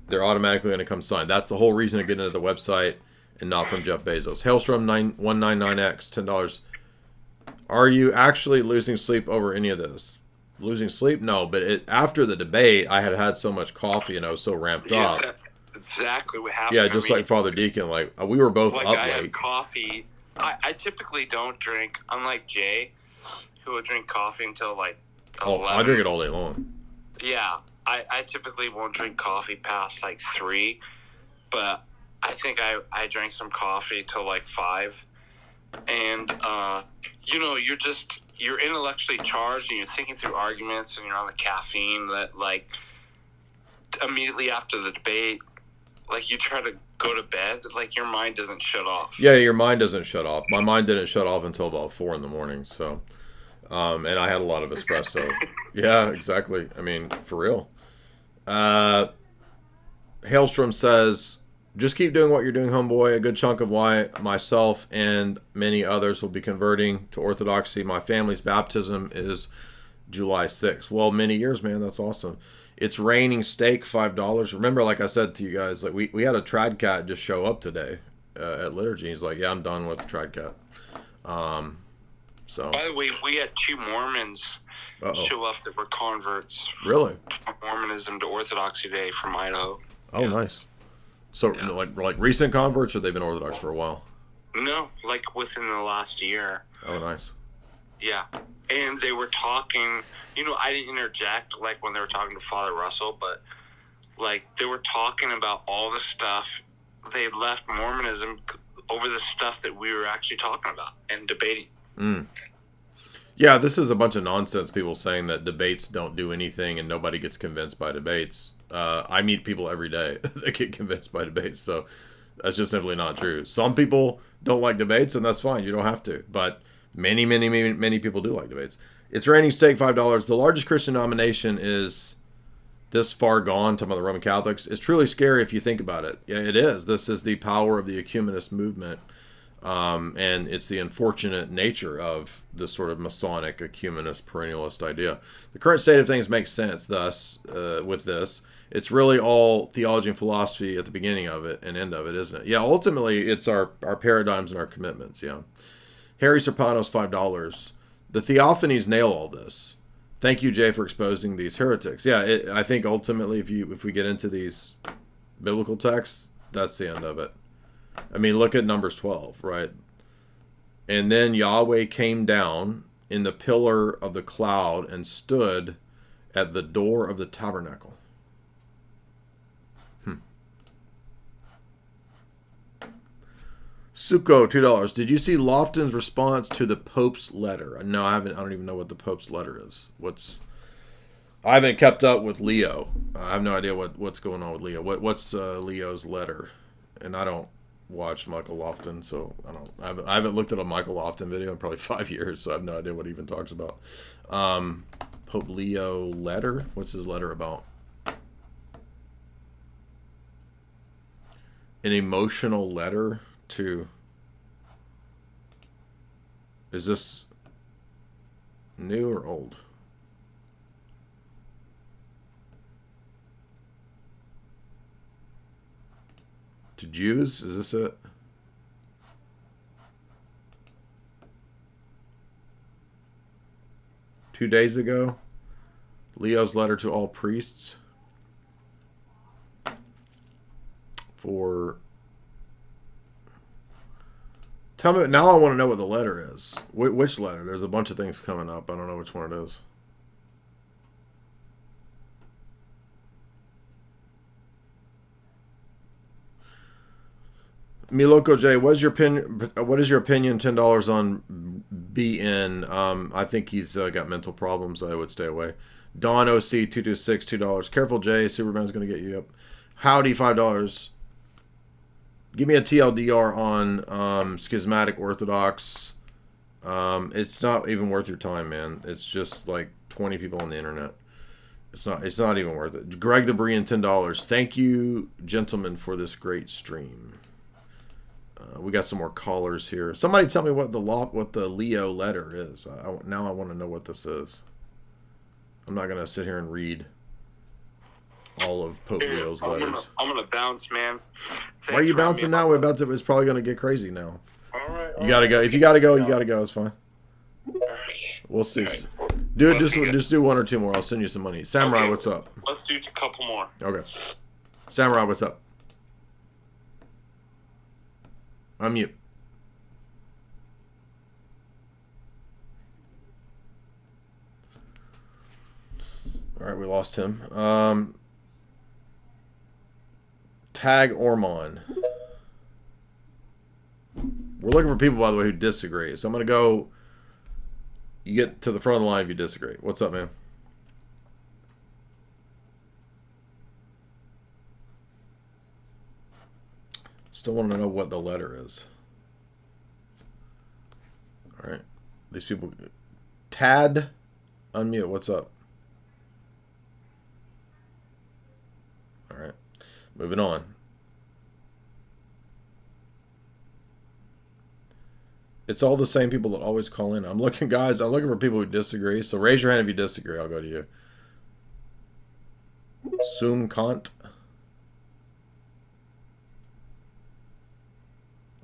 They're automatically going to come signed. That's the whole reason to get into the website and not from Jeff Bezos. Hailstrom 199X, $10. Are you actually losing sleep over any of this? Losing sleep? No, but after the debate, I had so much coffee and I was so ramped up. That's exactly what happened. Yeah, just like Father Deacon, like we were both like up I late. had coffee. I typically don't drink, unlike Jay, who would drink coffee until like 11. I drink it all day long. Yeah, I typically won't drink coffee past like 3, but I think I drank some coffee till like 5. And, you're intellectually charged and you're thinking through arguments and you're on the caffeine that, like, immediately after the debate, like, you try to go to bed, like, your mind doesn't shut off. Yeah, your mind doesn't shut off. My mind didn't shut off until about 4 in the morning, so, and I had a lot of espresso. Yeah, exactly. I mean, for real. Hailstrom says, just keep doing what you're doing, homeboy. A good chunk of why myself and many others will be converting to Orthodoxy. My family's baptism is July 6th. Well, many years, man. That's awesome. It's raining steak, $5. Remember, like I said to you guys, like we had a trad cat just show up today at liturgy. He's like, yeah, I'm done with the trad cat. So. By the way, we had 2 Mormons show up that were converts. Really? From Mormonism to Orthodoxy today from Idaho. Oh, yeah. Nice. So, yeah. like recent converts, or they've been Orthodox for a while? No, like within the last year. Oh, nice. Yeah. And they were talking, I didn't interject, like, when they were talking to Father Russell, but, like, they were talking about all the stuff. They left Mormonism over the stuff that we were actually talking about and debating. Yeah, this is a bunch of nonsense, people saying that debates don't do anything and nobody gets convinced by debates. I meet people every day that get convinced by debates, so that's just simply not true. Some people don't like debates, and that's fine. You don't have to. But many, many, many, many people do like debates. It's raining steak, $5. The largest Christian denomination is this far gone, talking about the Roman Catholics. It's truly scary if you think about it. Yeah, it is. This is the power of the ecumenist movement. And it's the unfortunate nature of this sort of Masonic, ecumenist, perennialist idea. The current state of things makes sense, thus, with this. It's really all theology and philosophy at the beginning of it and end of it, isn't it? Yeah, ultimately, it's our paradigms and our commitments, yeah. Harry Serpanos, $5. The Theophanies nail all this. Thank you, Jay, for exposing these heretics. Yeah, I think ultimately, if we get into these biblical texts, that's the end of it. I mean, look at Numbers 12, right? And then Yahweh came down in the pillar of the cloud and stood at the door of the tabernacle. Suko, $2. Did you see Lofton's response to the Pope's letter? No, I haven't. I don't even know what the Pope's letter is. I haven't kept up with Leo. I have no idea what's going on with Leo. What's Leo's letter? And I don't watch Michael Lofton, so I haven't looked at a Michael Lofton video in probably 5 years, so I have no idea what he even talks about. Pope Leo letter? What's his letter about? An emotional letter to... Is this new or old? To Jews? Is this it? Two days ago, Leo's letter to all priests for... Tell me, now I want to know what the letter is. Which letter? There's a bunch of things coming up. I don't know which one it is. Miloko J, what is your opinion? $10 on BN? I think he's got mental problems. I would stay away. Don OC 226 $2. Careful Jay, Superman's gonna get you up. Howdy $5. Give me a TLDR on schismatic Orthodox. It's not even worth your time, man. It's just like 20 people on the internet. It's not even worth it. Greg the Berean $10. Thank you, gentlemen, for this great stream. We got some more callers here. Somebody tell me what the Leo letter is. Now I want to know what this is. I'm not gonna sit here and read all of Pope Leo's letters. I'm gonna bounce, man. Why are you bouncing now? It's probably gonna get crazy now. All right. You gotta go. If you gotta go, you gotta go. It's fine. We'll see. Right. Do it. Just do one or two more. I'll send you some money. Samurai, okay. What's up? Let's do a couple more. Okay. Samurai, what's up? Unmute. All right, we lost him. Tag Ormond. We're looking for people, by the way, who disagree. So I'm going to go. You get to the front of the line if you disagree. What's up, man? Still want to know what the letter is. All right. These people. Tad. Unmute. What's up? All right. Moving on. It's all the same people that always call in. I'm looking for people who disagree. So raise your hand if you disagree. I'll go to you. Sum Kant.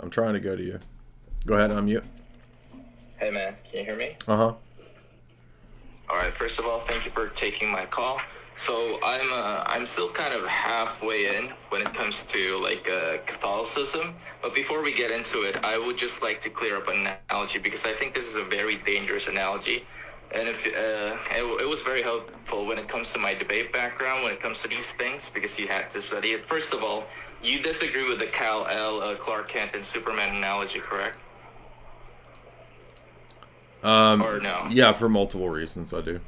I'm trying to go to you. Go ahead, unmute. Hey man, can you hear me? Uh-huh. All right, first of all, thank you for taking my call. So I'm still kind of halfway in when it comes to Catholicism. But before we get into it, I would just like to clear up an analogy because I think this is a very dangerous analogy. And if it was very helpful when it comes to my debate background, when it comes to these things, because you had to study it. First of all, you disagree with the Kal-El, Clark Kent, and Superman analogy, correct? Or no? Yeah, for multiple reasons, I do.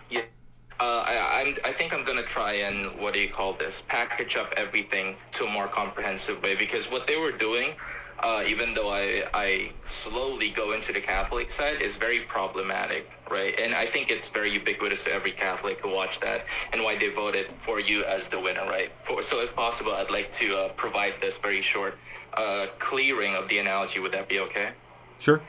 Yeah. I think I'm going to try and, package up everything to a more comprehensive way, because what they were doing, even though I slowly go into the Catholic side, is very problematic, right? And I think it's very ubiquitous to every Catholic who watched that and why they voted for you as the winner, right? So if possible, I'd like to provide this very short clearing of the analogy. Would that be okay? Sure.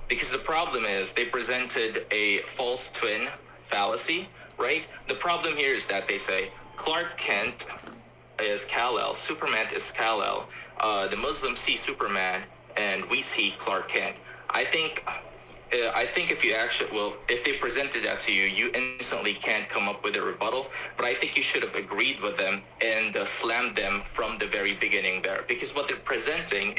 Because the problem is they presented a false twin fallacy, right? The problem here is that they say Clark Kent is Kal-El, Superman is Kal-El. The Muslims see Superman and we see Clark Kent. I think if they presented that to you, you instantly can't come up with a rebuttal. But I think you should have agreed with them and slammed them from the very beginning there. Because what they're presenting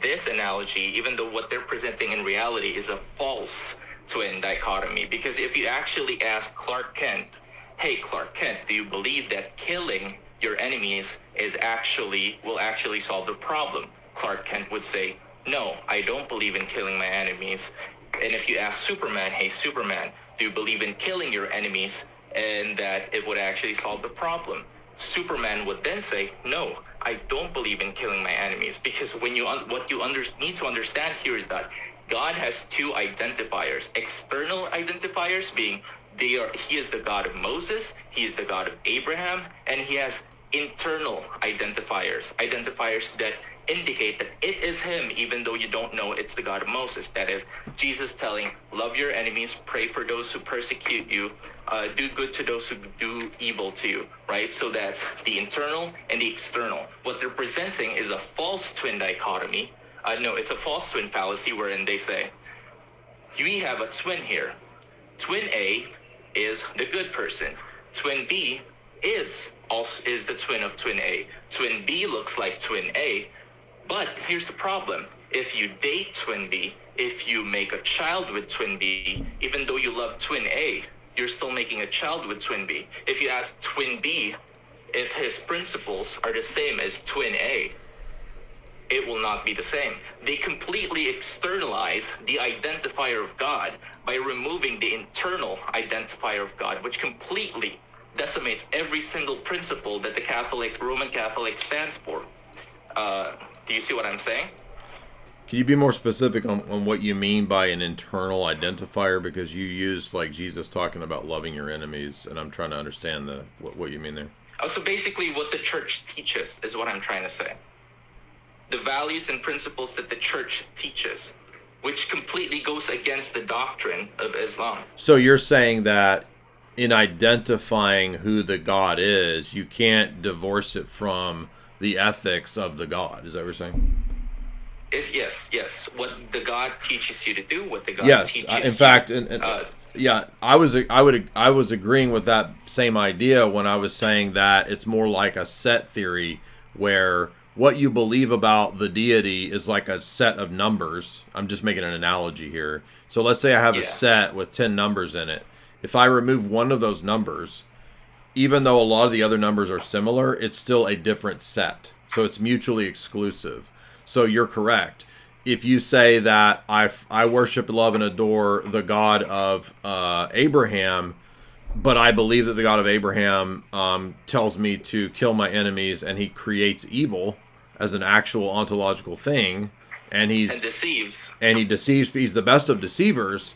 this analogy, even though what they're presenting in reality is a false twin dichotomy. Because if you actually ask Clark Kent, hey, Clark Kent, do you believe that killing your enemies will actually solve the problem? Clark Kent would say, no, I don't believe in killing my enemies. And if you ask Superman, hey, Superman, do you believe in killing your enemies and that it would actually solve the problem? Superman would then say, no, I don't believe in killing my enemies. Because what you need to understand here is that God has two identifiers. External identifiers being he is the God of Moses, he is the God of Abraham, and he has internal identifiers that indicate that it is him, even though you don't know it's the God of Moses. That is, Jesus telling, love your enemies, pray for those who persecute you, do good to those who do evil to you, right? So that's the internal and the external. What they're presenting is a false twin dichotomy. It's a false twin fallacy wherein they say, we have a twin here. Twin A is the good person. Twin B is the twin of twin A. Twin B looks like twin A. But here's the problem. If you date twin B, if you make a child with twin B, even though you love twin A, you're still making a child with twin B. If you ask twin B, if his principles are the same as twin A, it will not be the same. They completely externalize the identifier of God by removing the internal identifier of God, which completely decimates every single principle that the Roman Catholic stands for. Do you see what I'm saying? Can you be more specific on what you mean by an internal identifier? Because you use like Jesus talking about loving your enemies, and I'm trying to understand what you mean there. So basically what the church teaches is what I'm trying to say. The values and principles that the church teaches, which completely goes against the doctrine of Islam. So you're saying that in identifying who the God is, you can't divorce it from the ethics of the God. Is that what you're saying? Yes. What the God teaches you to do, what the God teaches in you. fact, I was agreeing with that same idea when I was saying that it's more like a set theory where what you believe about the deity is like a set of numbers. I'm just making an analogy here. So let's say I have a set with 10 numbers in it. If I remove one of those numbers, even though a lot of the other numbers are similar, it's still a different set. So it's mutually exclusive. So you're correct. If you say that I worship, love, and adore the God of Abraham, but I believe that the God of Abraham tells me to kill my enemies, and he creates evil as an actual ontological thing, and he deceives, he's the best of deceivers,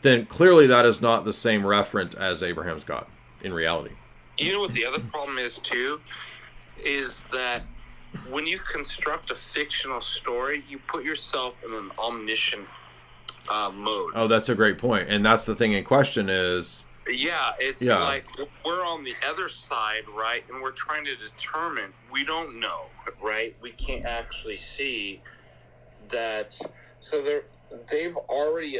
then clearly that is not the same referent as Abraham's God in reality. You know what the other problem is too? Is that when you construct a fictional story, you put yourself in an omniscient mode. Oh, that's a great point. And that's the thing in question is... like we're on the other side, right? And we're trying to determine, we don't know, right? We can't actually see that. So they've already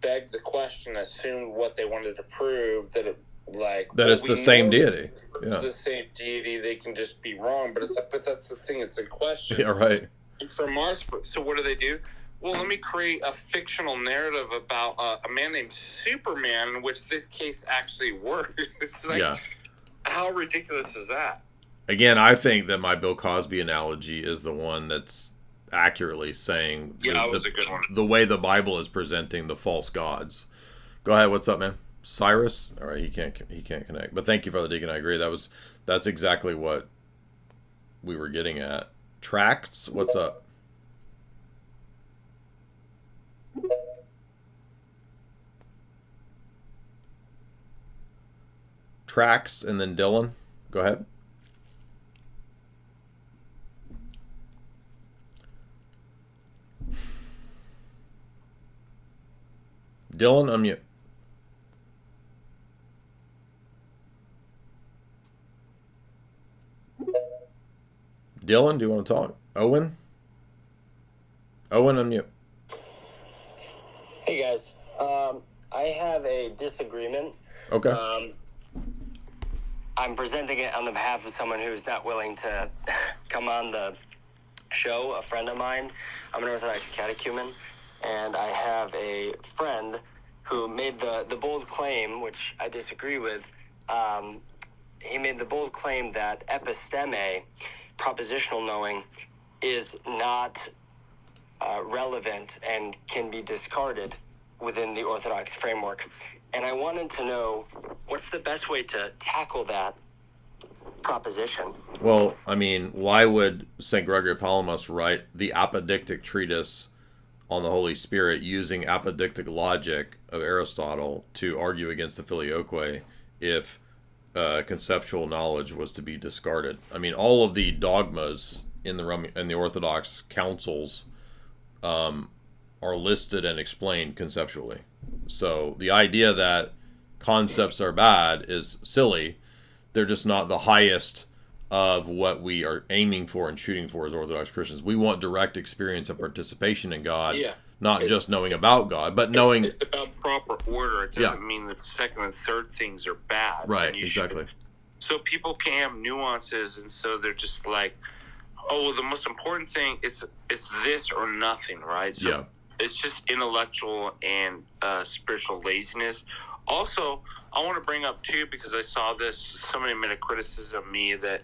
begged the question, assumed what they wanted to prove, that it's the same deity. It's the same deity. They can just be wrong, but that's the thing. It's a question. Yeah, right. And from our, so what do? Well, let me create a fictional narrative about a man named Superman, in which this case actually works. It's how ridiculous is that? Again, I think that my Bill Cosby analogy is the one that's accurately saying that was a good one. The way the Bible is presenting the false gods. Go ahead. What's up, man? Cyrus? All right, he can't connect. But thank you, Brother Deacon. I agree. That's exactly what we were getting at. Tracts? What's up? Tracts, and then Dylan. Go ahead. Dylan, unmute. Dylan, do you want to talk? Owen, unmute. Hey guys, I have a disagreement. Okay. I'm presenting it on the behalf of someone who's not willing to come on the show, a friend of mine. I'm an Orthodox catechumen, and I have a friend who made the bold claim, which I disagree with. He made the bold claim that episteme, propositional knowing, is not relevant and can be discarded within the Orthodox framework. And I wanted to know, what's the best way to tackle that proposition? Well, I mean, why would St. Gregory Palamas write the apodictic treatise on the Holy Spirit using apodictic logic of Aristotle to argue against the filioque if conceptual knowledge was to be discarded? I mean, all of the dogmas in the Orthodox councils are listed and explained conceptually. So the idea that concepts are bad is silly. They're just not the highest of what we are aiming for and shooting for as Orthodox Christians. We want direct experience and participation in God, not just knowing about God, but knowing... It's about proper order. It doesn't mean that second and third things are bad. Right, exactly. So people can have nuances, and so they're just like, oh, well, the most important thing is it's this or nothing, right? So It's just intellectual and spiritual laziness. Also, I want to bring up too, because I saw this, somebody made a criticism of me that,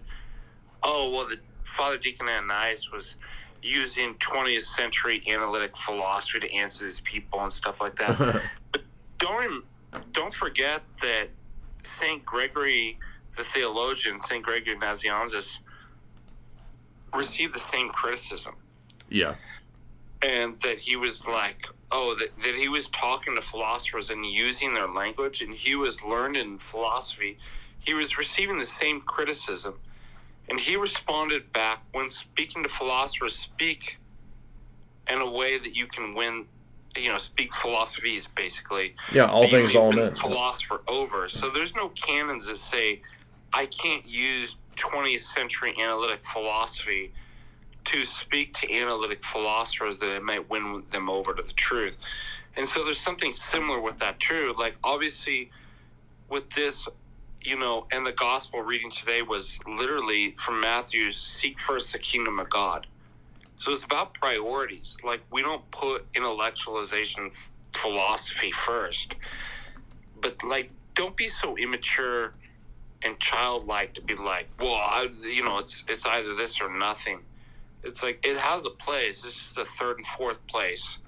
the Father Deacon Ananias was using 20th century analytic philosophy to answer these people and stuff like that. But don't forget that St. Gregory, the theologian, St. Gregory Nazianzus, received the same criticism. Yeah. And that he was like, that he was talking to philosophers and using their language, and he was learned in philosophy. He was receiving the same criticism. And he responded back, when speaking to philosophers, speak in a way that you can win, speak philosophies, basically. Yeah, all things, all men. Philosopher over. So there's no canons that say, I can't use 20th century analytic philosophy to speak to analytic philosophers that it might win them over to the truth. And so there's something similar with that too. Like, obviously, with this, and the gospel reading today was literally from Matthew, seek first the kingdom of God. So it's about priorities. Like, we don't put intellectualization philosophy first. But, like, don't be so immature and childlike to be like, it's either this or nothing. It's like, it has a place. It's just a third and fourth place.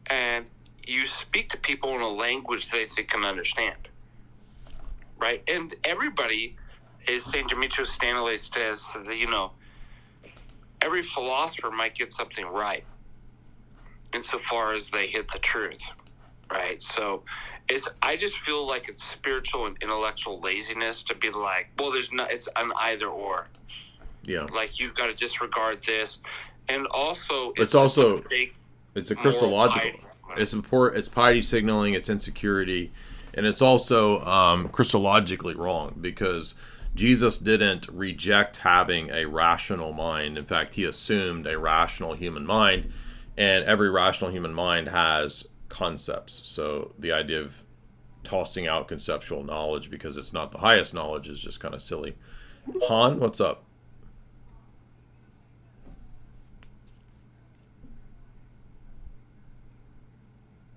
And you speak to people in a language they can understand. Right? And everybody, as St. Demetrius Stanley says, that, every philosopher might get something right insofar as they hit the truth. Right? So I just feel like it's spiritual and intellectual laziness to be like, it's an either or. Yeah. Like, you've got to disregard this. And also, it's a Christological. It's piety signaling, it's insecurity, and it's also Christologically wrong, because Jesus didn't reject having a rational mind. In fact, he assumed a rational human mind, and every rational human mind has concepts. So the idea of tossing out conceptual knowledge because it's not the highest knowledge is just kind of silly. Han, what's up?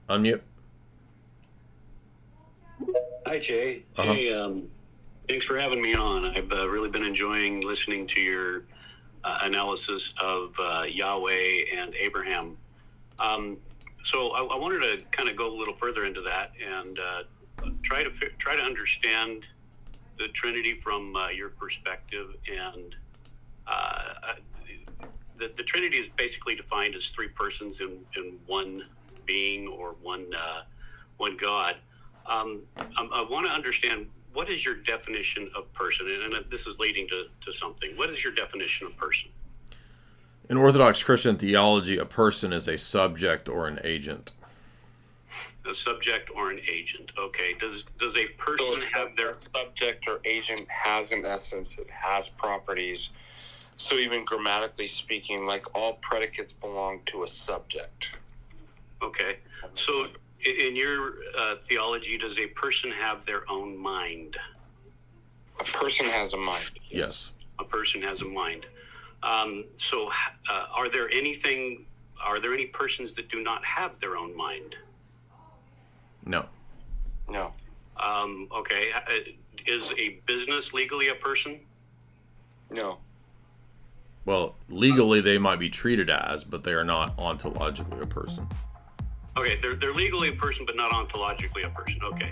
Unmute. Hi, Jay. Uh-huh. Hey, thanks for having me on. I've really been enjoying listening to your analysis of Yahweh and Abraham. So I wanted to kind of go a little further into that and try to understand the Trinity from your perspective. And the Trinity is basically defined as three persons in one being or one God. I want to understand, what is your definition of person? And this is leading to something. What is your definition of person? In Orthodox Christian theology, a person is a subject or an agent. A subject or an agent. Okay. Does a person have their subject or agent has an essence? It has properties. So even grammatically speaking, like, all predicates belong to a subject. Okay. So in your theology, does a person have their own mind? A person has a mind. Yes. A person has a mind. So are there any persons that do not have their own mind? No. No. Okay. Is a business legally a person? No. Well, legally they might be treated as, but they are not ontologically a person. Okay, they're legally a person, but not ontologically a person. Okay.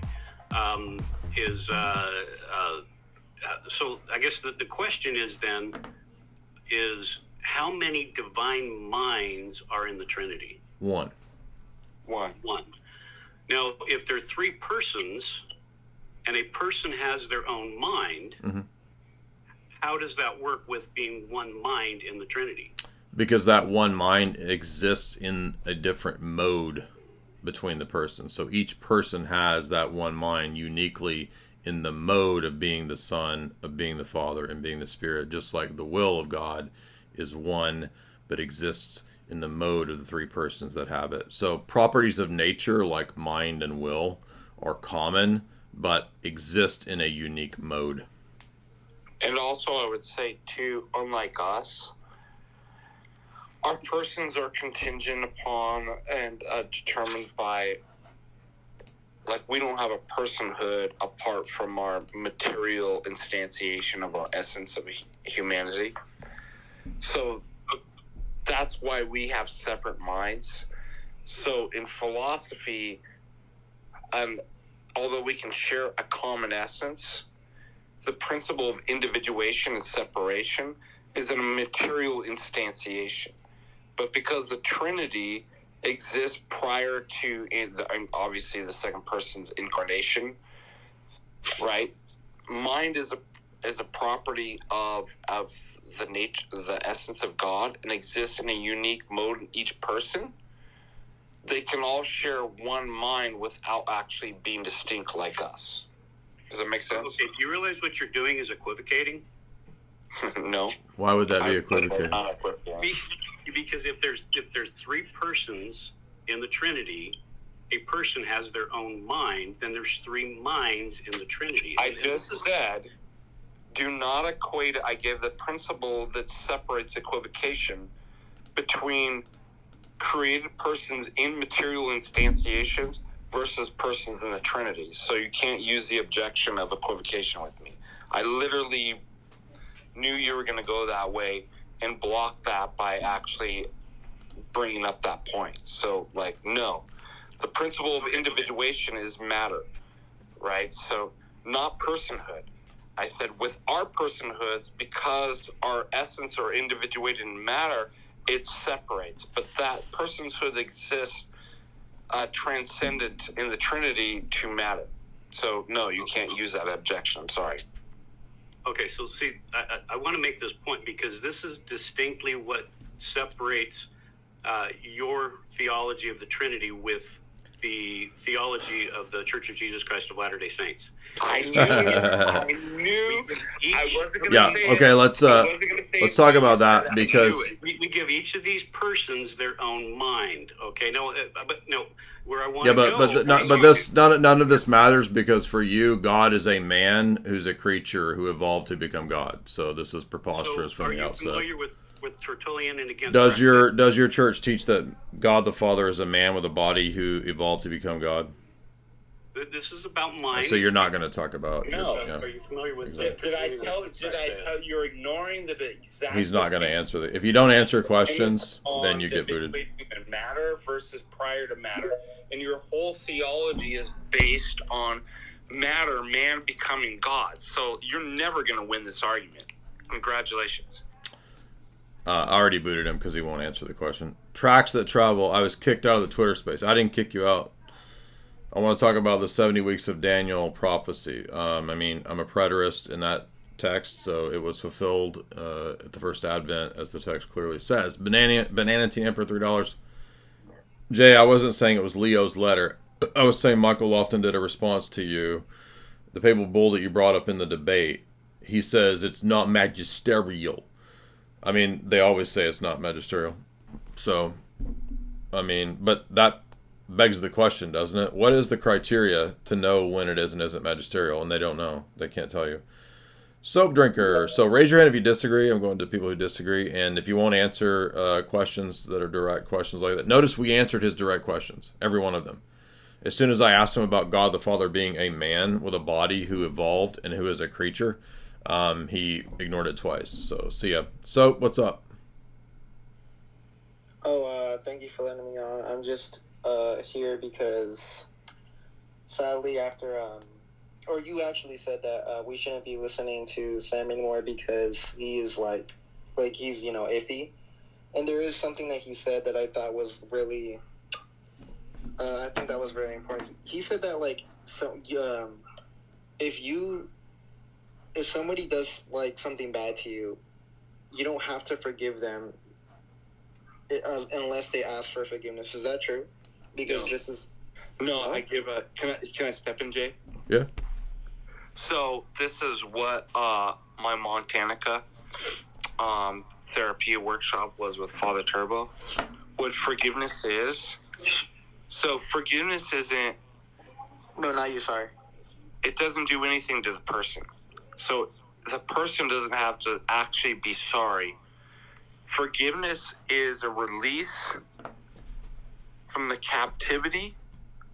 So I guess the question is then, is how many divine minds are in the Trinity? One. Now, if there are three persons, and a person has their own mind, mm-hmm. How does that work with being one mind in the Trinity? Because that one mind exists in a different mode between the persons. So each person has that one mind uniquely in the mode of being the Son, of being the Father, and being the Spirit, just like the will of God is one, but exists in the mode of the three persons that have it. So properties of nature like mind and will are common, but exist in a unique mode. And also, I would say, too, unlike us, our persons are contingent upon and determined by, like, we don't have a personhood apart from our material instantiation of our essence of humanity. So that's why we have separate minds. So in philosophy, although we can share a common essence, the principle of individuation and separation is a material instantiation. But because the Trinity exists prior to, obviously, the second person's incarnation, right? Mind is a property of the nature, the essence of God, and exists in a unique mode in each person. They can all share one mind without actually being distinct like us. Does that make sense? Okay, do you realize what you're doing is equivocating? No. Why would that be equivocating? Because if there's three persons in the Trinity, a person has their own mind, then there's three minds in the Trinity. I just said, do not equate. I gave the principle that separates equivocation between created persons in material instantiations versus persons in the Trinity. So you can't use the objection of equivocation with me. I literally knew you were going to go that way and block that by actually bringing up that point. So, like, no. The principle of individuation is matter, right? So, not personhood. I said with our personhoods, because our essence are individuated in matter, it separates. But that personhood exists transcendent in the Trinity to matter. So, no, you can't use that objection. I'm sorry. Okay, so see, I want to make this point because this is distinctly what separates your theology of the Trinity with the theology of the Church of Jesus Christ of Latter-day Saints. I knew I wasn't going to say okay, it. let's talk about that because we give each of these persons their own mind. Okay, no, but no, where I want to go. None of this matters because for you, God is a man who's a creature who evolved to become God. So this is preposterous from the outset. Are you familiar with Tertullian and against? Does your church teach that God the Father is a man with a body who evolved to become God? This is about mind. So you're not going to talk about. No. Are you familiar with? Did I tell? You're ignoring the exact. He's not going to answer that. If you don't answer questions, then you get booted. Matter versus prior to matter, and your whole theology is based on matter, man becoming God. So you're never going to win this argument. Congratulations. I already booted him because he won't answer the question. Tracks that travel. I was kicked out of the Twitter space. I didn't kick you out. I want to talk about the 70 weeks of Daniel prophecy. I mean, I'm a preterist in that text, so it was fulfilled at the first advent, as the text clearly says. Banana Teen Emperor, $3. Jay, I wasn't saying it was Leo's letter. I was saying Michael Lofton did a response to you, the papal bull that you brought up in the debate. He says it's not magisterial. I mean, they always say it's not magisterial. So, I mean, but that begs the question, doesn't it? What is the criteria to know when it is and isn't magisterial? And they don't know. They can't tell you. Soap drinker. So raise your hand if you disagree. I'm going to people who disagree. And if you won't answer questions that are direct questions like that. Notice we answered his direct questions. Every one of them. As soon as I asked him about God the Father being a man with a body who evolved and who is a creature, he ignored it twice. So see ya. Soap, what's up? Thank you for letting me on. I'm just here because sadly after or you actually said that we shouldn't be listening to Sam anymore because he is like he's iffy, and there is something that he said that I thought was really I think that was very important. He said that if somebody does something bad to you, you don't have to forgive them unless they ask for forgiveness. Is that true? Because this is... No, I give a... Can I step in, Jay? Yeah. So, this is what my Montanica therapy workshop was with Father Turbo. What forgiveness is. So, forgiveness isn't... No, not you, sorry. It doesn't do anything to the person. So, the person doesn't have to actually be sorry forgiveness is a release from the captivity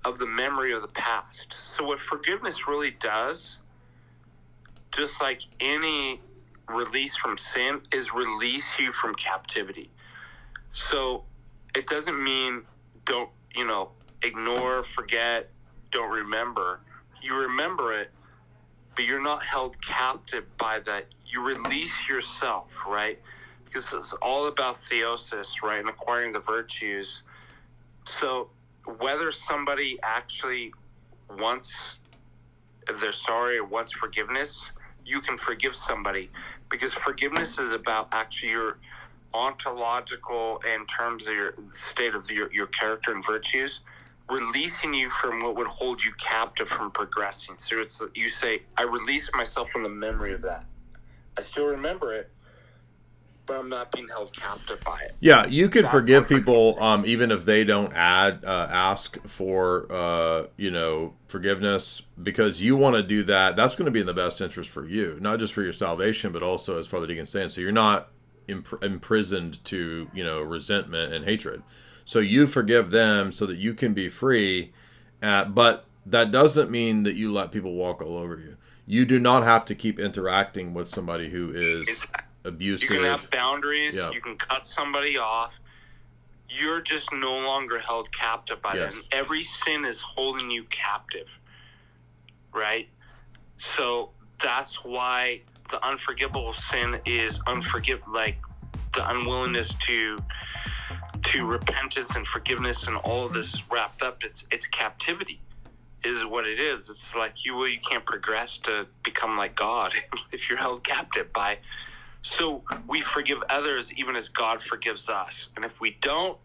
of the memory of the past. So what forgiveness really does, just like any release from sin, is release you from captivity. So it doesn't mean don't, ignore, forget, don't remember. You remember it, but you're not held captive by that. You release yourself, right? Because it's all about theosis, right? And acquiring the virtues. So whether somebody actually wants, they're sorry or wants forgiveness, you can forgive somebody, because forgiveness is about actually your ontological, in terms of your state of your character and virtues, releasing you from what would hold you captive from progressing. So it's, you say, I release myself from the memory of that. I still remember it, but I'm not being held captive by it. Yeah, you can forgive people even if they don't ask for forgiveness, because you want to do that. That's going to be in the best interest for you, not just for your salvation, but also, as Father Deacon's saying, so you're not imprisoned to resentment and hatred. So you forgive them so that you can be free, but that doesn't mean that you let people walk all over you. You do not have to keep interacting with somebody who is abusive. You can have boundaries. Yeah. You can cut somebody off. You're just no longer held captive by Yes. them. Every sin is holding you captive, right? So that's why the unforgivable sin is like the unwillingness to repentance and forgiveness and all of this wrapped up. It's captivity is what it is. It's like you can't progress to become like God if you're held captive by. So we forgive others even as God forgives us. And if we don't,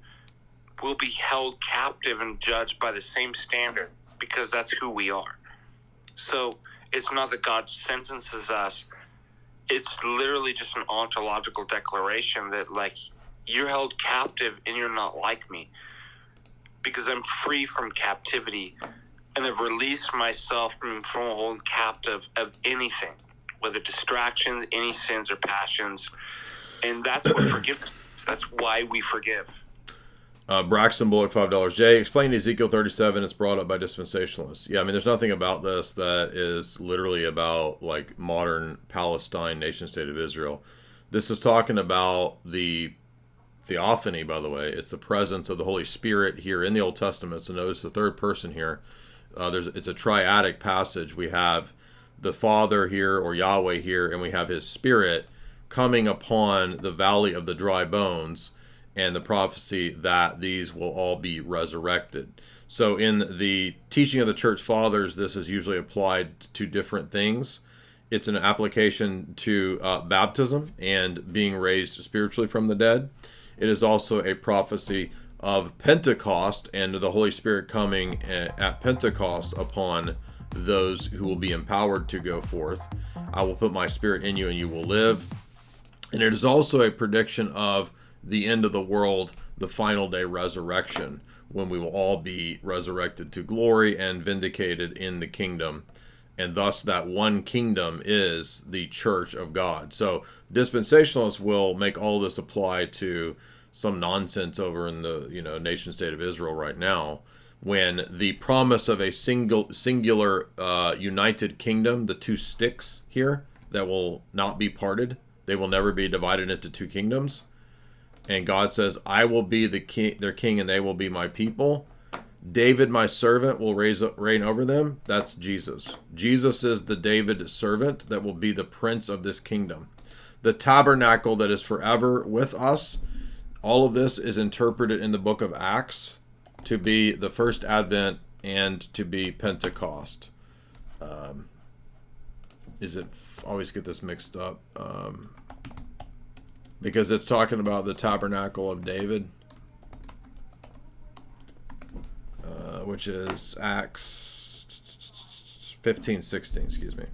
we'll be held captive and judged by the same standard, because that's who we are. So it's not that God sentences us. It's literally just an ontological declaration that, like, you're held captive and you're not like me, because I'm free from captivity and I've released myself from holding captive of anything, whether distractions, any sins or passions. And that's what forgiveness is. That's why we forgive. Braxton Bullock, $5. Jay, explain Ezekiel 37. It's brought up by dispensationalists. Yeah, I mean, there's nothing about this that is literally about like modern Palestine, nation state of Israel. This is talking about the Theophany, by the way. It's the presence of the Holy Spirit here in the Old Testament. So notice the third person here. It's a triadic passage. We have the Father here, or Yahweh here, and we have his Spirit coming upon the valley of the dry bones, and the prophecy that these will all be resurrected. So in the teaching of the church fathers, this is usually applied to different things. It's an application to baptism and being raised spiritually from the dead. It is also a prophecy of Pentecost and the Holy Spirit coming at Pentecost upon those who will be empowered to go forth. I will put my Spirit in you and you will live. And it is also a prediction of the end of the world, the final day resurrection, when we will all be resurrected to glory and vindicated in the kingdom. And thus that one kingdom is the church of God. So dispensationalists will make all this apply to some nonsense over in the nation state of Israel right now, when the promise of a singular united kingdom, the two sticks here that will not be parted, they will never be divided into two kingdoms. And God says, I will be their king and they will be my people. David, my servant, will reign over them. That's Jesus. Jesus is the David servant that will be the prince of this kingdom. The tabernacle that is forever with us. All of this is interpreted in the book of Acts to be the first advent and to be Pentecost. Always get this mixed up. Because it's talking about the tabernacle of David, which is Acts 15:16, excuse me.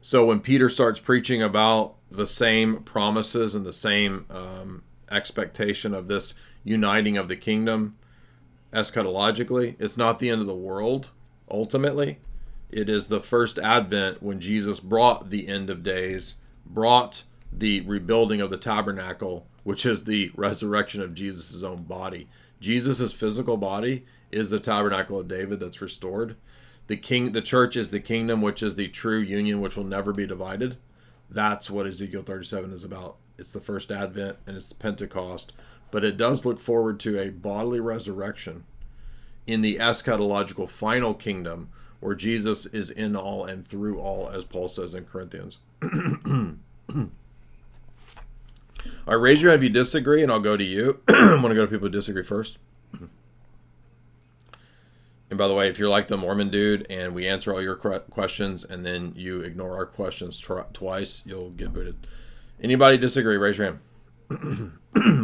So when Peter starts preaching about the same promises and the same expectation of this uniting of the kingdom eschatologically, it's not the end of the world, ultimately. It is the first advent when Jesus brought the end of days, brought the rebuilding of the tabernacle, which is the resurrection of Jesus' own body. Jesus' physical body is the tabernacle of David that's restored. The church is the kingdom, which is the true union, which will never be divided. That's what Ezekiel 37 is about. It's the first advent and it's Pentecost, but it does look forward to a bodily resurrection in the eschatological final kingdom, where Jesus is in all and through all, as Paul says in Corinthians. All right, raise your hand if you disagree, and I'll go to you. I want to go to people who disagree first. And by the way, if you're like the Mormon dude and we answer all your questions and then you ignore our questions twice, you'll get booted. Anybody disagree? Raise your hand.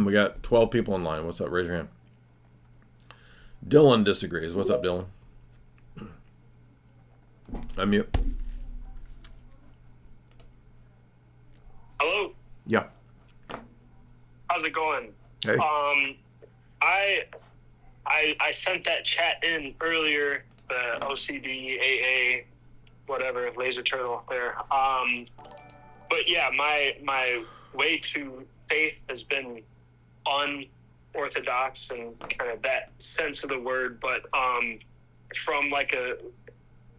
We got 12 people in line. What's up? Raise your hand. Dylan disagrees. What's up, Dylan? Unmute. Hello. Yeah. How's it going? Hey. I sent that chat in earlier, the OCD, AA, whatever, Laser Turtle there. But yeah, my way to faith has been unorthodox and kind of that sense of the word, but from like a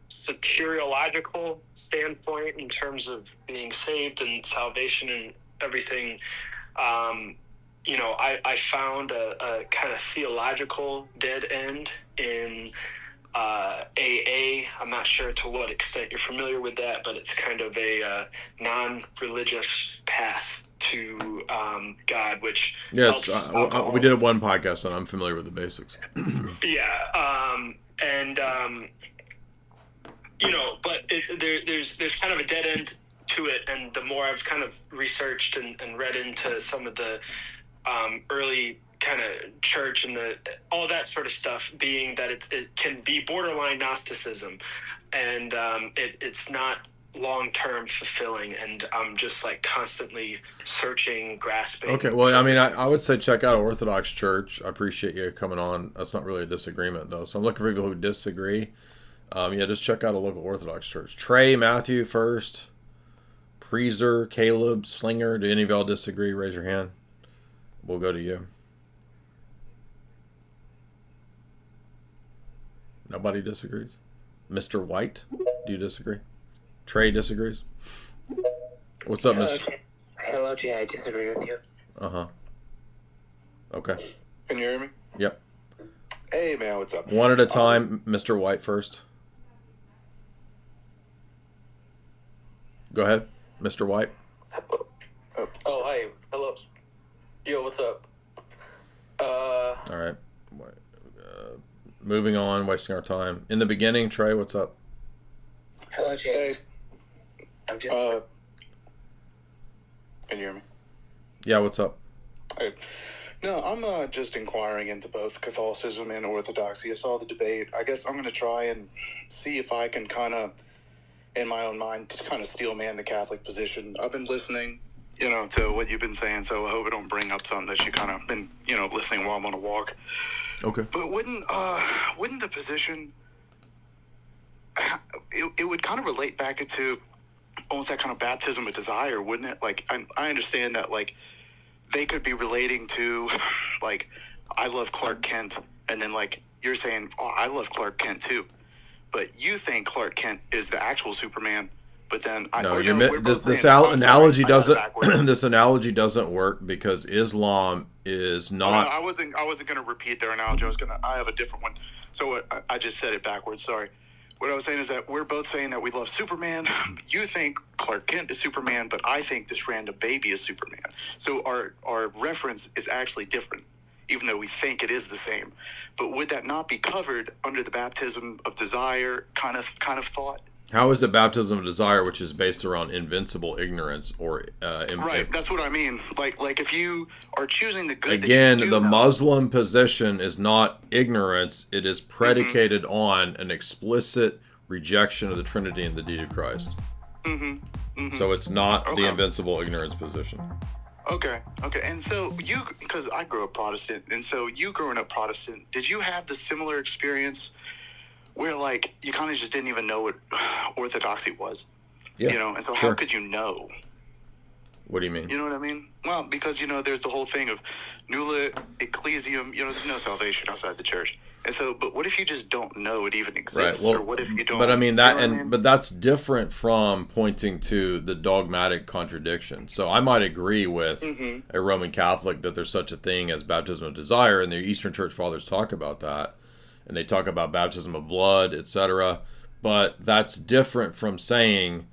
soteriological standpoint in terms of being saved and salvation and everything, I found a kind of theological dead end in AA. I'm not sure to what extent you're familiar with that, but it's kind of a non-religious path to God, which yes, we did one podcast on. I'm familiar with the basics. Yeah, but there's kind of a dead end to it, and the more I've kind of researched and read into some of the early kind of church and all that sort of stuff, being that it can be borderline Gnosticism, and it's not long-term fulfilling, and I'm just like constantly searching, grasping. Okay, well, I mean, I would say check out Orthodox Church. I appreciate you coming on. That's not really a disagreement, though. So I'm looking for people who disagree. Just check out a local Orthodox church. Trey, Matthew first. Preezer, Caleb, Slinger. Do any of y'all disagree? Raise your hand. We'll go to you. Nobody disagrees? Mr. White, do you disagree? Trey disagrees? What's up, Mr.? Hello, Jay. I disagree with you. Uh-huh. Okay. Can you hear me? Yep. Hey, man, what's up? One at a time, Mr. White first. Go ahead, Mr. White. Oh, hi. Hello. Yo, what's up? All right. Moving on, wasting our time. In the beginning, Trey, what's up? Hello, Jay. I'm just... Can you hear me? Yeah, what's up? Hey. No, I'm just inquiring into both Catholicism and Orthodoxy. I saw the debate. I guess I'm going to try and see if I can kind of, in my own mind, just kind of steel man the Catholic position. I've been listening, to what you've been saying, so I hope I don't bring up something that you kind of been, listening while I'm on a walk. Okay. But wouldn't the position, it would kind of relate back into almost that kind of baptism of desire, wouldn't it? Like, I understand that, like, they could be relating to, like, I love Clark Kent, and then, like, you're saying, oh, I love Clark Kent too. But you think Clark Kent is the actual Superman, but then this analogy doesn't this analogy doesn't work because Islam is not. I wasn't going to repeat their analogy. I have a different one. So I just said it backwards. Sorry. What I was saying is that we're both saying that we love Superman. You think Clark Kent is Superman, but I think this random baby is Superman. So our reference is actually different, even though we think it is the same. But would that not be covered under the baptism of desire kind of thought? How is it baptism of desire, which is based around invincible ignorance or right? That's what I mean. Like if you are choosing the good. Again, the Muslim position is not ignorance; it is predicated on an explicit rejection of the Trinity and the deity of Christ. So it's not the invincible ignorance position. Okay. And so because I grew up Protestant, and so you growing up Protestant, did you have the similar experience where like you kind of just didn't even know what orthodoxy was. Yeah, you know, and so sure. how could you know? What do you mean? You know what I mean? Well, because, you know, there's the whole thing of nulla ecclesiam, you know, there's no salvation outside the church. And so, but what if you just don't know it even exists? Right. Well, or what if you don't? But I mean that, you know what I mean? but that's different from pointing to the dogmatic contradiction. So I might agree with a Roman Catholic that there's such a thing as baptism of desire, and the Eastern Church Fathers talk about that, and they talk about baptism of blood, etc. But that's different from saying,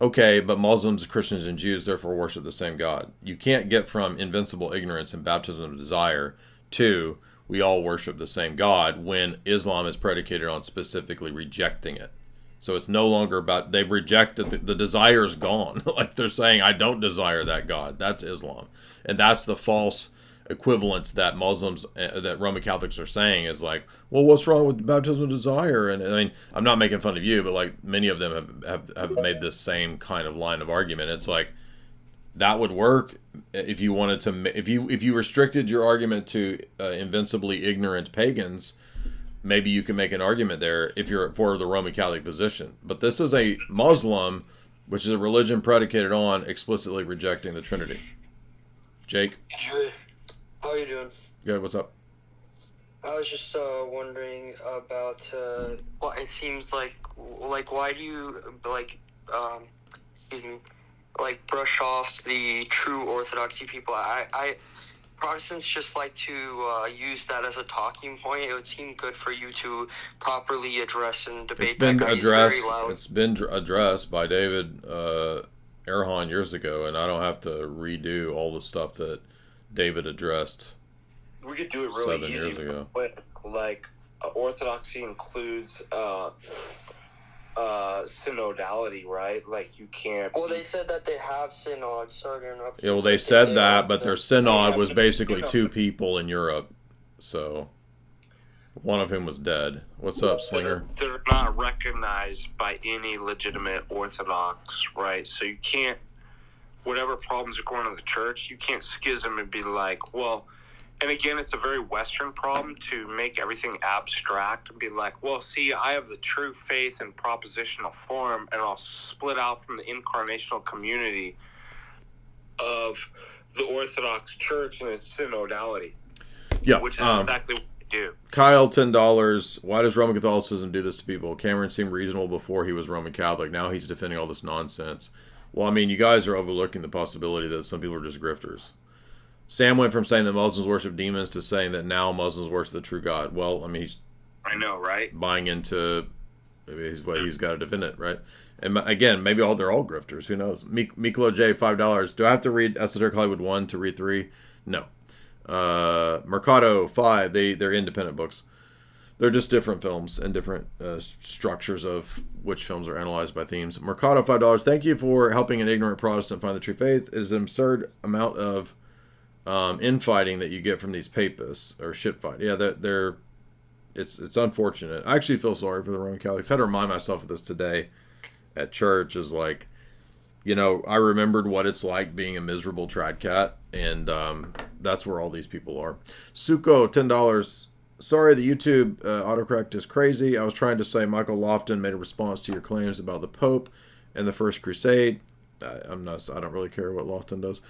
okay, but Muslims, Christians, and Jews therefore worship the same God. You can't get from invincible ignorance and baptism of desire to we all worship the same God when Islam is predicated on specifically rejecting it. So it's no longer about, they've rejected, the desire's gone. Like they're saying, I don't desire that God. That's Islam. And that's the false equivalence that Muslims, that Roman Catholics are saying is like, well, what's wrong with baptism of desire? And I mean, I'm not making fun of you, but like many of them have made this same kind of line of argument. It's like, that would work if you wanted to, if you restricted your argument to invincibly ignorant pagans, maybe you can make an argument there if you're for the Roman Catholic position. But this is a Muslim, which is a religion predicated on explicitly rejecting the Trinity. Jake? Hey, how are you doing? Good, what's up? I was just wondering about what it seems like why do you excuse me, like brush off the true orthodoxy people? I Protestants just like to use that as a talking point. It would seem good for you to properly address and debate. It's been addressed by David Erhan years ago, and I don't have to redo all the stuff that David addressed. We could do it really 7 years ago. Like orthodoxy includes synodality, right? Like you can't. Well, they said that they have synod starting up. Yeah, well, they said that, but their synod was basically 2 people in Europe, so one of whom was dead. What's up, Slinger? They're not recognized by any legitimate Orthodox, right? So you can't, whatever problems are going on in the church, you can't schism and be like, well. And again, it's a very Western problem to make everything abstract and be like, well, see, I have the true faith in propositional form, and I'll split out from the incarnational community of the Orthodox Church and its synodality. Yeah, which is exactly what we do. Kyle, $10. Why does Roman Catholicism do this to people? Cameron seemed reasonable before he was Roman Catholic. Now he's defending all this nonsense. Well, I mean, you guys are overlooking the possibility that some people are just grifters. Sam went from saying that Muslims worship demons to saying that now Muslims worship the true God. Well, I mean, he's I know, right? Buying into his way. He's got to defend it, right? And again, maybe they're all grifters. Who knows? Miklo J, $5. Do I have to read Esoteric Hollywood 1 to read 3? No. Mercado 5. They're independent books. They're just different films and different structures of which films are analyzed by themes. Mercado $5. Thank you for helping an ignorant Protestant find the true faith. It is an absurd amount of infighting that you get from these papists or shit fight. Yeah, it's unfortunate. I actually feel sorry for the Roman Catholics. I had to remind myself of this today at church. Is like, you know, I remembered what it's like being a miserable trad cat, and that's where all these people are. Suko, $10. Sorry, the YouTube autocorrect is crazy. I was trying to say Michael Lofton made a response to your claims about the Pope and the First Crusade. I don't really care what Lofton does.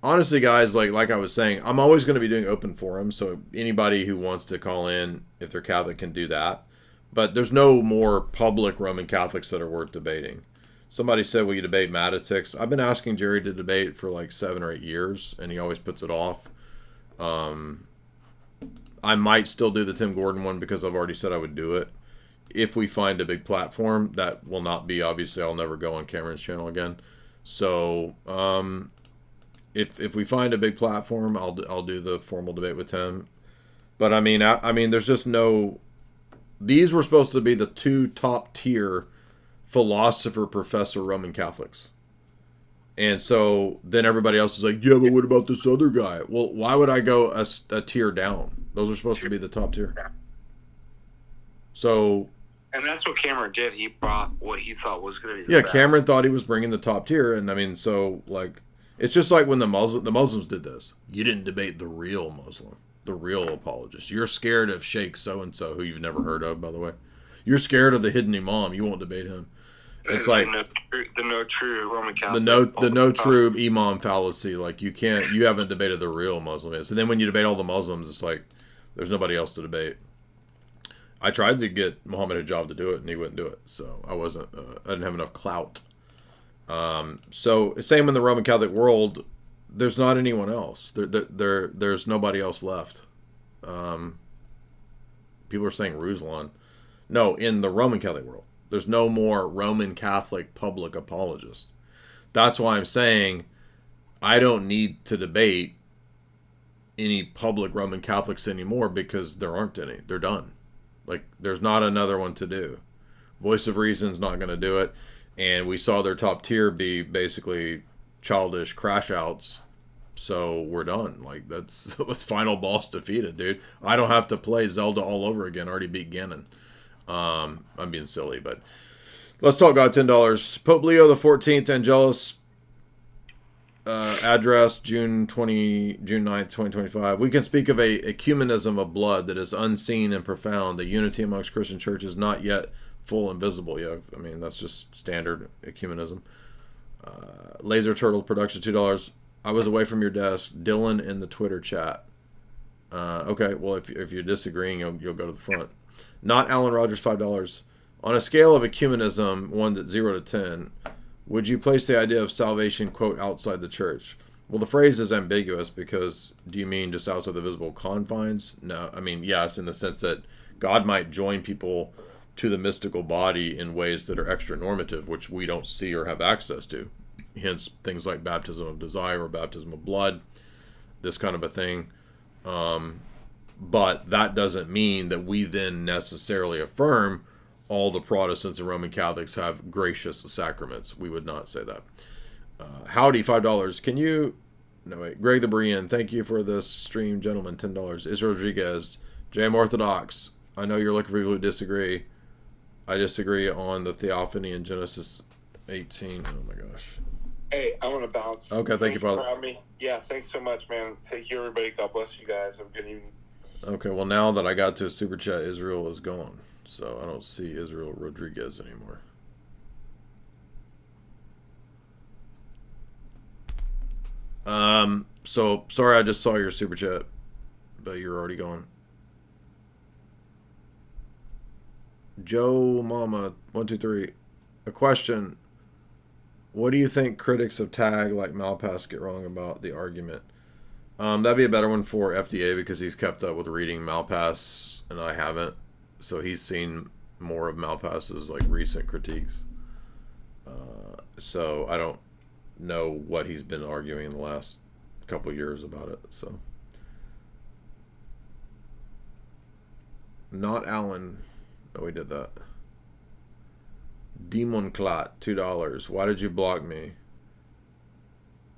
Honestly, guys, like I was saying, I'm always going to be doing open forums, so anybody who wants to call in, if they're Catholic, can do that. But there's no more public Roman Catholics that are worth debating. Somebody said, will you debate Matetics? I've been asking Jerry to debate for like 7 or 8 years, and he always puts it off. I might still do the Tim Gordon one because I've already said I would do it. If we find a big platform, that will not be, obviously, I'll never go on Cameron's channel again. So, If we find a big platform, I'll do the formal debate with Tim. But I mean, there's just no. These were supposed to be the 2 top tier philosopher professor Roman Catholics, and so then everybody else is like, yeah, but what about this other guy? Well, why would I go a tier down? Those are supposed to be the top tier. So. And that's what Cameron did. He brought what he thought was going to be the best. Cameron thought he was bringing the top tier, and I mean, so like. It's just like when the Muslims did this. You didn't debate the real Muslim. the real apologists. You're scared of Sheikh so-and-so, who you've never heard of, by the way. You're scared of the hidden imam. You won't debate him. It's like the no true Roman Catholic. The no true imam fallacy. Like, you haven't debated the real Muslim. And then when you debate all the Muslims, it's like there's nobody else to debate. I tried to get Muhammad Hijab to do it, and he wouldn't do it. So I didn't have enough clout. So same in the Roman Catholic world. There's not anyone else. There's nobody else left. People are saying Ruslan. No, in the Roman Catholic world, there's no more Roman Catholic public apologists. That's why I'm saying I don't need to debate any public Roman Catholics anymore, because there aren't any. They're done. Like, there's not another one to do. Voice of Reason's not going to do it. And we saw their top tier be basically childish crash outs. So we're done. Like, that's the final boss defeated, dude. I don't have to play Zelda all over again. I already beat Ganon. I'm being silly, but let's talk about $10. Pope Leo the 14th, Angelus, address June 9th, 2025. We can speak of a ecumenism of blood that is unseen and profound, a unity amongst Christian churches not yet full and visible. Yeah, I mean, that's just standard ecumenism. Laser Turtle production, $2. I was away from your desk. Dylan in the Twitter chat. Okay, well, if you're disagreeing, you'll go to the front. Not Alan Rogers, $5. On a scale of ecumenism, 0 to 10, would you place the idea of salvation, quote, outside the church? Well, the phrase is ambiguous, because do you mean just outside the visible confines? No, I mean, yes, in the sense that God might join people to the mystical body in ways that are extra normative, which we don't see or have access to. Hence, things like baptism of desire or baptism of blood, this kind of a thing. But that doesn't mean that we then necessarily affirm all the Protestants and Roman Catholics have gracious sacraments. We would not say that. Howdy, $5. Can you... No, wait. Greg the Brian, thank you for this stream, gentlemen, $10. Israel Rodriguez, JM Orthodox, I know you're looking for people who disagree. I disagree on the Theophany in Genesis 18. Oh, my gosh. Hey, I want to bounce. Okay, thank you, Father. For having me. Yeah, thanks so much, man. Thank you, everybody. God bless you guys. Have a good evening. Okay, well, now that I got to a super chat, Israel is gone. So I don't see Israel Rodriguez anymore. So sorry, I just saw your super chat, but you're already gone. Joe Mama 123, a question. What do you think critics of tag like Malpass get wrong about the argument? That'd be a better one for FDA, because he's kept up with reading Malpass and I haven't. So he's seen more of Malpass's like recent critiques. So I don't know what he's been arguing in the last couple of years about it. So not Alan. No, we did that. Demon Clot, $2. Why did you block me?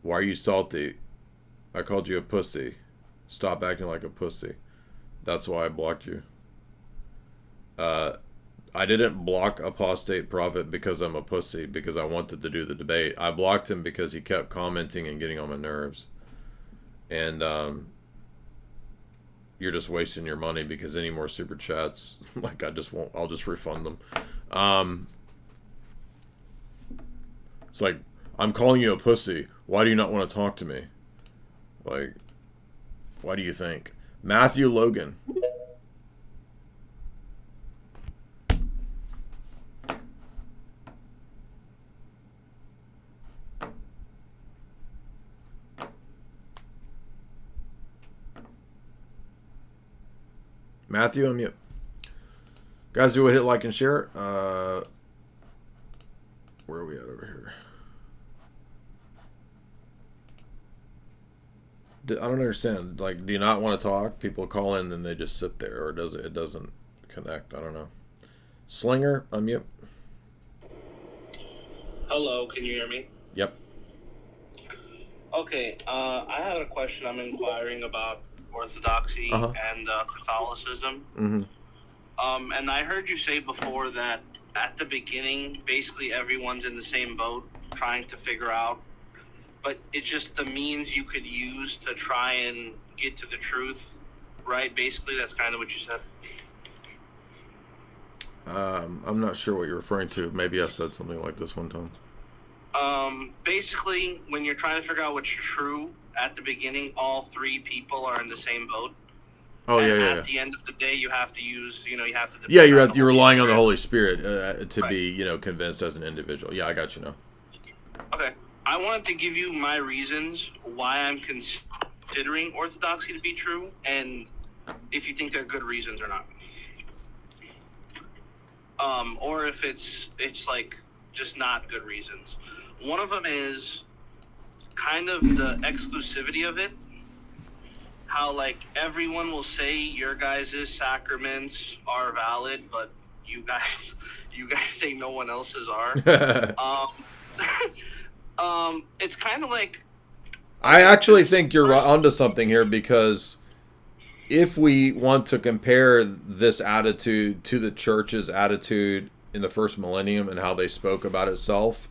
Why are you salty? I called you a pussy. Stop acting like a pussy. That's why I blocked you. I didn't block Apostate Prophet because I'm a pussy, because I wanted to do the debate. I blocked him because he kept commenting and getting on my nerves. And you're just wasting your money, because any more super chats, like, I'll just refund them. It's like, I'm calling you a pussy. Why do you not want to talk to me? Like, why do you think? Matthew Logan. Matthew, I'm mute. Guys who would hit like and share. Where are we at over here? I don't understand. Like, do you not want to talk? People call in and they just sit there, or does it doesn't connect? I don't know. Slinger, unmute. Hello, can you hear me? Yep. Okay, I have a question. I'm inquiring about Orthodoxy and Catholicism. Mm-hmm. And I heard you say before that at the beginning, basically everyone's in the same boat trying to figure out, but it's just the means you could use to try and get to the truth right? Basically, that's kind of what you said. I'm not sure what you're referring to. Maybe I said something like this one time. Basically, when you're trying to figure out what's true at the beginning, all three people are in the same boat. Oh, and yeah. At the end of the day, you have to use, you have to. Yeah, you're relying on the Holy Spirit to be, convinced as an individual. Yeah, I got you now. Okay, I wanted to give you my reasons why I'm considering orthodoxy to be true, and if you think they're good reasons or not, or if it's like just not good reasons. One of them is kind of the exclusivity of it. How like everyone will say your guys' sacraments are valid, but you guys say no one else's are. It's kind of like. I actually think you're onto something here, because if we want to compare this attitude to the church's attitude in the first millennium and how they spoke about itself,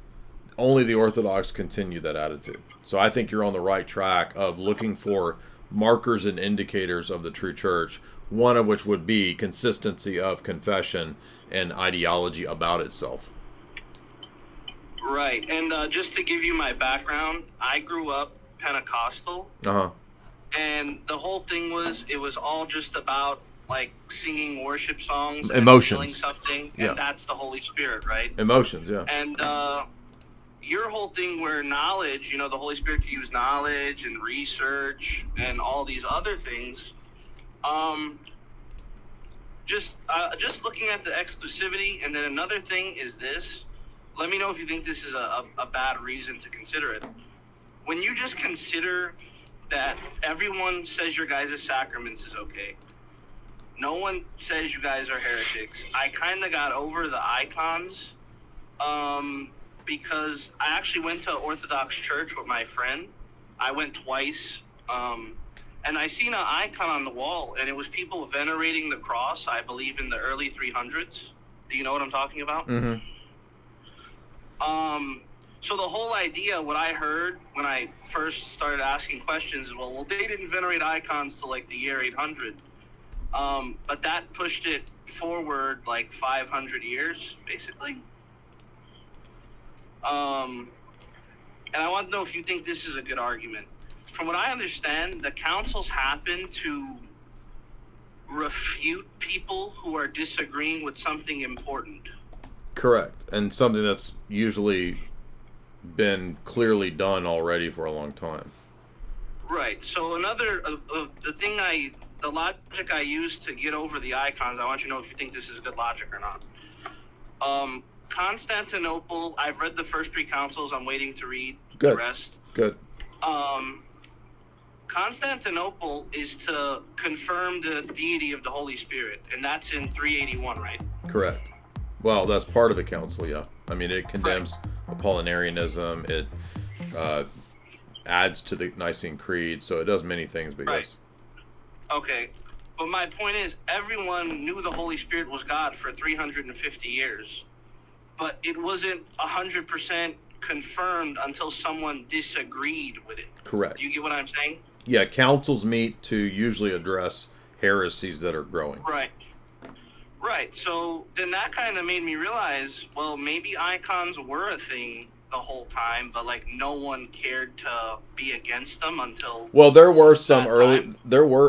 only the Orthodox continue that attitude. So I think you're on the right track of looking for markers and indicators of the true church, one of which would be consistency of confession and ideology about itself. Right. And just to give you my background, I grew up Pentecostal. Uh-huh. And the whole thing was, it was all just about like singing worship songs, emotions, and feeling something, and that's the Holy Spirit, right? Emotions, yeah. And your whole thing where knowledge, the Holy Spirit can use knowledge and research and all these other things. Just looking at the exclusivity, and then another thing is this. Let me know if you think this is a bad reason to consider it. When you just consider that everyone says your guys' sacraments is okay. No one says you guys are heretics. I kind of got over the icons because I actually went to Orthodox church with my friend. I went twice. And I seen an icon on the wall, and it was people venerating the cross, I believe, in the early 300s. Do you know what I'm talking about? Mm-hmm. So the whole idea, what I heard when I first started asking questions is, well, they didn't venerate icons till like the year 800. But that pushed it forward like 500 years, basically. And I want to know if you think this is a good argument. From what I understand, the councils happen to refute people who are disagreeing with something important. Correct. And something that's usually been clearly done already for a long time. Right. So another, the logic I use to get over the icons, I want you to know if you think this is good logic or not. Constantinople, I've read the first three councils. I'm waiting to read the rest. Good. Constantinople is to confirm the deity of the Holy Spirit, and that's in 381, right? Correct. Well, that's part of the council, yeah. I mean, it condemns Apollinarianism. It adds to the Nicene Creed, so it does many things, but yes. Okay. But my point is, everyone knew the Holy Spirit was God for 350 years, but it wasn't 100% confirmed until someone disagreed with it. Correct. Do you get what I'm saying? Yeah, councils meet to usually address heresies that are growing. Right. Right. So then that kind of made me realize, well, maybe icons were a thing the whole time, but like no one cared to be against them until. Well, there were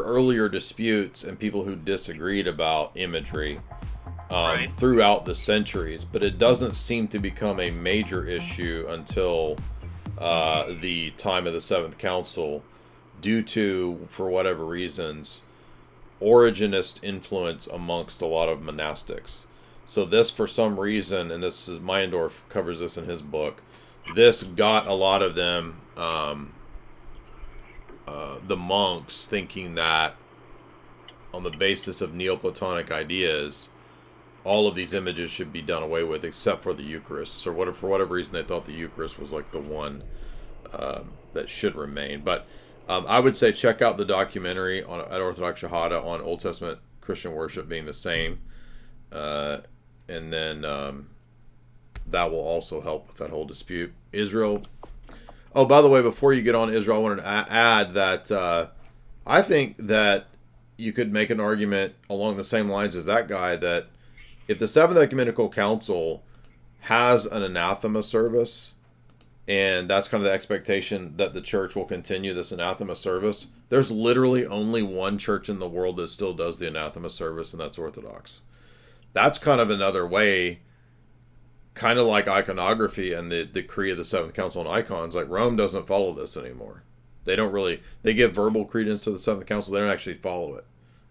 earlier disputes and people who disagreed about imagery throughout the centuries, but it doesn't seem to become a major issue until the time of the Seventh Council, due to, for whatever reasons, Origenist influence amongst a lot of monastics. So this, for some reason, and this is Meyendorff covers this in his book, this got a lot of them, the monks, thinking that on the basis of Neoplatonic ideas, all of these images should be done away with, except for the Eucharist. So for whatever reason, they thought the Eucharist was like the one that should remain. But I would say check out the documentary at Orthodox Shahada on Old Testament Christian worship being the same. And then that will also help with that whole dispute. Israel. Oh, by the way, before you get on Israel, I wanted to add that I think that you could make an argument along the same lines as that guy that if the Seventh Ecumenical Council has an anathema service, and that's kind of the expectation that the church will continue this anathema service, there's literally only one church in the world that still does the anathema service, and that's Orthodox. That's kind of another way, kind of like iconography and the decree of the Seventh Council on icons. Like, Rome doesn't follow this anymore. They give verbal credence to the Seventh Council. They don't actually follow it,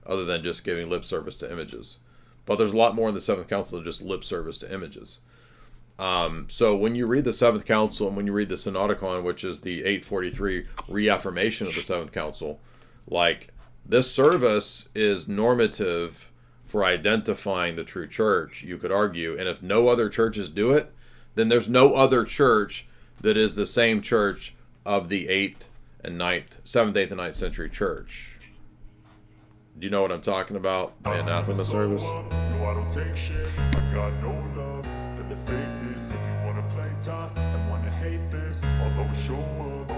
other than just giving lip service to images. But there's a lot more in the Seventh Council than just lip service to images. So when you read the Seventh Council and when you read the Synodicon, which is the 843 reaffirmation of the Seventh Council, like, this service is normative for identifying the true church, you could argue. And if no other churches do it, then there's no other church that is the same church of the 7th, 8th, and 9th century church. Do you know what I'm talking about? The anathema service? No, I don't take shit. I got no love for the fakeness. If you wanna play tough and wanna hate this, I'll always show up.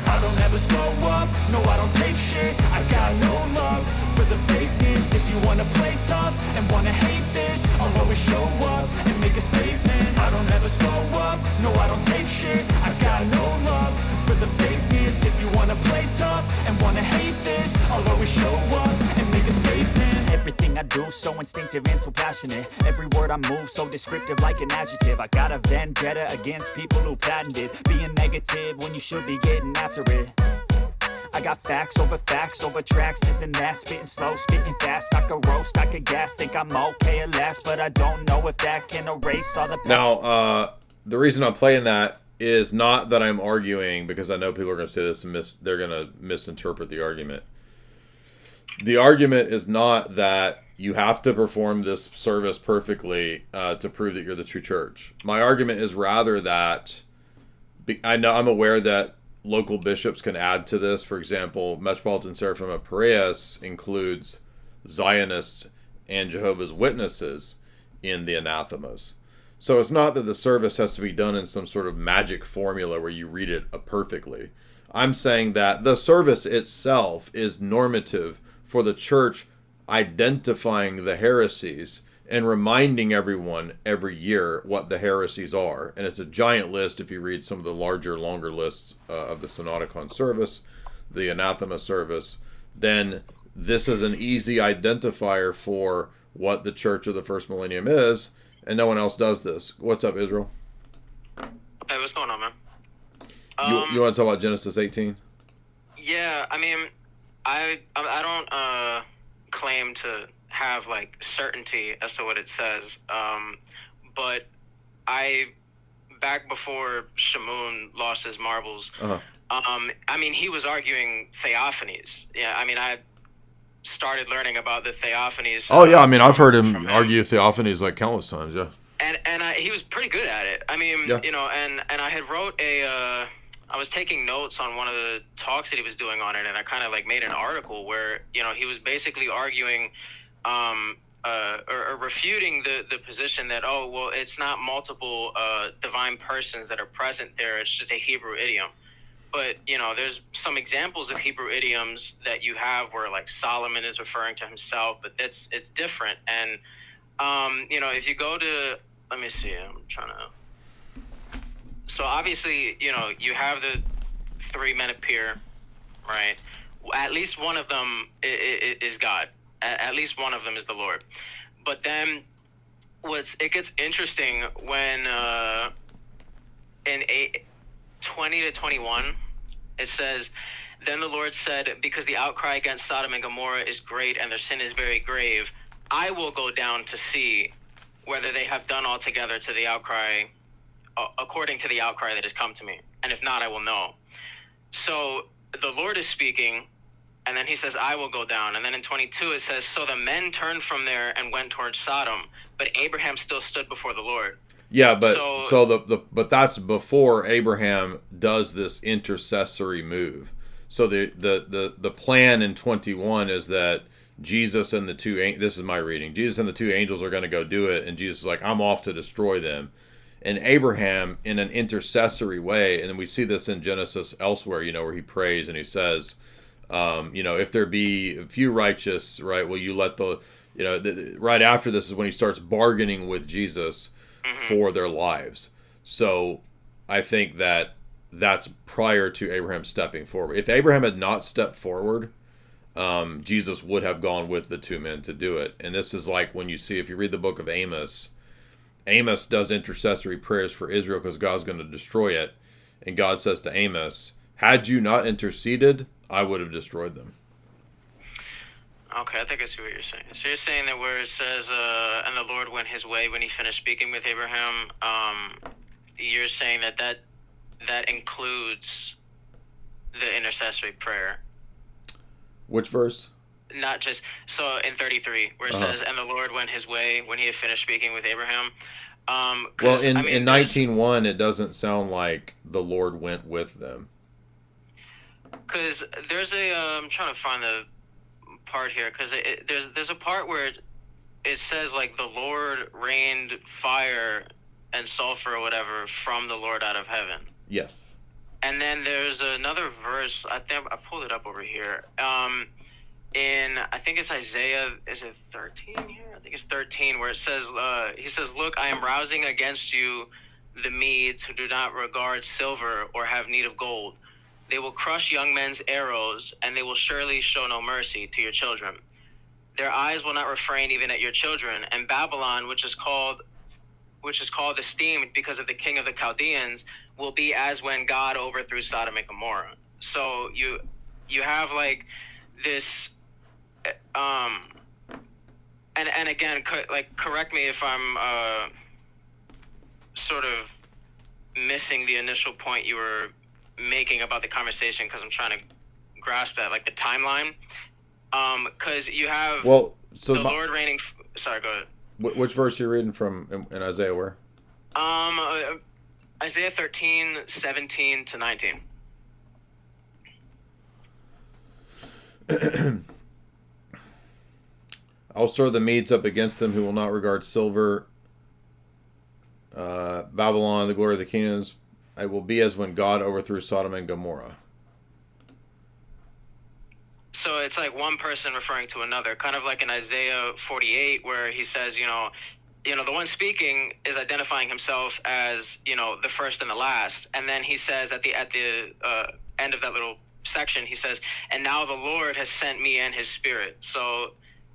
I don't ever slow up. No, I don't take shit. I got no love for the fakeness. If you wanna play tough and wanna hate this, I'll always show up and make a statement. I don't ever slow up. No, I don't take shit. I got no love for the fakeness. If you wanna play tough and wanna hate this, I'll always show up and make a statement. Everything I do so instinctive and so passionate. Every word I move so descriptive like an adjective. I got a vendetta against people who patented being negative when you should be getting after it. I got facts over tracks, this and that. Spitting slow, spitting fast. I could roast, I could gas. Think I'm okay at last, but I don't know if that can erase all the past. Now, the reason I'm playing that is not that I'm arguing, because I know people are going to say this and they're going to misinterpret the argument. The argument is not that you have to perform this service perfectly to prove that you're the true church. My argument is rather that I'm aware that local bishops can add to this. For example, Metropolitan Seraphim of Piraeus includes Zionists and Jehovah's Witnesses in the anathemas. So it's not that the service has to be done in some sort of magic formula where you read it perfectly. I'm saying that the service itself is normative for the church identifying the heresies and reminding everyone every year what the heresies are. And it's a giant list if you read some of the longer lists of the Synodicon service, the anathema service. Then this is an easy identifier for what the church of the first millennium is, and no one else does this. What's up, Israel? Hey, what's going on, man? You want to talk about Genesis 18? Yeah, I mean, I don't claim to have like certainty as to what it says, but back before Shamoun lost his marbles, I mean, he was arguing Theophanies. Yeah, I mean, I started learning about the Theophanies. Oh yeah, I mean, I've heard him argue Theophanies like countless times. Yeah, and he was pretty good at it. I mean, you know, and I had wrote I was taking notes on one of the talks that he was doing on it, and I kind of like made an article where, you know, he was basically arguing or refuting the position that, oh, well, it's not multiple divine persons that are present there. It's just a Hebrew idiom. But, you know, there's some examples of Hebrew idioms that you have where, like, Solomon is referring to himself, but it's different. And, you know, if you go to, let me see, I'm trying to. So obviously, you know, you have the three men appear, right? At least one of them is God. At least one of them is the Lord. But then it gets interesting when in 20 to 21, it says, then the Lord said, because the outcry against Sodom and Gomorrah is great and their sin is very grave, I will go down to see whether they have done altogether to the outcry, according to the outcry that has come to me. And if not, I will know. So the Lord is speaking, and then he says, I will go down. And then in 22, it says, so the men turned from there and went towards Sodom, but Abraham still stood before the Lord. Yeah, but but that's before Abraham does this intercessory move. So the plan in 21 is that Jesus and the this is my reading, Jesus and the two angels are going to go do it, and Jesus is like, I'm off to destroy them. And Abraham, in an intercessory way, and we see this in Genesis elsewhere, you know, where he prays and he says, If there be a few righteous, right, will you let the, right after this is when he starts bargaining with Jesus for their lives. So I think that's prior to Abraham stepping forward. If Abraham had not stepped forward, Jesus would have gone with the two men to do it. And this is like when you see, if you read the book of Amos does intercessory prayers for Israel because God's going to destroy it. And God says to Amos, had you not interceded, I would have destroyed them. Okay, I think I see what you're saying. So you're saying that where it says, and the Lord went his way when he finished speaking with Abraham, you're saying that includes the intercessory prayer. Which verse? Not just, so in 33, where it says, and the Lord went his way when he had finished speaking with Abraham. Well, in 19:1, it doesn't sound like the Lord went with them. Because there's I'm trying to find the part here, because there's a part where it says, like, the Lord rained fire and sulfur or whatever from the Lord out of heaven. Yes. And then there's another verse, I think I pulled it up over here. I think it's Isaiah, is it 13 here? I think it's 13, where it says, he says, look, I am rousing against you the Medes who do not regard silver or have need of gold. They will crush young men's arrows, and they will surely show no mercy to your children. Their eyes will not refrain even at your children. And Babylon, which is called esteemed because of the king of the Chaldeans, will be as when God overthrew Sodom and Gomorrah. So you have like this, and again, correct me if I'm sort of missing the initial point you were making about the conversation, because I'm trying to grasp that, like the timeline. Because you have the Lord reigning. Sorry, go ahead. Which verse are you reading from in Isaiah? Where? Isaiah 13, 17 to 19. I'll stir the Medes up against them who will not regard silver. Babylon, the glory of the kingdoms. It will be as when God overthrew Sodom and Gomorrah. So it's like one person referring to another, kind of like in Isaiah 48, where he says, the one speaking is identifying himself as, the first and the last. And then he says at the end of that little section, he says, and now the Lord has sent me and his spirit. So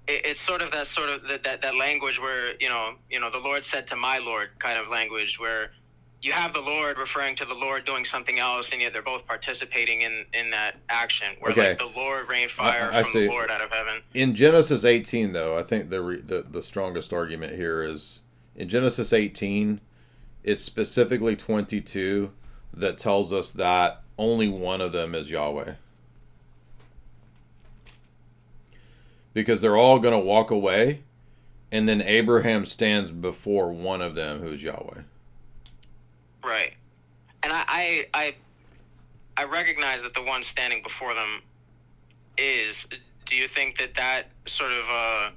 it's sort of that language where, the Lord said to my Lord kind of language, where you have the Lord referring to the Lord doing something else, and yet they're both participating in that action, where like the Lord rained fire from the Lord out of heaven. In Genesis 18, though, I think the strongest argument here is in Genesis 18, it's specifically 22 that tells us that only one of them is Yahweh. Because they're all going to walk away, and then Abraham stands before one of them who's Yahweh. Right. And I recognize that the one standing before them is. Do you think that sort of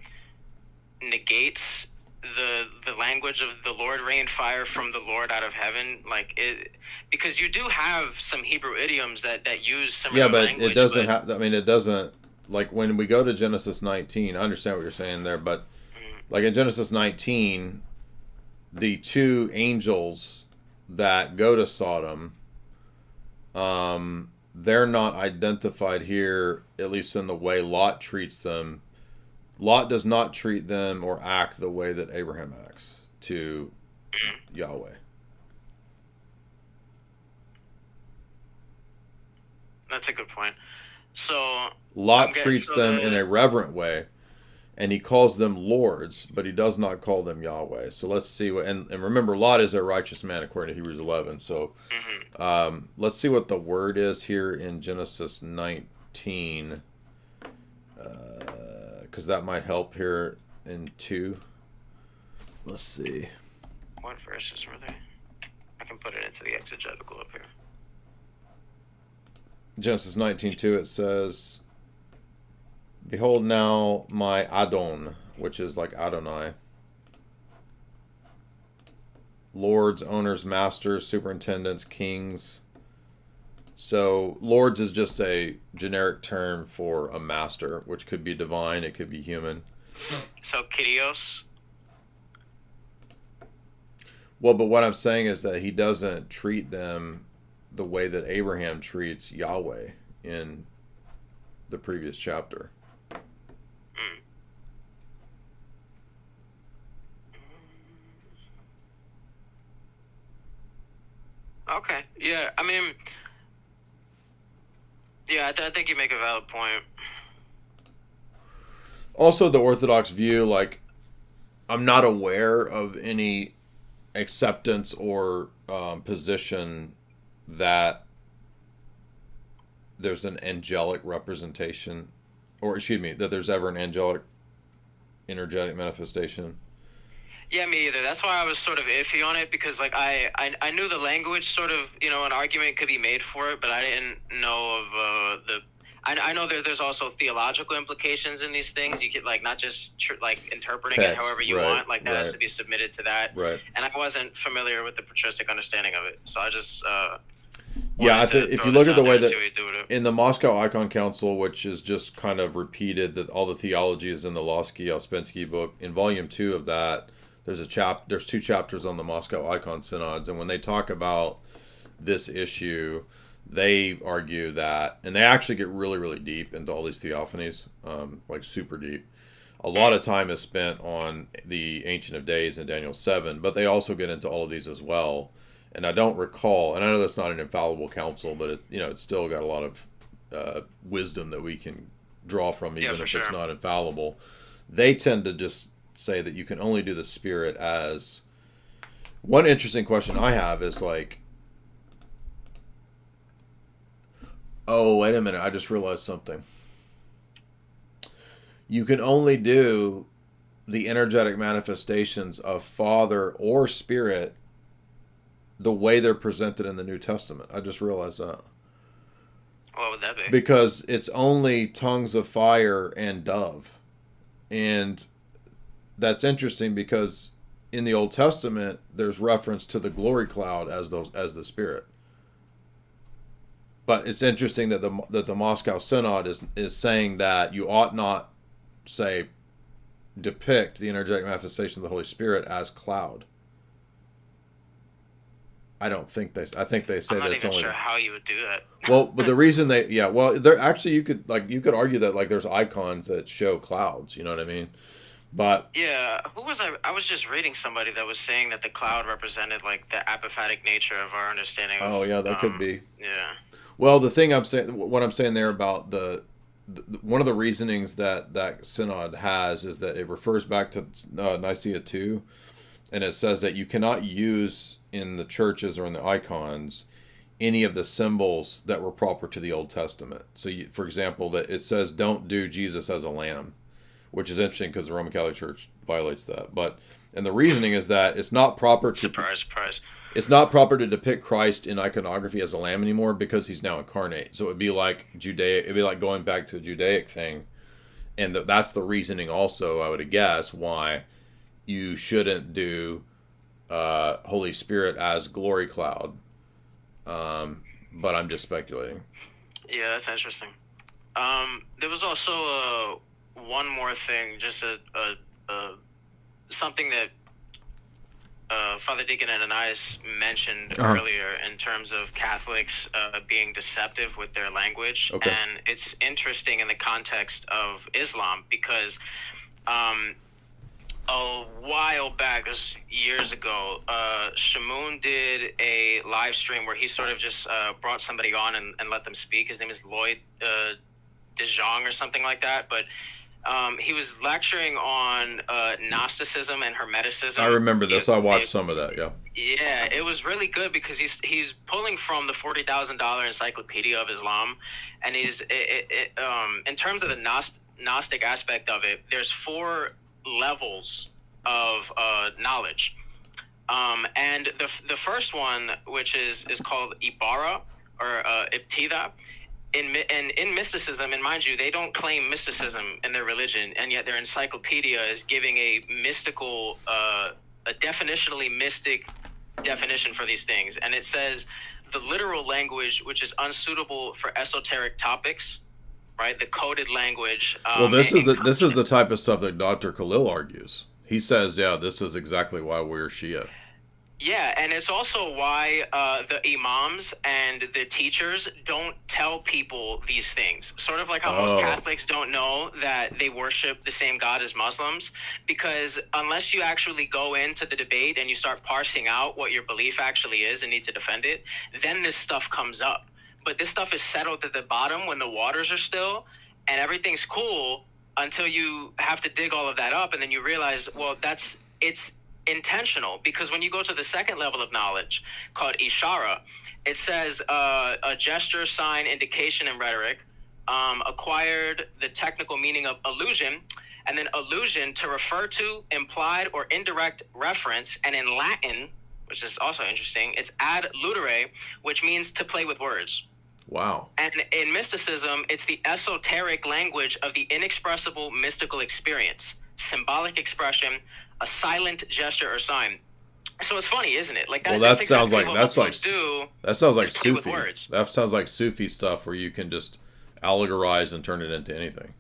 negates the language of the Lord rained fire from the Lord out of heaven? Like it, because you do have some Hebrew idioms that use similar language. Yeah, but it doesn't have. I mean, it doesn't. Like when we go to Genesis 19, I understand what you're saying there, but like in Genesis 19, the two angels that go to Sodom, they're not identified here, at least in the way Lot treats them. Lot does not treat them or act the way that Abraham acts to Yahweh. That's a good point. So Lot treats them in a reverent way, and he calls them lords, but he does not call them Yahweh. So let's see what, and remember, Lot is a righteous man according to Hebrews 11. So let's see what the word is here in Genesis 19, because that might help here in 2. Let's see. What verses were they? I can put it into the exegetical up here. Genesis 19:2, it says, behold now my Adon, which is like Adonai, lords, owners, masters, superintendents, kings, So lords is just a generic term for a master, which could be divine, it could be human. So Kyrios. Well, but what I'm saying is that he doesn't treat them the way that Abraham treats Yahweh in the previous chapter. Okay. Yeah. I mean, yeah, I think you make a valid point. Also, the Orthodox view, like, I'm not aware of any acceptance or position that there's an angelic representation, or excuse me, that there's ever an angelic energetic manifestation. Yeah, me either. That's why I was sort of iffy on it, because like I knew the language sort of, you know, an argument could be made for it, but I didn't know of I know there's also theological implications in these things. You get like not just like interpreting it however you want, like that has to be submitted to that. Right. And I wasn't familiar with the patristic understanding of it, so I just yeah, if you look at the way that in the Moscow Icon Council, which is just kind of repeated, that all the theology is in the Losky-Ouspensky book. In volume 2 of that, there's 2 chapters on the Moscow Icon Synods, and when they talk about this issue, they argue that, and they actually get really, really deep into all these Theophanies, like super deep. A lot of time is spent on the Ancient of Days in Daniel 7, but they also get into all of these as well. And I don't recall, and I know that's not an infallible council, but it's still got a lot of wisdom that we can draw from, even if it's not infallible. They tend to just say that you can only do the Spirit as... One interesting question I have is like, oh, wait a minute, I just realized something. You can only do the energetic manifestations of Father or Spirit the way they're presented in the New Testament. I just realized that. What would that be? Because it's only tongues of fire and dove. And that's interesting because in the Old Testament, there's reference to the glory cloud as the Spirit. But it's interesting that the Moscow Synod is saying that you ought not, say, depict the energetic manifestation of the Holy Spirit as cloud. I think they say that it's only... I'm not even sure how you would do that. Well, but the reason there actually you could argue that like there's icons that show clouds, you know what I mean? But yeah, who was I? I was just reading somebody that was saying that the cloud represented like the apophatic nature of our understanding. Oh yeah, that could be. Yeah. Well, what I'm saying there about the one of the reasonings that synod has is that it refers back to Nicaea 2, and it says that you cannot use in the churches or in the icons any of the symbols that were proper to the Old Testament. So, for example, that it says don't do Jesus as a lamb, which is interesting because the Roman Catholic Church violates that. And the reasoning is that it's not proper to surprise. It's not proper to depict Christ in iconography as a lamb anymore because he's now incarnate. So it'd be like going back to a Judaic thing, and that's the reasoning also, I would guess, why you shouldn't do Holy Spirit as glory cloud. But I'm just speculating. Yeah, that's interesting. There was also one more thing, just something that Father Deacon Ananias mentioned earlier in terms of Catholics being deceptive with their language. Okay. And it's interesting in the context of Islam because a while back, this years ago, Shamoun did a live stream where he sort of just brought somebody on and let them speak. His name is Lloyd DeJong or something like that. But he was lecturing on Gnosticism and Hermeticism. I remember this. I watched some of that, yeah. Yeah, it was really good because he's pulling from the $40,000 Encyclopedia of Islam. And he's in terms of the Gnostic aspect of it, there's 4 levels of knowledge, and the first one, which is called Ibarra or Ibtida, in mysticism, and mind you, they don't claim mysticism in their religion, and yet their encyclopedia is giving a mystical, a definitionally mystic definition for these things, and it says the literal language, which is unsuitable for esoteric topics, right? The coded language. Well, this is the type of stuff that Dr. Khalil argues. He says, yeah, this is exactly why we're Shia. Yeah, and it's also why the imams and the teachers don't tell people these things. Sort of like how most Catholics don't know that they worship the same God as Muslims, because unless you actually go into the debate and you start parsing out what your belief actually is and need to defend it, then this stuff comes up. But this stuff is settled at the bottom when the waters are still and everything's cool until you have to dig all of that up, and then you realize, well, it's intentional, because when you go to the second level of knowledge called ishara, it says a gesture, sign, indication, and rhetoric, acquired the technical meaning of allusion, and then allusion to refer to, implied, or indirect reference, and in Latin, which is also interesting, it's ad ludere, which means to play with words. Wow. And in mysticism, it's the esoteric language of the inexpressible mystical experience, symbolic expression, a silent gesture or sign. So it's funny, isn't it? Like that. Well, that sounds like Sufi. That sounds like Sufi stuff where you can just allegorize and turn it into anything.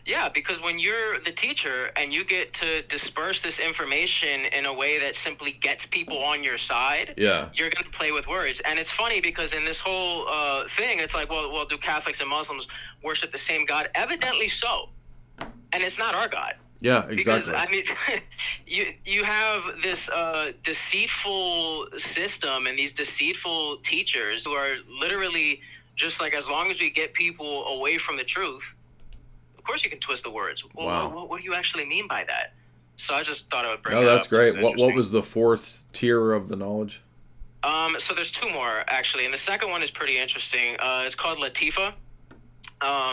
Yeah, because when you're the teacher and you get to disperse this information in a way that simply gets people on your side, yeah, you're going to play with words. And it's funny because in this whole thing, it's like, well, do Catholics and Muslims worship the same God? Evidently so. And it's not our God. Yeah, exactly. Because, I mean, you have this deceitful system and these deceitful teachers who are literally just like, as long as we get people away from the truth, of course you can twist the words. Well, wow. What do you actually mean by that? So I just thought I would bring it up. No, that's great. What was the fourth tier of the knowledge? So there's two more, actually. And the second one is pretty interesting. It's called Latifa.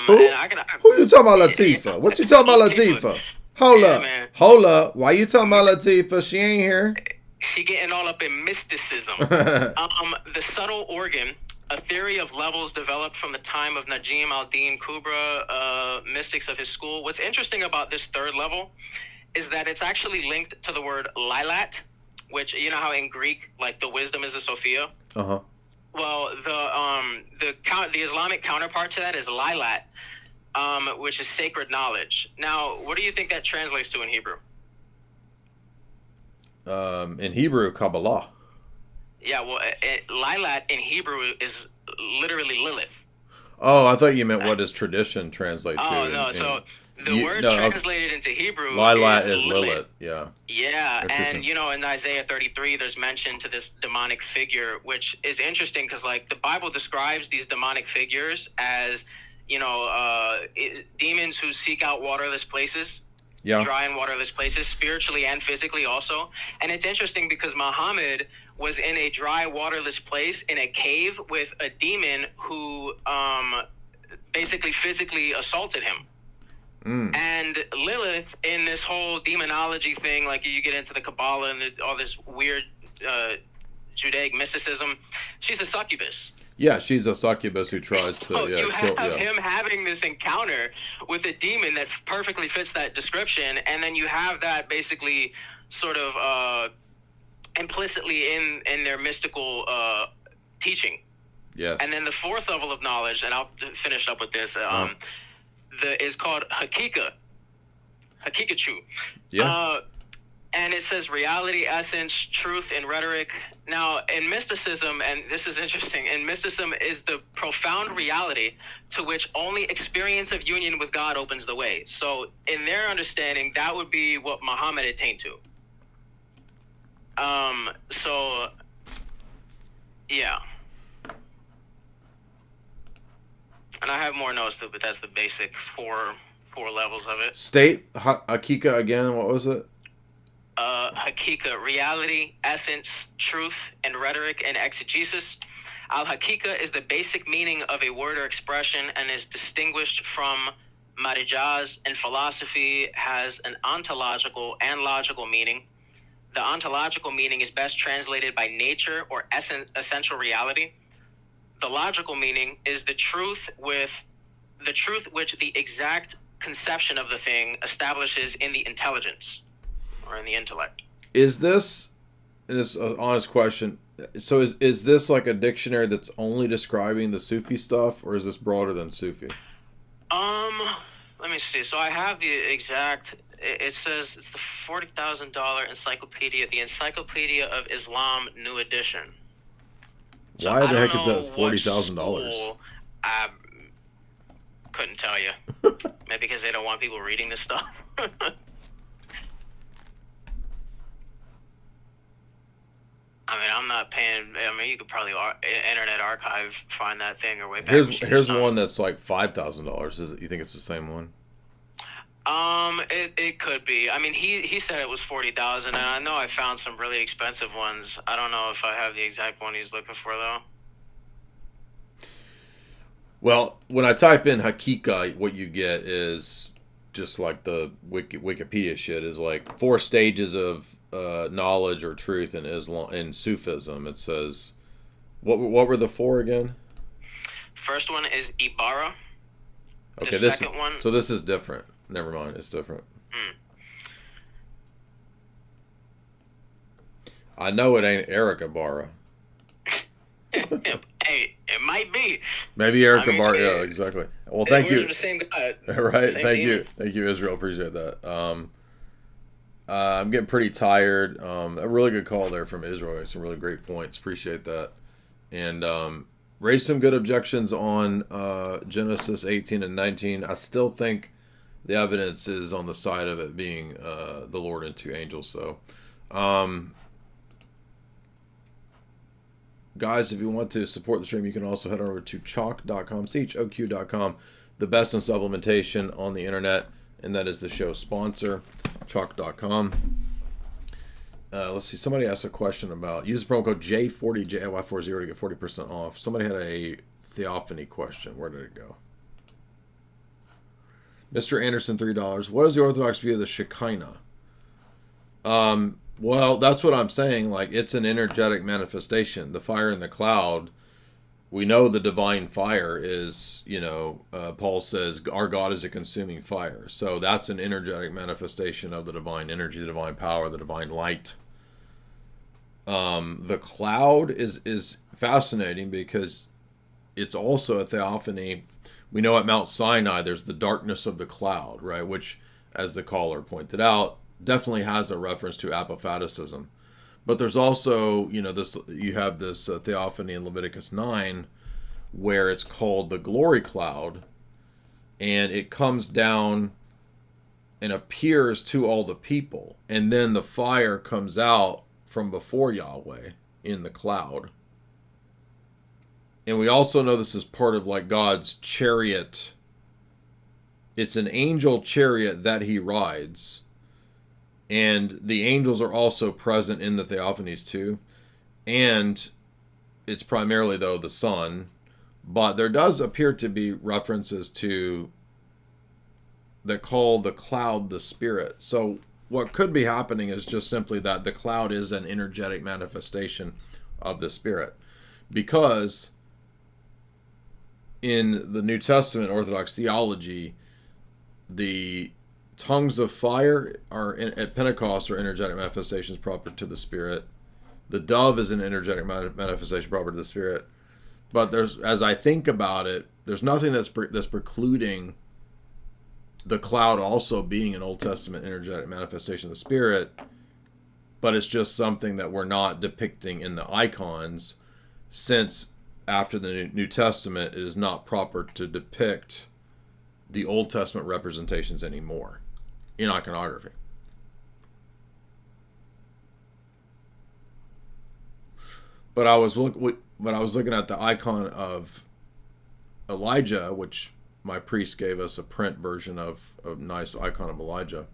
Who you talking about, Latifa? What you talking about, Latifa? Hold up. Why you talking about Latifa? She ain't here. She getting all up in mysticism. The subtle organ, a theory of levels developed from the time of Najim al-Din Kubra, mystics of his school. What's interesting about this third level is that it's actually linked to the word lilat, which, you know how in Greek, like the wisdom is the Sophia? Uh-huh. Well, the Islamic counterpart to that is lilat, which is sacred knowledge. Now, what do you think that translates to in Hebrew? In Hebrew, Kabbalah. Yeah, well, lilat in Hebrew is literally Lilith. Oh, I thought you meant what does tradition translate to? Oh, no, so the word translated into Hebrew lilat is Lilith. Yeah. Yeah, and, you know, in Isaiah 33, there's mention to this demonic figure, which is interesting because, like, the Bible describes these demonic figures as, you know, demons who seek out waterless places. Yeah. Dry and waterless places, spiritually and physically also. And it's interesting because Muhammad was in a dry, waterless place in a cave with a demon who basically physically assaulted him. And Lilith, in this whole demonology thing, like you get into the Kabbalah and all this weird Judaic mysticism, she's a succubus. Yeah, she's a succubus who tries to you have him having this encounter with a demon that perfectly fits that description, and then you have that basically sort of implicitly in their mystical teaching. Yes. And then the fourth level of knowledge, and I'll finish up with this, is called Hakikachu. Yeah. And it says reality, essence, truth, and rhetoric. Now, in mysticism, and this is interesting, in mysticism is the profound reality to which only experience of union with God opens the way. So, in their understanding, that would be what Muhammad attained to. So, yeah. And I have more notes, but that's the basic four levels of it. State Hakika again. What was it? Hakika, reality, essence, truth, and rhetoric and exegesis. Al-Hakika is the basic meaning of a word or expression and is distinguished from Marijaz in philosophy, has an ontological and logical meaning. The ontological meaning is best translated by nature or essential reality. The logical meaning is the truth which the exact conception of the thing establishes in the intelligence or in the intellect. Is this this honest question. So is this like a dictionary that's only describing the Sufi stuff, or is this broader than Sufi? Let me see. So I have the exact. It says it's the $40,000 encyclopedia, the Encyclopedia of Islam, new edition. So Why the heck is that $40,000? I couldn't tell you. Maybe because they don't want people reading this stuff. I mean, I'm not paying. I mean, you could probably Internet Archive find that thing or Wayback Machine. Here's one that's like $5,000. Is it? You think it's the same one? It could be. I mean, he said it was 40,000, and I know I found some really expensive ones. I don't know if I have the exact one he's looking for though. Well, when I type in Hakika, what you get is just like the Wikipedia shit is like 4 stages of knowledge or truth in Islam in Sufism. It says, what were the 4 again? First one is Ibarra. Okay, the second one. So this is different. Never mind, it's different. I know it ain't Eric Ibarra. Hey, it might be. Maybe Eric Ibarra. Yeah, exactly. Well, thank you. We're the same guy. Right. Same Thank demon. you. Thank you, Israel. Appreciate that. I'm getting pretty tired. A really good call there from Israel. Some really great points. Appreciate that. And raised some good objections on Genesis 18 and 19. I still think the evidence is on the side of it being the Lord and 2 angels. So, guys, if you want to support the stream, you can also head over to choq.com, choq.com, the best in supplementation on the internet, and that is the show sponsor, choq.com. Let's see, somebody asked a question about, use the promo code J40, JY40 to get 40% off. Somebody had a Theophany question. Where did it go? Mr. Anderson, $3. What is the Orthodox view of the Shekinah? Well, that's what I'm saying. Like, it's an energetic manifestation. The fire in the cloud, we know the divine fire is, Paul says, our God is a consuming fire. So that's an energetic manifestation of the divine energy, the divine power, the divine light. The cloud is fascinating because it's also a theophany. We know at Mount Sinai, there's the darkness of the cloud, right? Which, as the caller pointed out, definitely has a reference to apophaticism. But there's also, you have this theophany in Leviticus 9 where it's called the glory cloud, and it comes down and appears to all the people. And then the fire comes out from before Yahweh in the cloud. And we also know this is part of like God's chariot. It's an angel chariot that he rides. And the angels are also present in the Theophanies too. And it's primarily, though, the sun. But there does appear to be references to that call the cloud the spirit. So what could be happening is just simply that the cloud is an energetic manifestation of the spirit. Because in the New Testament Orthodox theology, the tongues of fire are at Pentecost are energetic manifestations proper to the Spirit. The dove is an energetic manifestation proper to the Spirit. But there's, as I think about it, there's nothing that's precluding the cloud also being an Old Testament energetic manifestation of the Spirit. But it's just something that we're not depicting in the icons, since after the New Testament, it is not proper to depict the Old Testament representations anymore in iconography. But I was looking at the icon of Elijah, which my priest gave us a print version of a nice icon of Elijah.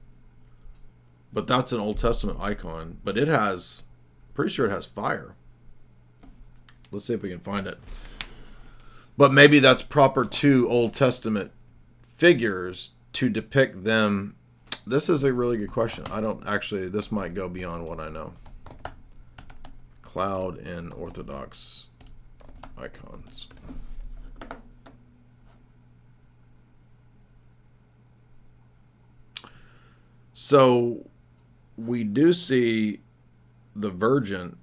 But that's an Old Testament icon, but it has, pretty sure it has fire. Let's see if we can find it. But maybe that's proper to Old Testament figures to depict them. This is a really good question. This might go beyond what I know. Cloud and Orthodox icons. So we do see the Virgin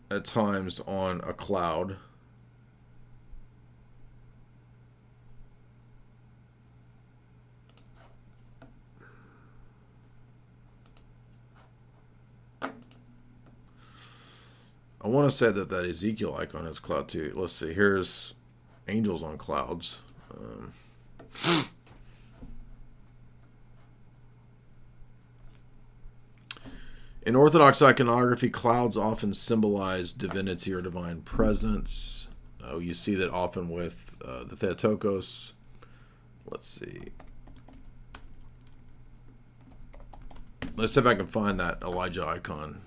at times on a cloud. I want to say that Ezekiel icon has cloud too. Let's see. Here's angels on clouds. In Orthodox iconography, clouds often symbolize divinity or divine presence. You see that often with the Theotokos. Let's see. Let's see if I can find that Elijah icon.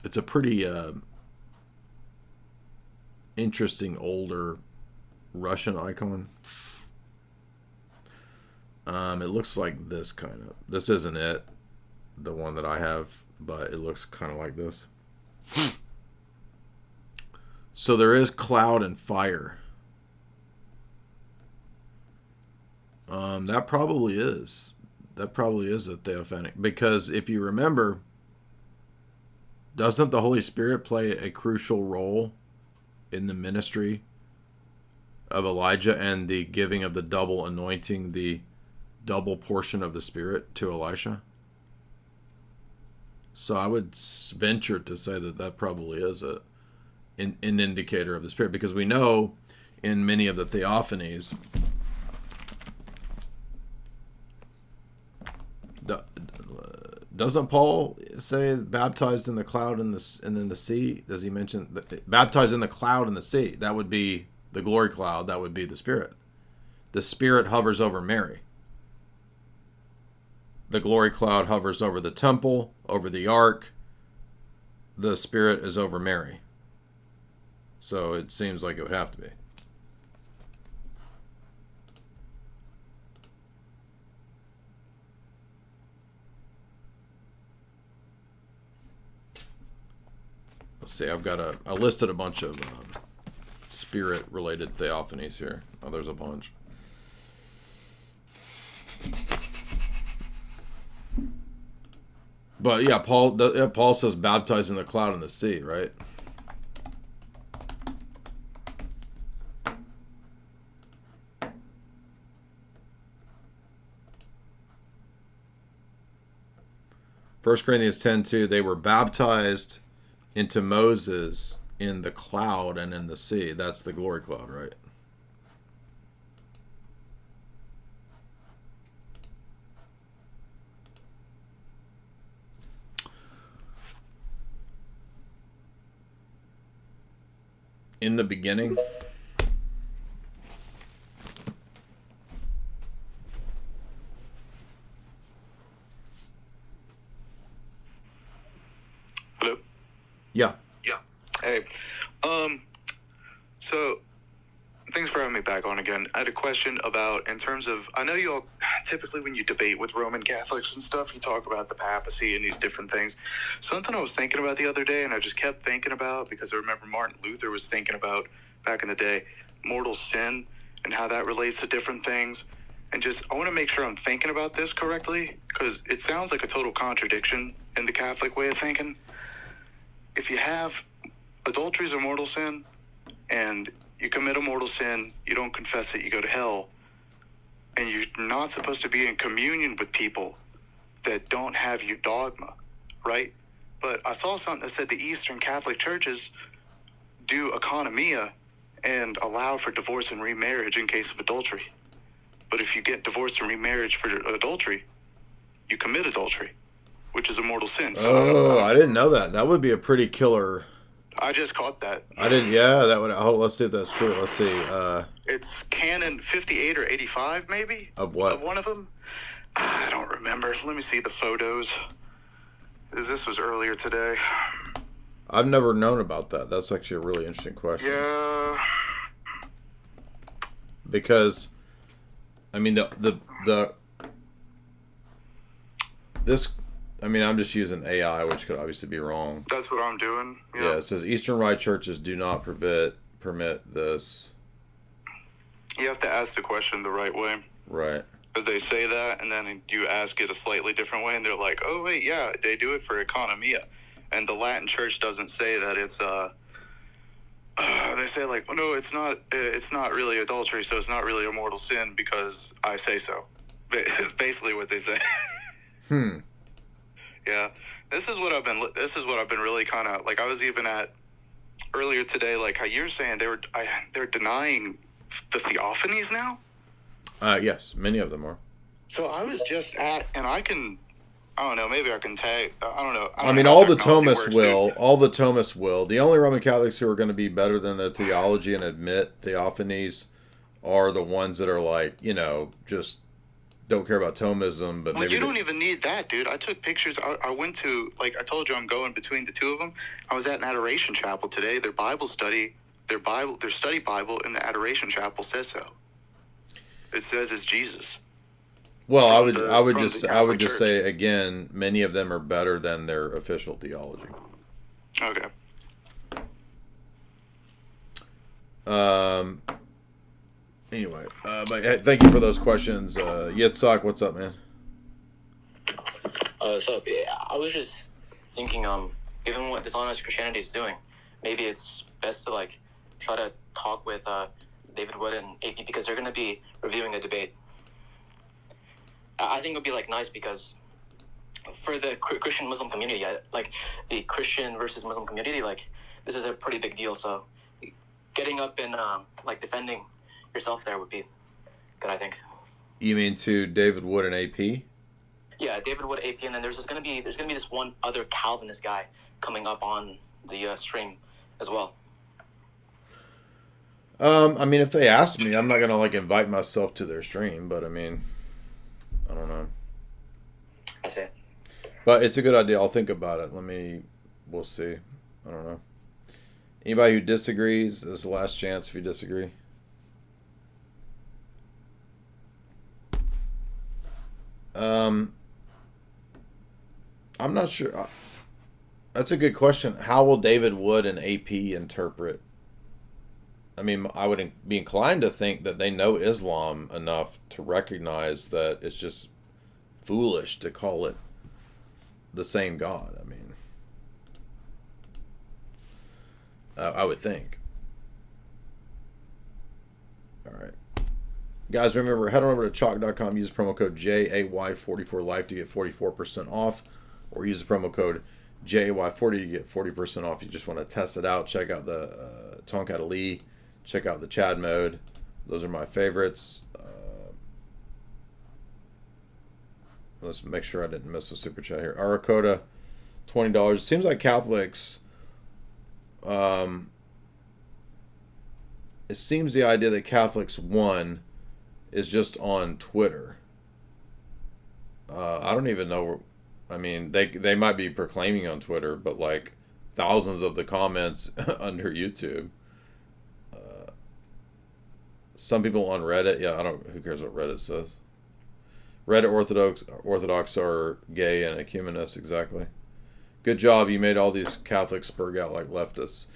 It's a pretty interesting older Russian icon. It looks like this kind of. This isn't it, the one that I have, but it looks kind of like this. So there is cloud and fire. That probably is. That probably is a theophanic. Because if you remember, doesn't the Holy Spirit play a crucial role in the ministry of Elijah and the giving of the double anointing, the double portion of the Spirit to Elisha? So I would venture to say that probably is an indicator of the Spirit, because we know in many of the Theophanies, doesn't Paul say baptized in the cloud and then the sea? Does he mention baptized in the cloud and the sea? That would be the glory cloud. That would be the Spirit. The Spirit hovers over Mary. The glory cloud hovers over the temple, over the ark. The Spirit is over Mary. So it seems like it would have to be. Let's see, I've got I listed a bunch of Spirit-related theophanies here. Oh, there's a bunch. But yeah, Paul says baptized in the cloud and the sea, right? First Corinthians 10:2, they were baptized into Moses in the cloud and in the sea. That's the glory cloud, right? In the beginning. Hello? Yeah. Hey. So thanks for having me back on again. I had a question about, in terms of, I know you all typically when you debate with Roman Catholics and stuff, you talk about the papacy and these different things. Something I was thinking about the other day, and I just kept thinking about, because I remember Martin Luther was thinking about back in the day, mortal sin and how that relates to different things. And just, I want to make sure I'm thinking about this correctly, because it sounds like a total contradiction in the Catholic way of thinking. If you have adultery is a mortal sin, and you commit a mortal sin, you don't confess it, you go to hell, and you're not supposed to be in communion with people that don't have your dogma, right? But I saw something that said the Eastern Catholic churches do economia and allow for divorce and remarriage in case of adultery. But if you get divorced and remarriage for adultery, you commit adultery, which is a mortal sin. So I didn't know that. That would be a pretty killer. I just caught that. I didn't. Yeah, that would. Let's see if that's true. Let's see. It's canon 58 or 85, maybe. Of what? Of one of them. I don't remember. Let me see the photos. This was earlier today. I've never known about that. That's actually a really interesting question. Yeah. Because, I mean, I'm just using AI, which could obviously be wrong. That's what I'm doing. Yeah, it says Eastern Rite churches do not permit this. You have to ask the question the right way. Right. Because they say that, and then you ask it a slightly different way, and they're like, oh, wait, yeah, they do it for economia. And the Latin Church doesn't say that it's, they say, like, oh, no, it's not really adultery, so it's not really a mortal sin because I say so. It's basically what they say. Yeah. This is what I've been really kind of, like, I was even at earlier today, like how you're saying they're denying the Theophanies now? Yes, many of them are. So I was just at, and I don't know, maybe I can tag, I don't know. I mean, all the Thomists will. The only Roman Catholics who are going to be better than the theology and admit Theophanies are the ones that are like, just don't care about Thomism. But you don't even need that, dude. I took pictures. I went to, like I told you, I'm going between the two of them. I was at an Adoration Chapel today. Their Bible study, their study Bible in the Adoration Chapel says so. It says it's Jesus. Well, I would just say again, many of them are better than their official theology. Okay. Anyway, but thank you for those questions. Yitzhak, what's up, man? So yeah, I was just thinking, given what dishonest Christianity is doing, maybe it's best to like try to talk with David Wood and AP because they're going to be reviewing a debate. I think it would be like nice because for the Christian Muslim community, like the Christian versus Muslim community, like this is a pretty big deal. So getting up and like defending yourself there would be good, I think. You mean to David Wood and AP? Yeah, David Wood, AP, and then there's gonna be this one other Calvinist guy coming up on the stream as well. I mean, if they ask me, I'm not gonna like invite myself to their stream, but I mean, I don't know. I see. But it's a good idea. I'll think about it. We'll see. I don't know. Anybody who disagrees, this is the last chance if you disagree. I'm not sure. That's a good question. How will David Wood and AP interpret? I mean, I would be inclined to think that they know Islam enough to recognize that it's just foolish to call it the same God. I mean, I would think. All right. Guys, remember, head on over to chalk.com, use promo code JAY44LIFE to get 44% off, or use the promo code JAY40 to get 40% off. You just want to test it out. Check out the Tonkat Ali. Check out the Chad mode. Those are my favorites. Let's make sure I didn't miss a super chat here. Arakota, $20. It seems like Catholics, it seems the idea that Catholics won is just on Twitter. I don't even know. I mean, they might be proclaiming on Twitter, but like thousands of the comments under YouTube. Some people on Reddit, who cares what Reddit says? Reddit Orthodox are gay and ecumenist, exactly. Good job, you made all these Catholics spurg out like leftists.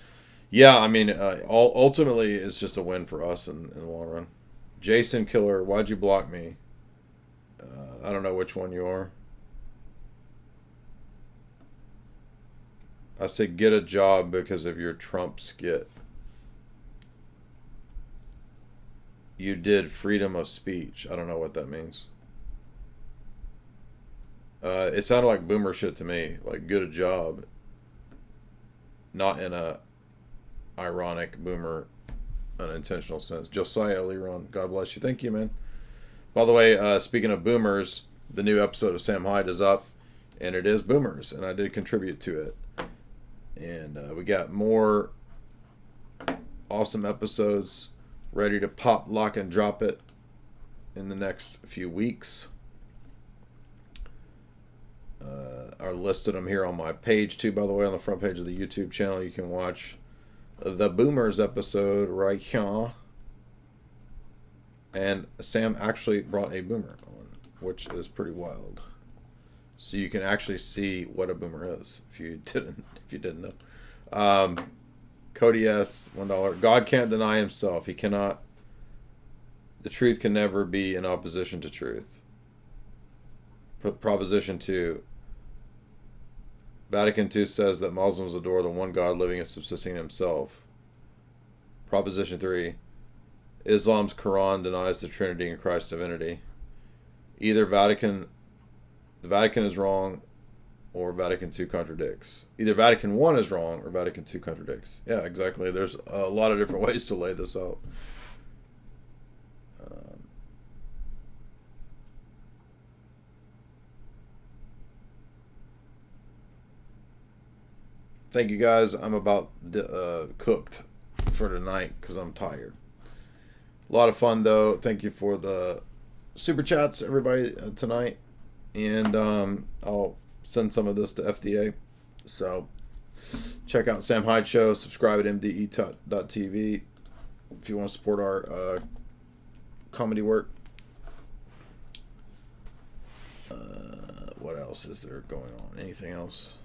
Yeah, I mean, ultimately, it's just a win for us in the long run. Jason Killer, why'd you block me? I don't know which one you are. I said get a job because of your Trump skit. You did freedom of speech. I don't know what that means. It sounded like boomer shit to me. Like, get a job. Not in a ironic boomer unintentional sense. Josiah Leron, God bless you. Thank you, man. By the way, speaking of boomers, the new episode of Sam Hyde is up, and it is boomers, and I did contribute to it. And we got more awesome episodes ready to pop, lock, and drop it in the next few weeks. I listed them here on my page too, by the way, on the front page of the YouTube channel. You can watch the Boomers episode right here. And Sam actually brought a boomer on, which is pretty wild. So you can actually see what a boomer is if you didn't know. Cody S, $1. God can't deny himself. He cannot the truth can never be in opposition to truth. Proposition 2. Vatican II says that Muslims adore the one God living and subsisting in himself. Proposition 3. Islam's Quran denies the Trinity and Christ's divinity. Either the Vatican is wrong, or Vatican II contradicts. Either Vatican I is wrong, or Vatican II contradicts. Yeah, exactly. There's a lot of different ways to lay this out. Thank you guys. I'm about cooked for tonight because I'm tired. A lot of fun though. Thank you for the super chats, everybody, tonight. And I'll send some of this to FDA. So check out Sam Hyde Show. Subscribe at mde.tv if you want to support our comedy work. What else is there going on? Anything else?